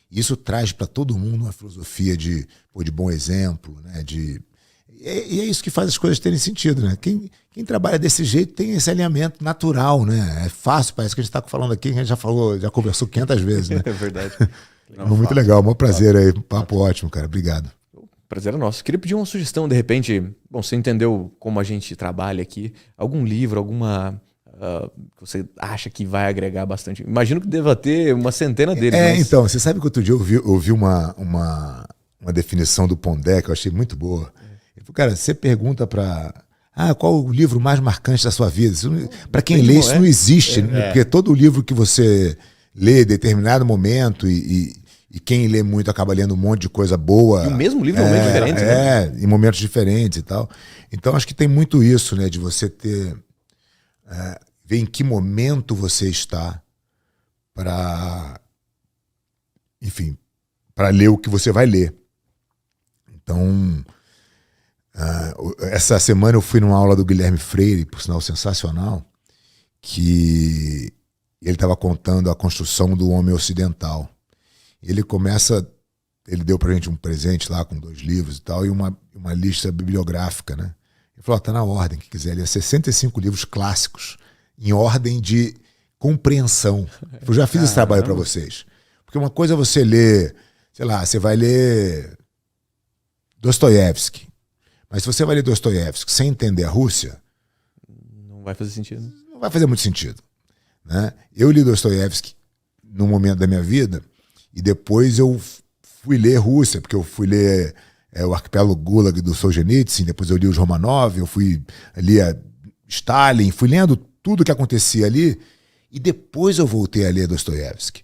Isso traz para todo mundo uma filosofia de bom exemplo, né? E é isso que faz as coisas terem sentido, né? Quem trabalha desse jeito tem esse alinhamento natural, né? É fácil, parece que a gente está falando aqui, a gente já conversou 500 vezes, né? É verdade. Muito legal, um prazer aí, papo ótimo, cara, obrigado. Prazer é nosso. Queria pedir uma sugestão, de repente, bom, você entendeu como a gente trabalha aqui, algum livro, alguma... que você acha que vai agregar bastante. Imagino que deva ter uma centena deles. Mas... Então, você sabe que outro dia eu ouvi uma definição do Pondé que eu achei muito boa. Ele falou, cara, você pergunta para... qual o livro mais marcante da sua vida? Para quem lê, isso não existe, né? Porque todo livro que você lê em determinado momento e quem lê muito acaba lendo um monte de coisa boa. E o mesmo livro em momentos diferentes, né? Em momentos diferentes e tal. Então, acho que tem muito isso, né? De você ter... ver em que momento você está para... Enfim, para ler o que você vai ler. Então... essa semana eu fui numa aula do Guilherme Freire, por sinal sensacional, que ele estava contando a construção do homem ocidental. Ele deu pra gente um presente lá com 2 livros e tal, e uma lista bibliográfica, né? Ele falou, tá na ordem, quem quiser ler 65 livros clássicos, em ordem de compreensão. Eu já fiz esse trabalho para vocês. Porque uma coisa é você ler, sei lá, você vai ler Dostoiévski. Mas se você vai ler Dostoiévski sem entender a Rússia... Não vai fazer sentido. Não vai fazer muito sentido. Né? Eu li Dostoiévski num momento da minha vida e depois eu fui ler Rússia, porque eu fui ler o Arquipélago Gulag do Solzhenitsyn, depois eu li os Romanov, eu li a Stalin, fui lendo tudo que acontecia ali e depois eu voltei a ler Dostoiévski.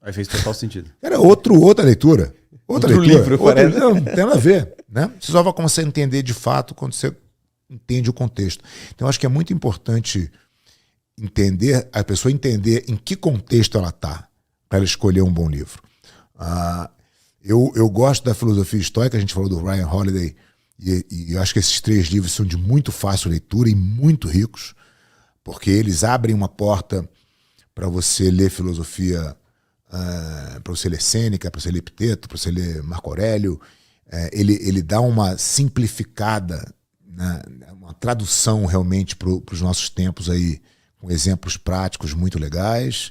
Aí fez total sentido. Era outra leitura. Outra leitura. Livro, parece. Não tem nada a ver. Né? Você só vai começar a entender de fato quando você entende o contexto. Então, acho que é muito importante a pessoa entender em que contexto ela está para ela escolher um bom livro. Eu gosto da filosofia estoica, a gente falou do Ryan Holiday, e eu acho que esses 3 livros são de muito fácil leitura e muito ricos, porque eles abrem uma porta para você ler filosofia, para você ler Sêneca, para você ler Epiteto, para você ler Marco Aurélio. Ele dá uma simplificada, né, uma tradução realmente para os nossos tempos aí, com exemplos práticos muito legais.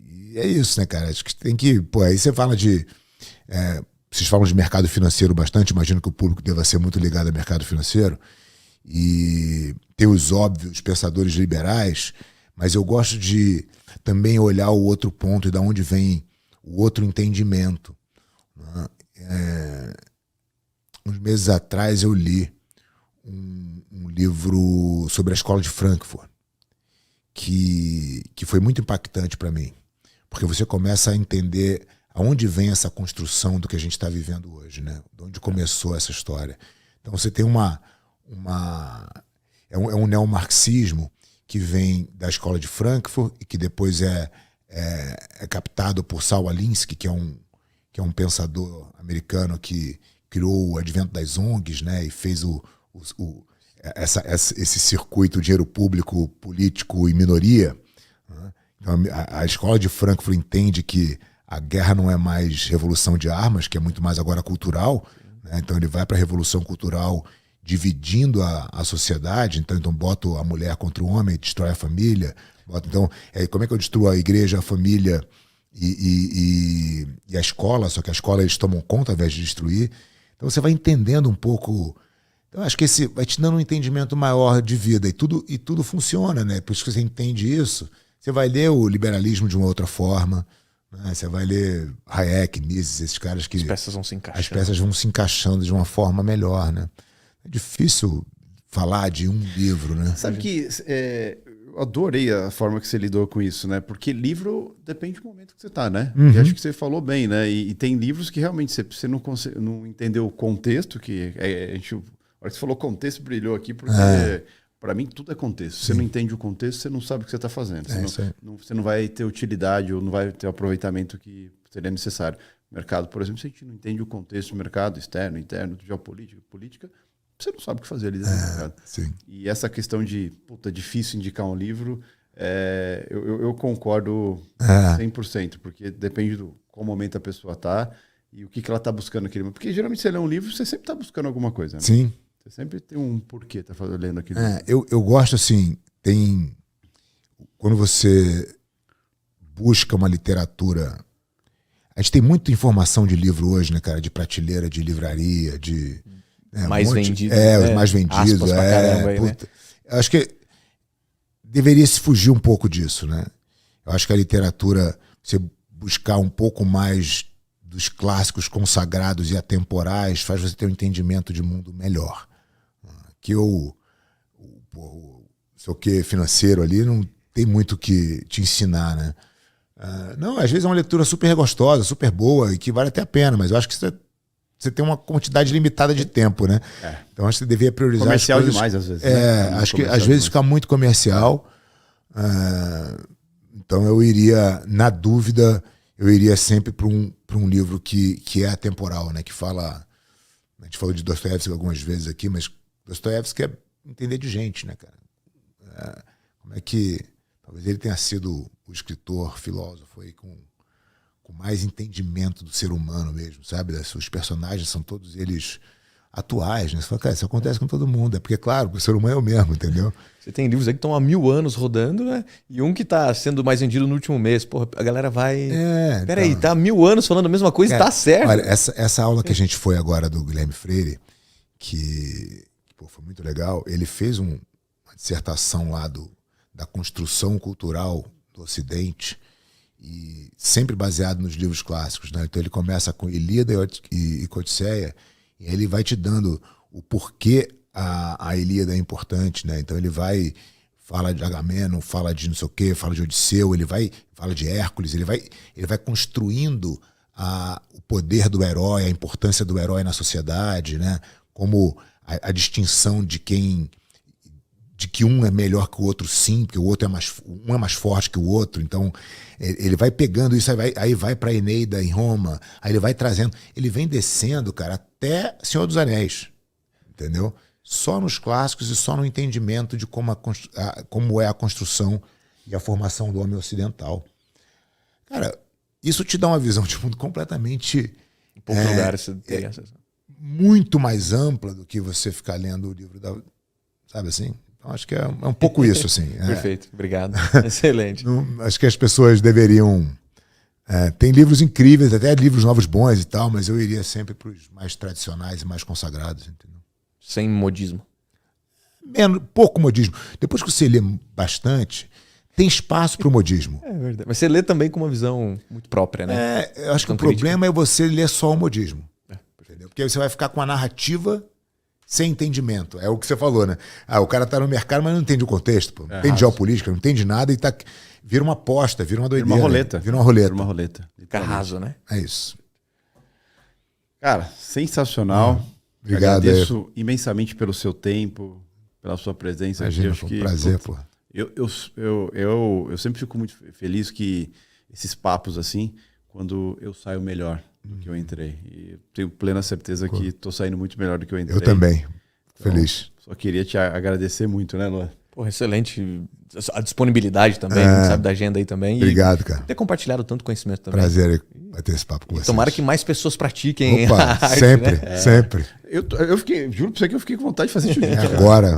E é isso, né, cara? Acho que tem que... aí você fala vocês falam de mercado financeiro bastante, imagino que o público deva ser muito ligado ao mercado financeiro. E tem os óbvios pensadores liberais, mas eu gosto de também olhar o outro ponto e de onde vem o outro entendimento. né? Uns meses atrás eu li um livro sobre a escola de Frankfurt, que foi muito impactante para mim, porque você começa a entender aonde vem essa construção do que a gente está vivendo hoje, né? De onde começou essa história. Então você tem é um neomarxismo que vem da escola de Frankfurt e que depois é captado por Saul Alinsky, que é um pensador americano que criou o advento das ONGs, né? E fez esse circuito dinheiro público, político e minoria. Né? Então, a escola de Frankfurt entende que a guerra não é mais revolução de armas, que é muito mais agora cultural. Né? Então ele vai para a revolução cultural dividindo a sociedade. Então bota a mulher contra o homem, destrói a família. Então, como é que eu destruo a igreja, a família e a escola? Só que a escola eles tomam conta ao invés de destruir. Então você vai entendendo um pouco. Então acho que esse vai te dando um entendimento maior de vida e tudo funciona, né? Por isso que você entende isso. Você vai ler o liberalismo de uma outra forma, né? Você vai ler Hayek, Mises, esses caras que as peças vão se encaixando. As peças vão se encaixando de uma forma melhor, né? É difícil falar de um livro, né? Sabe que eu adorei a forma que você lidou com isso, né? Porque livro depende do momento que você tá, né? Uhum. E acho que você falou bem, né? E tem livros que realmente você não entendeu o contexto, que a hora que você falou contexto, brilhou aqui, porque para mim tudo é contexto. Você não entende o contexto, você não sabe o que você está fazendo. Você não vai ter utilidade ou não vai ter o aproveitamento que seria necessário. Mercado, por exemplo, se a gente não entende o contexto do mercado, externo, interno, geopolítica, política, você não sabe o que fazer ali dentro do mercado. Sim. E essa questão de, difícil indicar um livro, eu concordo 100%, porque depende do qual momento a pessoa está e o que ela está buscando naquele momento. Porque geralmente você lê um livro, você sempre está buscando alguma coisa, né? Sim. Você sempre tem um porquê tá lendo aquilo. Eu gosto assim, quando você busca uma literatura. A gente tem muita informação de livro hoje, né, cara? De prateleira, de livraria, de. Mais vendido. Os mais vendidos. Caramba, né? Eu acho que deveria se fugir um pouco disso, né? Eu acho que a literatura, você buscar um pouco mais dos clássicos consagrados e atemporais, faz você ter um entendimento de mundo melhor. Que o seu quê financeiro ali não tem muito o que te ensinar, né? Não, às vezes é uma leitura super gostosa, super boa e que vale até a pena, mas eu acho que você tem uma quantidade limitada de tempo, né? Então acho que você devia priorizar comercial as coisas. Demais, às vezes. Né? Acho que às vezes fica muito comercial. Então eu iria, na dúvida, sempre para um livro que é atemporal, né? Que fala. A gente falou de Dostoiévski algumas vezes aqui, mas Dostoiévski é entender de gente, né, cara? Como é que. Talvez ele tenha sido o escritor, filósofo aí com mais entendimento do ser humano mesmo, sabe? Os personagens são todos eles atuais, né? Você fala, cara, isso acontece com todo mundo. É porque, claro, o ser humano é o mesmo, entendeu? Você tem livros aí que estão há 1000 anos rodando, né? E um que está sendo mais vendido no último mês. Porra, a galera vai... Peraí, tá há 1000 anos falando a mesma coisa e tá certo. Olha, essa aula que a gente foi agora do Guilherme Freire, que foi muito legal, ele fez uma dissertação lá da construção cultural do Ocidente, e sempre baseado nos livros clássicos, né? Então ele começa com Ilíada e Odisseia, e ele vai te dando o porquê a Ilíada é importante, né? Então ele fala de Agamemnon, fala de não sei o quê, fala de Odisseu, fala de Hércules, ele vai construindo o poder do herói, a importância do herói na sociedade, né? Como a distinção de que um é melhor que o outro, sim, porque o outro um é mais forte que o outro. Então ele vai pegando isso, aí vai para Eneida em Roma, aí ele vai trazendo, ele vem descendo, cara, até Senhor dos Anéis, entendeu? Só nos clássicos e só no entendimento de como é a construção e a formação do homem ocidental. Cara, isso te dá uma visão de mundo completamente... Em poucos lugares você teria acesso. Muito mais ampla do que você ficar lendo o livro sabe assim? Então acho que é um pouco isso, assim. Perfeito, obrigado. Excelente. Acho que as pessoas deveriam... tem livros incríveis, até livros novos bons e tal, mas eu iria sempre para os mais tradicionais e mais consagrados, entendeu? Sem modismo. Pouco modismo. Depois que você lê bastante, tem espaço para o modismo. É verdade. Mas você lê também com uma visão muito própria, né? Eu acho que o Visão problema é você ler só o modismo. Entendeu? Porque aí você vai ficar com a narrativa sem entendimento. É o que você falou, né? O cara tá no mercado, mas não entende o contexto. Pô. Não entende geopolítica, não entende nada e vira uma aposta, vira uma doideira. Vira uma roleta. Vira uma roleta. Vira uma roleta. Fica raso, né? É isso. Cara, sensacional. Obrigado. Agradeço imensamente pelo seu tempo, pela sua presença Imagina, aqui. foi um prazer, pô. Eu sempre fico muito feliz que esses papos assim, quando eu saio melhor do que eu entrei. E tenho plena certeza que estou saindo muito melhor do que eu entrei. Eu também. Então, Feliz. Só queria te agradecer muito, né, Luan? Porra, excelente. A disponibilidade também, a gente sabe da agenda aí também. Obrigado, cara. Ter compartilhado tanto conhecimento também. Prazer bater esse papo com vocês. Tomara que mais pessoas pratiquem Opa, a arte, sempre, né? sempre. Eu fiquei, juro pra você que eu fiquei com vontade de fazer jiu-jitsu. Agora,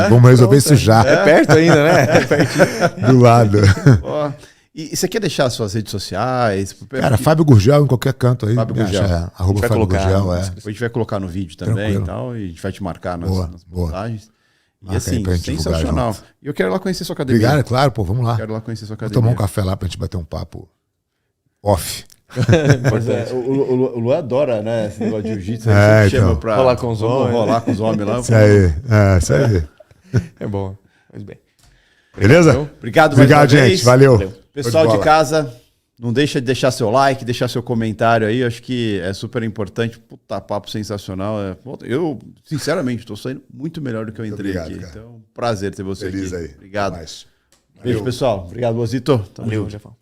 vamos resolver isso já. É perto ainda, né? É pertinho. Do lado. Ó, e você quer deixar suas redes sociais? Cara, Fábio Gurgel em qualquer canto aí. Fábio Gurgel. Arroba vai Fábio colocar Gurgel, na A gente vai colocar no vídeo também Tranquilo. e tal, e a gente vai te marcar nas Boa. postagens. E Marca aí assim, pra gente divulgar sensacional. junto. E eu quero ir lá conhecer sua academia. Obrigado, é claro, pô, vamos lá. Quero ir lá conhecer sua Vou academia. tomar um café lá pra gente bater um papo off. Mas o Luan adora, né? Esse negócio de jiu-jitsu. É, Ele chama então. pra Rolar com os homens. Rolar com os homens lá. Isso aí. Isso aí. É bom. Mas bem. Beleza? Obrigado mais uma gente. vez. Valeu. Pessoal Show de bola. casa, não deixa de deixar seu like, deixar seu comentário aí. Eu acho que é super importante. Puta, papo sensacional. Eu, sinceramente, estou saindo muito melhor do que eu entrei Obrigado, aqui. cara. Então, prazer ter você Feliz aqui. aí. Obrigado. Até mais. Beijo, Valeu. pessoal. Obrigado, Bozito. Tamo Valeu, junto. Jefão.